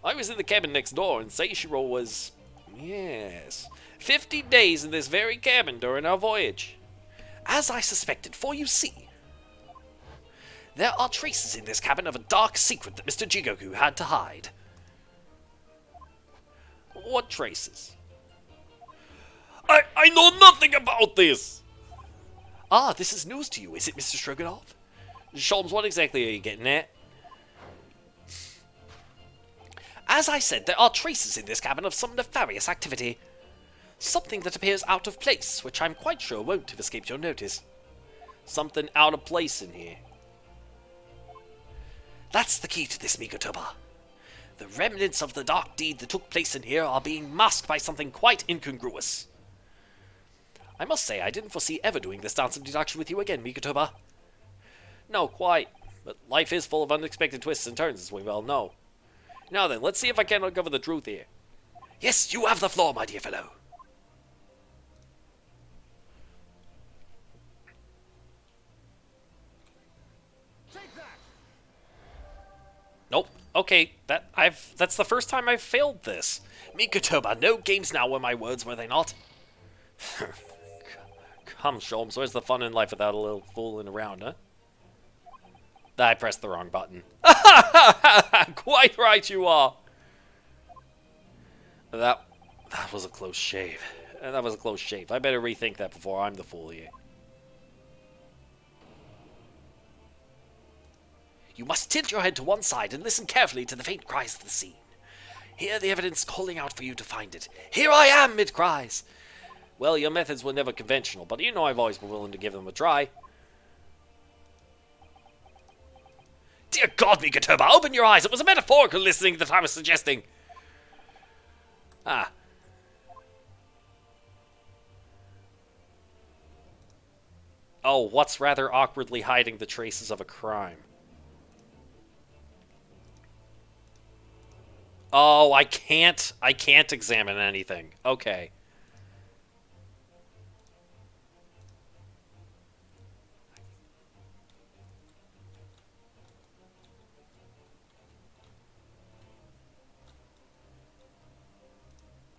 I was in the cabin next door, and Seishiro was... yes, 50 days in this very cabin during our voyage. As I suspected, for you see, there are traces in this cabin of a dark secret that Mr. Jigoku had to hide. What traces? I know nothing about this! Ah, this is news to you, is it, Mr. Stroganoff? Sholmes, what exactly are you getting at? As I said, there are traces in this cabin of some nefarious activity. Something that appears out of place, which I'm quite sure won't have escaped your notice. Something out of place in here. That's the key to this, Mikotoba. The remnants of the dark deed that took place in here are being masked by something quite incongruous. I must say, I didn't foresee ever doing this dance of deduction with you again, Mikotoba. No, quite. But life is full of unexpected twists and turns, as we well know. Now then, let's see if I can uncover the truth here. Yes, you have the floor, my dear fellow. Nope. Okay, that's the first time I've failed this. Mikotoba, no games now were my words, were they not? Come, Sholmes, where's the fun in life without a little fooling around, huh? I pressed the wrong button. Quite right you are. That was a close shave. That was a close shave. I better rethink that before I'm the fool here. You must tilt your head to one side and listen carefully to the faint cries of the scene. Hear the evidence calling out for you to find it. Here I am, it cries. Well, your methods were never conventional, but you know I've always been willing to give them a try. Dear God, Mikotoba, open your eyes. It was a metaphorical listening that I was suggesting. Ah. Oh, what's rather awkwardly hiding the traces of a crime? Oh, I can't examine anything. Okay.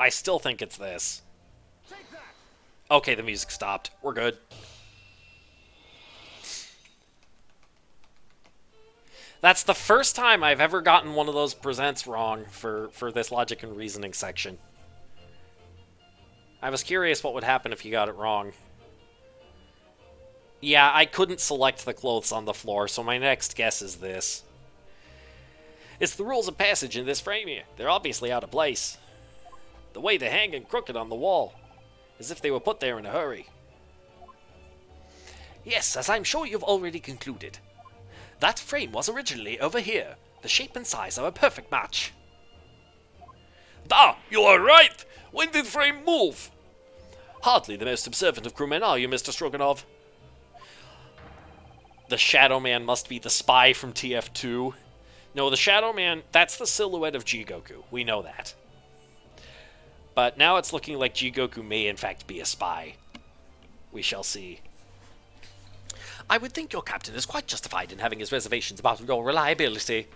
I still think it's this. Okay, the music stopped. We're good. That's the first time I've ever gotten one of those presents wrong for this logic and reasoning section. I was curious what would happen if you got it wrong. Yeah, I couldn't select the clothes on the floor, so my next guess is this. It's the rules of passage in this frame here. They're obviously out of place. The way they hang and crooked on the wall, as if they were put there in a hurry. Yes, as I'm sure you've already concluded. That frame was originally over here. The shape and size are a perfect match. Ah, you are right! When did frame move? Hardly the most observant of crewmen, are you, Mr. Stroganoff? The Shadow Man must be the spy from TF2. No, the Shadow Man, that's the silhouette of Jigoku. We know that. But now it's looking like Jigoku may in fact be a spy. We shall see. I would think your captain is quite justified in having his reservations about your reliability.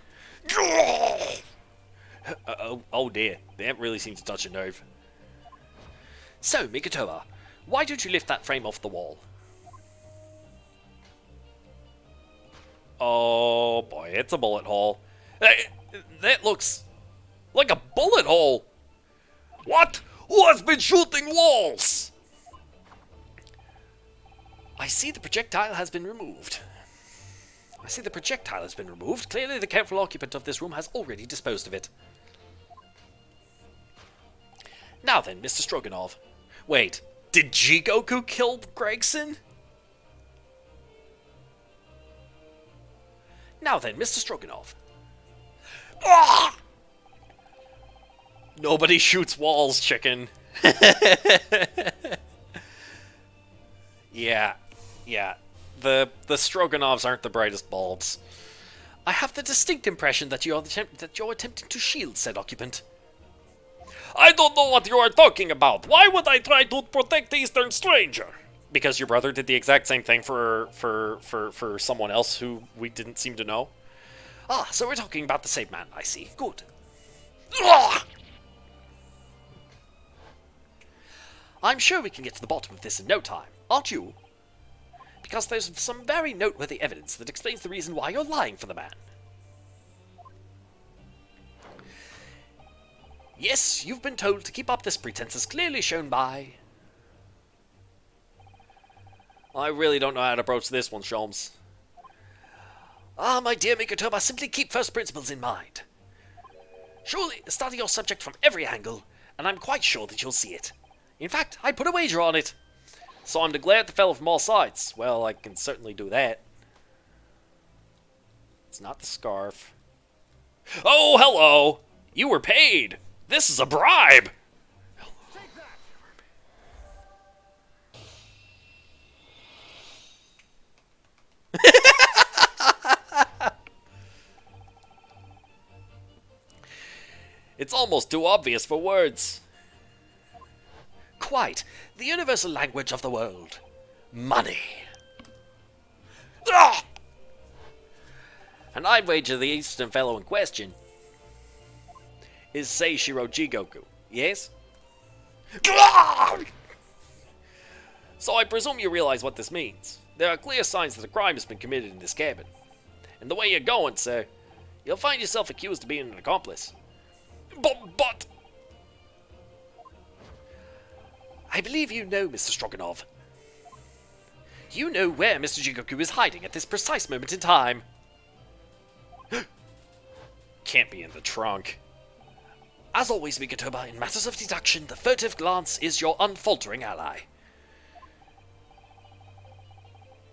Oh dear, that really seemed to touch a nerve. So, Mikotoba, why don't you lift that frame off the wall? Oh boy, it's a bullet hole. That looks like a bullet hole. What? Who has been shooting walls? I see the projectile has been removed. Clearly the careful occupant of this room has already disposed of it. Now then, Mr. Stroganoff. Wait, did Jigoku kill Gregson? Now then, Mr. Stroganoff. Ah! Nobody shoots walls, chicken. Yeah. The Stroganovs aren't the brightest bulbs. I have the distinct impression that you're attempting to shield said occupant. I don't know what you are talking about. Why would I try to protect the Eastern Stranger? Because your brother did the exact same thing for someone else who we didn't seem to know. Ah, so we're talking about the same man, I see. Good. Ugh! I'm sure we can get to the bottom of this in no time, aren't you? Because there's some very noteworthy evidence that explains the reason why you're lying for the man. Yes, you've been told to keep up this pretense as clearly shown by... I really don't know how to approach this one, Sholmes. Ah, my dear Mikotoba, simply keep first principles in mind. Surely, study your subject from every angle, and I'm quite sure that you'll see it. In fact, I'd put a wager on it. So I'm to glare at the fellow from all sides. Well, I can certainly do that. It's not the scarf. Oh, hello! You were paid! This is a bribe! It's almost too obvious for words. Quite. The universal language of the world. Money. Ah! And I'd wager the Eastern fellow in question is Seishiro Jigoku. Yes? Ah! So I presume you realize what this means. There are clear signs that a crime has been committed in this cabin. And the way you're going, sir, you'll find yourself accused of being an accomplice. But... I believe you know, Mr. Stroganov. You know where Mr. Jigoku is hiding at this precise moment in time. Can't be in the trunk. As always, Mikotoba, in matters of deduction, the furtive glance is your unfaltering ally.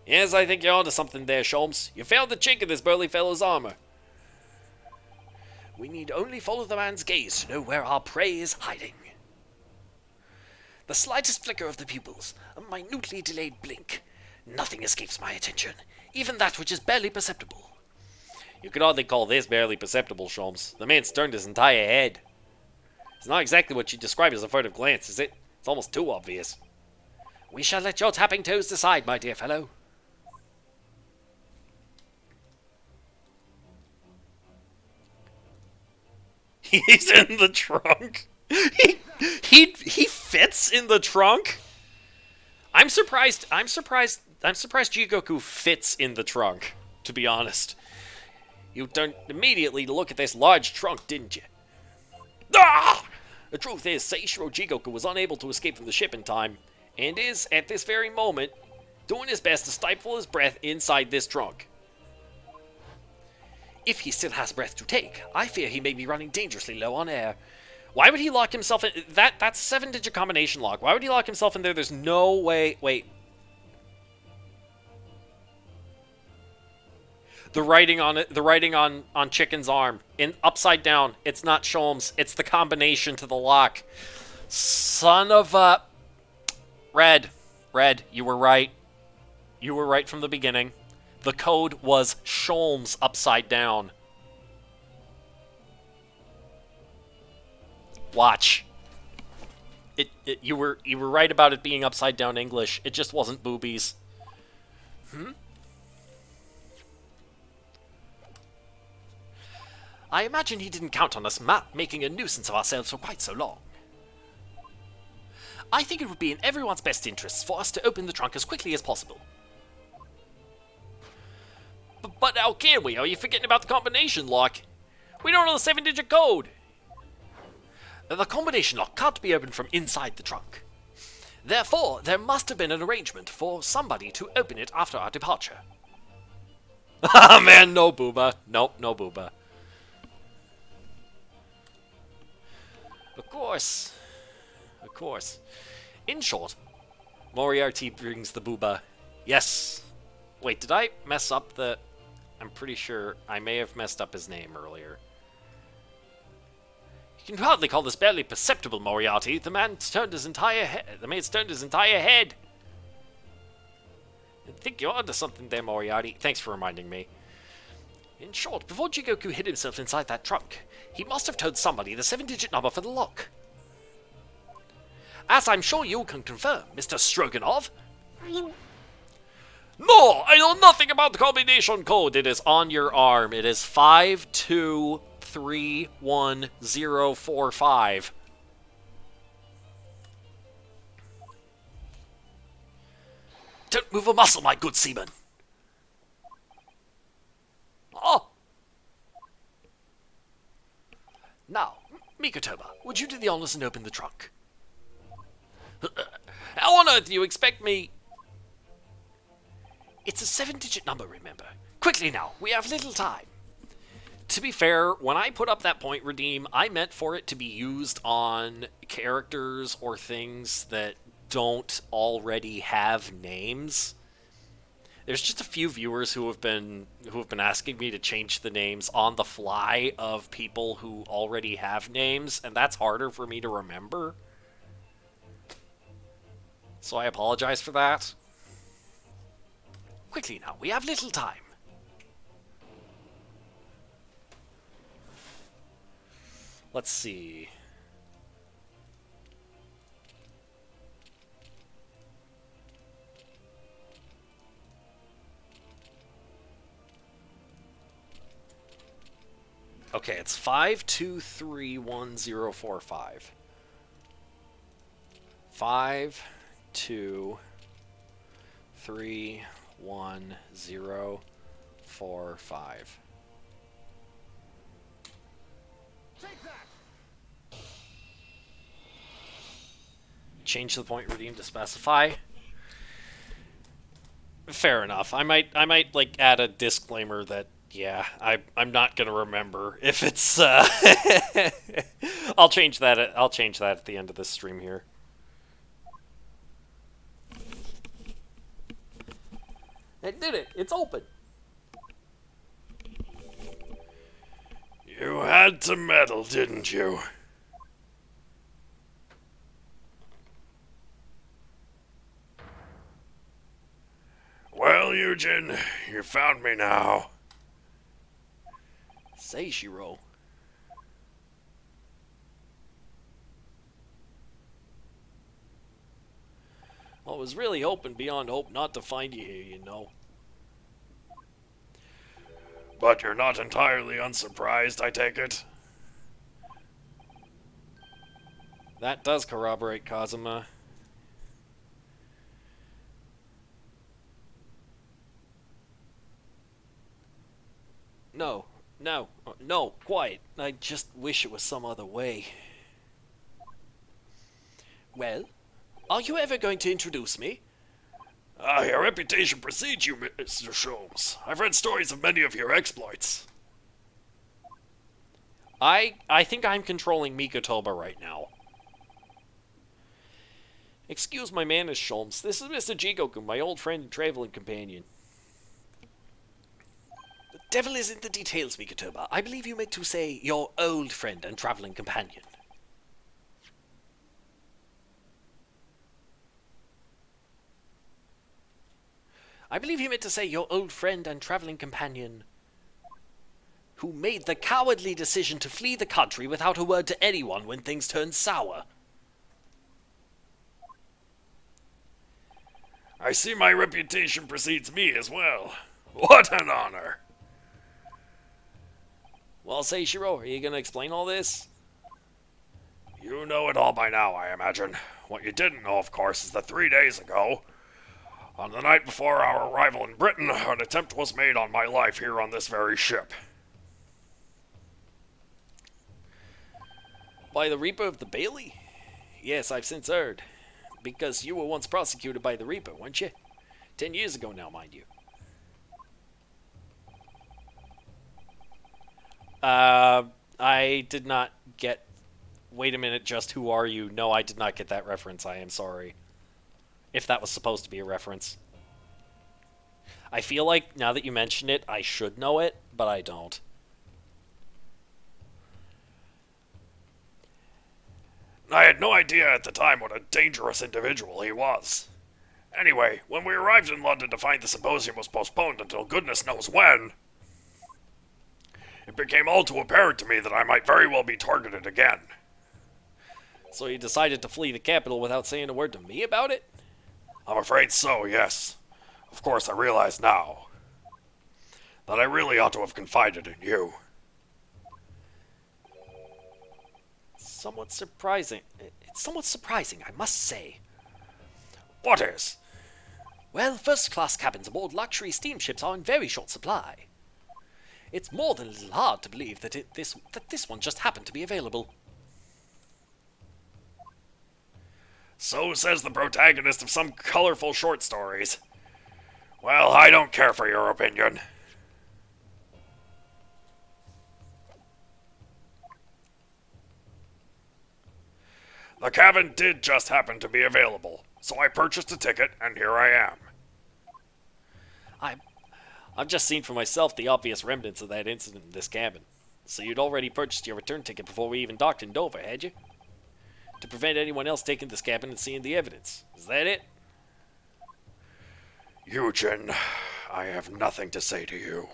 Yes, I think you're onto something there, Sholmes. You found the chink in this burly fellow's armor. We need only follow the man's gaze to know where our prey is hiding. The slightest flicker of the pupils, a minutely delayed blink. Nothing escapes my attention, even that which is barely perceptible. You could hardly call this barely perceptible, Sholmes. The man's turned his entire head. It's not exactly what you describe as a furtive glance, is it? It's almost too obvious. We shall let your tapping toes decide, my dear fellow. He's in the trunk. He fits in the trunk. I'm surprised Jigoku fits in the trunk, to be honest. You turned immediately to look at this large trunk, didn't you? Ah! The truth is, Seishiro Jigoku was unable to escape from the ship in time, and is, at this very moment, doing his best to stifle his breath inside this trunk. If he still has breath to take, I fear he may be running dangerously low on air. Why would he lock himself in? That's a 7-digit combination lock. Why would he lock himself in there? There's no way. Wait. The writing on it. The writing on Chicken's arm in upside down. It's not Sholmes. It's the combination to the lock. Son of a. Red. You were right. You were right from the beginning. The code was Sholmes upside down. Watch. You were right about it being upside down English. It just wasn't boobies. I imagine he didn't count on us making a nuisance of ourselves for quite so long. I think it would be in everyone's best interests for us to open the trunk as quickly as possible. But how can we? Are you forgetting about the combination lock? We don't know the 7-digit code. The combination lock can't be opened from inside the trunk. Therefore, there must have been an arrangement for somebody to open it after our departure. Ah, man, no booba. Nope, no booba. Of course. In short, Moriarty brings the booba. Yes. Wait, did I mess up the... I'm pretty sure I may have messed up his name earlier. You can hardly call this barely perceptible, Moriarty. The man's turned his entire head. I think you're onto something there, Moriarty. Thanks for reminding me. In short, before Jigoku hid himself inside that trunk, he must have told somebody the 7-digit number for the lock. As I'm sure you can confirm, Mr. Stroganov. No, I know nothing about the combination code. It is on your arm. It is 52311045. Don't move a muscle, my good seaman. Oh. Now, Mikotoba, would you do the honors and open the trunk? How on earth do you expect me... It's a 7-digit number, remember. Quickly now, we have little time. To be fair, when I put up that point redeem, I meant for it to be used on characters or things that don't already have names. There's just a few viewers who have been asking me to change the names on the fly of people who already have names, and that's harder for me to remember. So I apologize for that. Quickly now, we have little time. Let's see. Okay, it's 5231045. 5231045. Change the point redeemed to specify. Fair enough. I might like add a disclaimer that yeah, I'm not gonna remember if it's. I'll change that. I'll change that at the end of this stream here. It did it. It's open. You had to meddle, didn't you? Well, Eugen, you found me now. Seishiro. I was really hoping beyond hope not to find you here, you know. But you're not entirely unsurprised, I take it? That does corroborate Kazuma. No, quite. I just wish it was some other way. Well, are you ever going to introduce me? Your reputation precedes you, Mr. Sholmes. I've read stories of many of your exploits. I think I'm controlling Mikotoba right now. Excuse my manners, Sholmes. This is Mr. Jigoku, my old friend and traveling companion. The devil is in the details, Mikotoba. I believe you meant to say your old friend and traveling companion. I believe you meant to say your old friend and traveling companion who made the cowardly decision to flee the country without a word to anyone when things turned sour. I see my reputation precedes me as well. What an honor! Well, Seishiro, are you going to explain all this? You know it all by now, I imagine. What you didn't know, of course, is that 3 days ago, on the night before our arrival in Britain, an attempt was made on my life here on this very ship. By the Reaper of the Bailey? Yes, I've since heard. Because you were once prosecuted by the Reaper, weren't you? 10 years ago now, mind you. I did not get... Wait a minute, just who are you? No, I did not get that reference, I am sorry. If that was supposed to be a reference. I feel like, now that you mention it, I should know it, but I don't. I had no idea at the time what a dangerous individual he was. Anyway, when we arrived in London to find the symposium was postponed until goodness knows when, it became all too apparent to me that I might very well be targeted again. So you decided to flee the capital without saying a word to me about it? I'm afraid so, yes. Of course, I realize now that I really ought to have confided in you. Somewhat surprising. It's somewhat surprising, I must say. What is? Well, first-class cabins aboard luxury steamships are in very short supply. It's more than a little hard to believe that this one just happened to be available. So says the protagonist of some colorful short stories. Well, I don't care for your opinion. The cabin did just happen to be available, so I purchased a ticket, and here I am. I've just seen for myself the obvious remnants of that incident in this cabin. So you'd already purchased your return ticket before we even docked in Dover, had you? To prevent anyone else taking this cabin and seeing the evidence. Is that it? Eugen, I have nothing to say to you.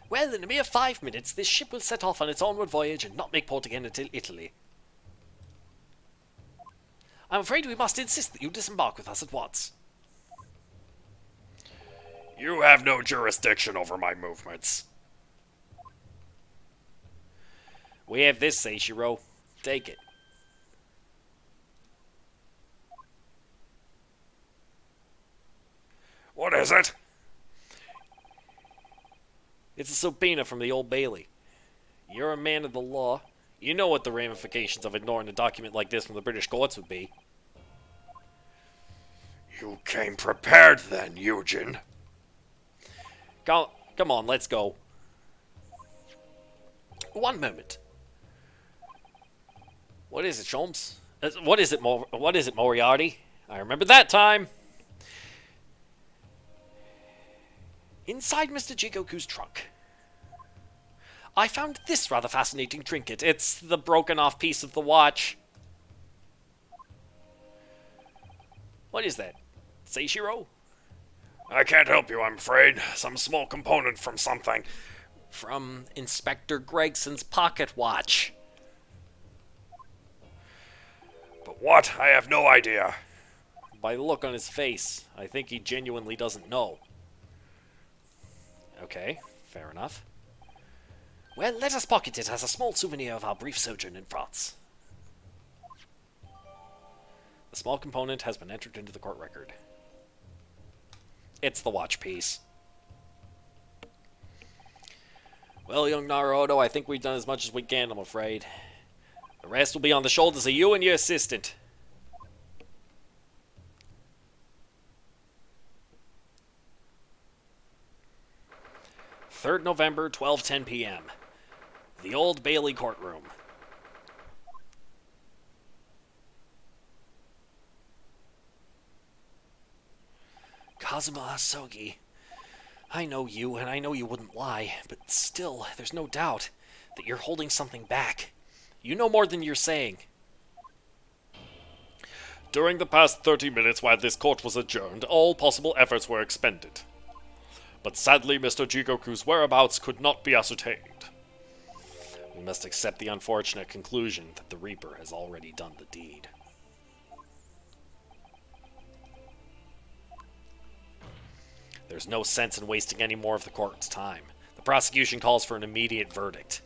Well, in a mere 5 minutes, this ship will set off on its onward voyage and not make port again until Italy. I'm afraid we must insist that you disembark with us at once. You have no jurisdiction over my movements. We have this, Seishiro. Take it. What is it? It's a subpoena from the Old Bailey. You're a man of the law. You know what the ramifications of ignoring a document like this from the British courts would be. You came prepared then, Eugen. Come on, let's go. One moment. What is it, Sholmes? What is it, Moriarty? I remember that time. Inside Mr. Jigoku's trunk, I found this rather fascinating trinket. It's the broken-off piece of the watch. What is that? Seishiro? I can't help you, I'm afraid. Some small component from something. From Inspector Gregson's pocket watch. But what? I have no idea. By the look on his face, I think he genuinely doesn't know. Okay, fair enough. Well, let us pocket it as a small souvenir of our brief sojourn in France. The small component has been entered into the court record. It's the watch piece. Well, young Naruto, I think we've done as much as we can, I'm afraid. The rest will be on the shoulders of you and your assistant. "3rd November, 12:10 p.m. The Old Bailey courtroom. Kazuma Asogi, I know you, and I know you wouldn't lie, but still, there's no doubt that you're holding something back. You know more than you're saying. During the past 30 minutes while this court was adjourned, all possible efforts were expended. But sadly, Mr. Jigoku's whereabouts could not be ascertained. We must accept the unfortunate conclusion that the Reaper has already done the deed. There's no sense in wasting any more of the court's time. The prosecution calls for an immediate verdict.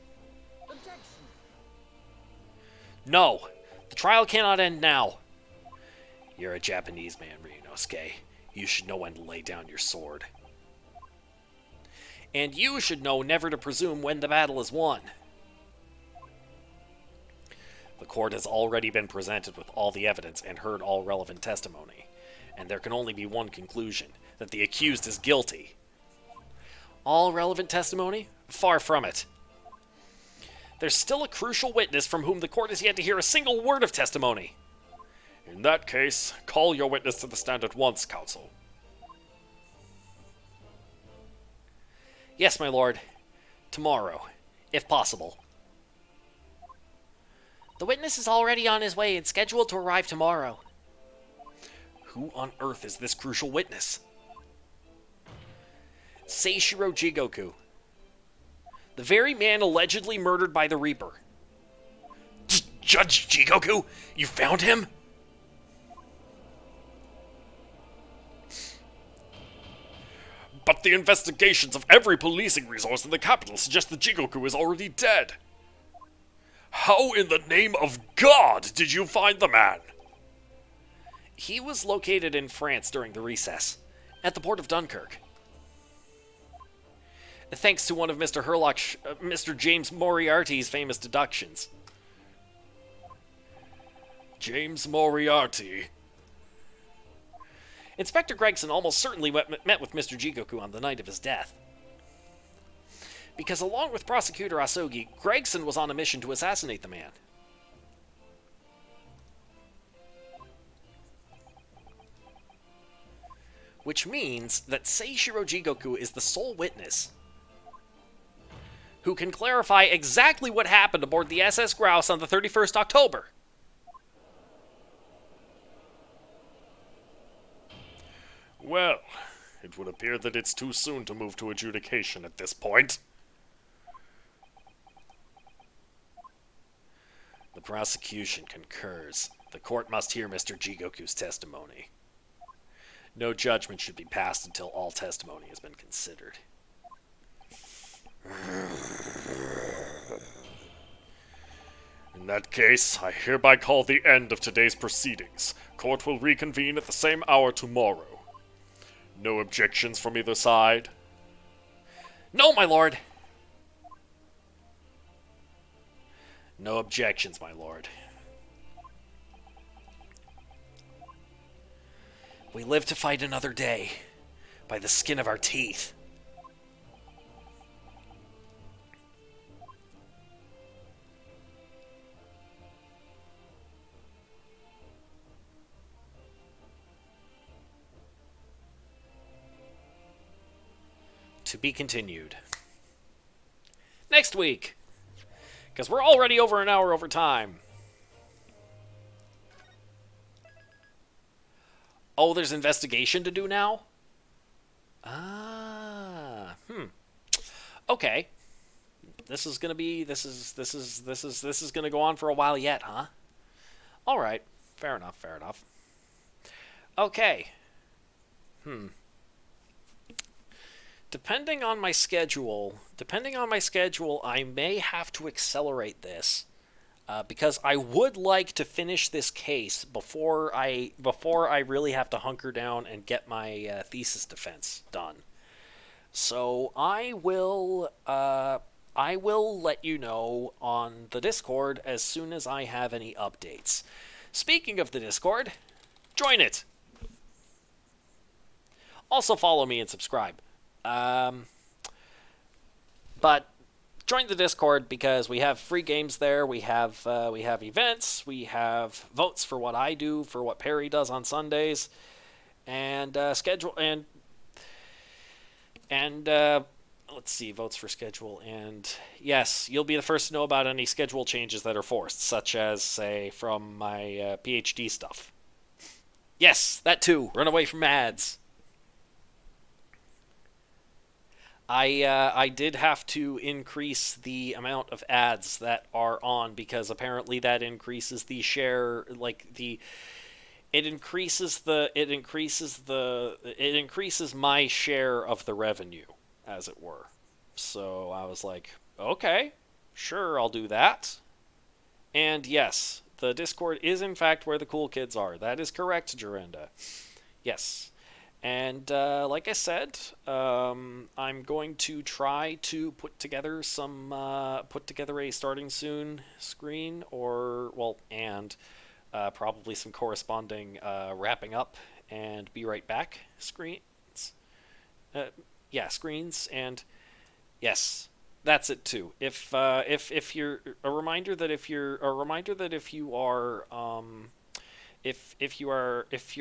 No! The trial cannot end now. You're a Japanese man, Ryunosuke. You should know when to lay down your sword. And you should know never to presume when the battle is won. The court has already been presented with all the evidence and heard all relevant testimony, and there can only be one conclusion, that the accused is guilty. All relevant testimony? Far from it. There's still a crucial witness from whom the court has yet to hear a single word of testimony. In that case, call your witness to the stand at once, counsel. Yes, my lord. Tomorrow, if possible. The witness is already on his way and scheduled to arrive tomorrow. Who on earth is this crucial witness? Seishiro Jigoku. The very man allegedly murdered by the Reaper. Judge Jigoku? You found him? But the investigations of every policing resource in the capital suggest that Jigoku is already dead. How in the name of God did you find the man? He was located in France during the recess, at the port of Dunkirk. Thanks to one of Mr. James Moriarty's famous deductions. James Moriarty. Inspector Gregson almost certainly met with Mr. Jigoku on the night of his death. Because along with Prosecutor Asogi, Gregson was on a mission to assassinate the man. Which means that Seishiro Jigoku is the sole witness who can clarify exactly what happened aboard the SS Grouse on the 31st October. Well, it would appear that it's too soon to move to adjudication at this point. The prosecution concurs. The court must hear Mr. Jigoku's testimony. No judgment should be passed until all testimony has been considered. In that case, I hereby call the end of today's proceedings. Court will reconvene at the same hour tomorrow. No objections from either side? No, my lord! No objections, my lord. We live to fight another day, by the skin of our teeth. To be continued. Next week! Because we're already over an hour over time. Oh, there's investigation to do now? Okay. This is gonna go on for a while yet, huh? Alright. Fair enough. Okay. Depending on my schedule, I may have to accelerate this. Because I would like to finish this case before I really have to hunker down and get my thesis defense done. So I will let you know on the Discord as soon as I have any updates. Speaking of the Discord, join it. Also follow me and subscribe. But join the Discord because we have free games there. We have events. We have votes for what I do, for what Perry does on Sundays, and schedule and let's see, votes for schedule. And yes, you'll be the first to know about any schedule changes that are forced, such as say from my PhD stuff. Yes, that too. Run away from ads. I did have to increase the amount of ads that are on because apparently that increases the share, it increases my share of the revenue, as it were. So I was like, okay, sure, I'll do that. And yes, the Discord is in fact where the cool kids are. That is correct, Jorenda. Yes. And like I said, I'm going to try to put together a starting soon screen, and probably some corresponding wrapping up and be right back screens. Screens, and yes, that's it too. If you're a reminder that if you're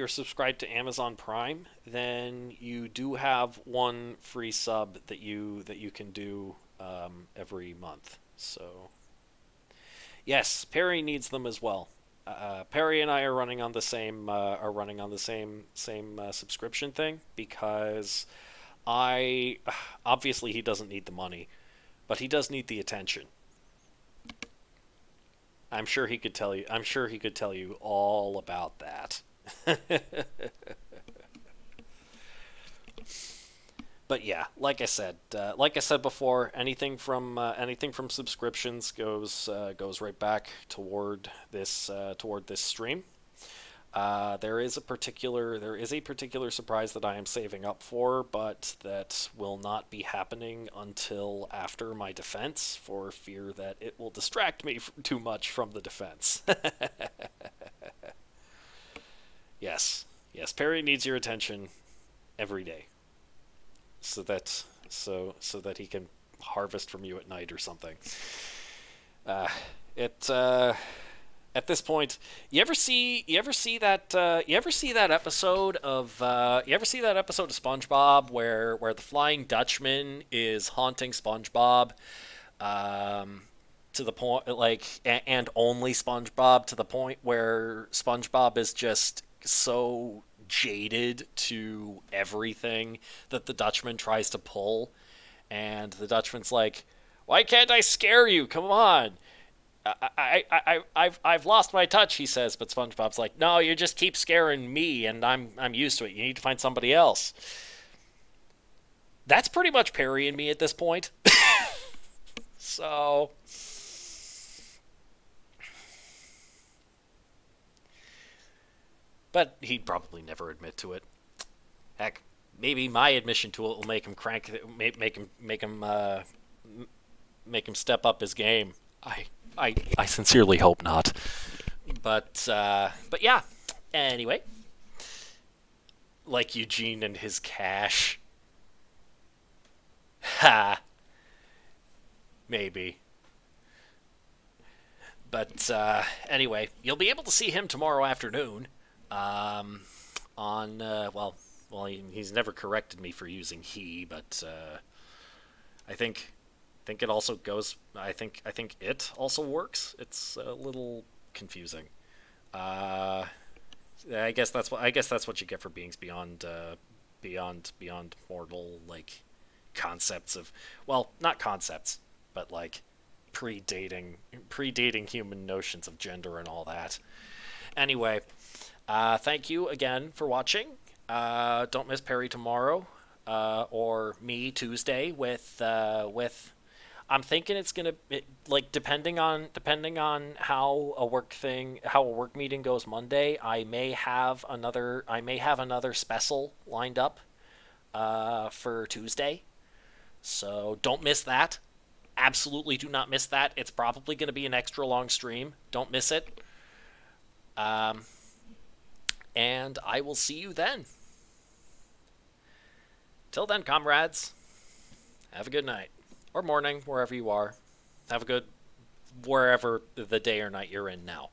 subscribed to Amazon Prime, then you do have one free sub that you can do every month. So yes, Perry needs them as well. Perry and I are running on the same subscription thing because obviously he doesn't need the money, but he does need the attention. I'm sure he could tell you all about that. But yeah, like I said before, anything from subscriptions goes right back toward this stream. There is a particular surprise that I am saving up for, but that will not be happening until after my defense, for fear that it will distract me too much from the defense. Yes. Yes, Perry needs your attention every day. So that he can harvest from you at night or something. It at this point, you ever see that episode of SpongeBob where the Flying Dutchman is haunting SpongeBob, to the point and only SpongeBob, to the point where SpongeBob is just so jaded to everything that the Dutchman tries to pull, and the Dutchman's like, "Why can't I scare you? Come on." I've lost my touch, he says, but SpongeBob's like, "No, you just keep scaring me, and I'm used to it. You need to find somebody else." That's pretty much Perry and me at this point. So, but he'd probably never admit to it. Heck, maybe my admission to it will make him make him step up his game. I sincerely hope not. But yeah. Anyway, like Eugene and his cash. Ha. Maybe. But anyway, you'll be able to see him tomorrow afternoon. He's never corrected me for using he, but I think it also goes. I think it also works. It's a little confusing. I guess that's what you get for beings beyond mortal, like concepts of, well, not concepts, but like predating human notions of gender and all that. Anyway, thank you again for watching. Don't miss Perry tomorrow, or me Tuesday with I'm thinking it's gonna depending on how a work meeting goes Monday. I may have another special lined up for Tuesday, so don't miss that. Absolutely do not miss that. It's probably going to be an extra long stream. Don't miss it. And I will see you then. Till then, comrades, have a good night. Or morning, wherever you are. Have a good wherever the day or night you're in now.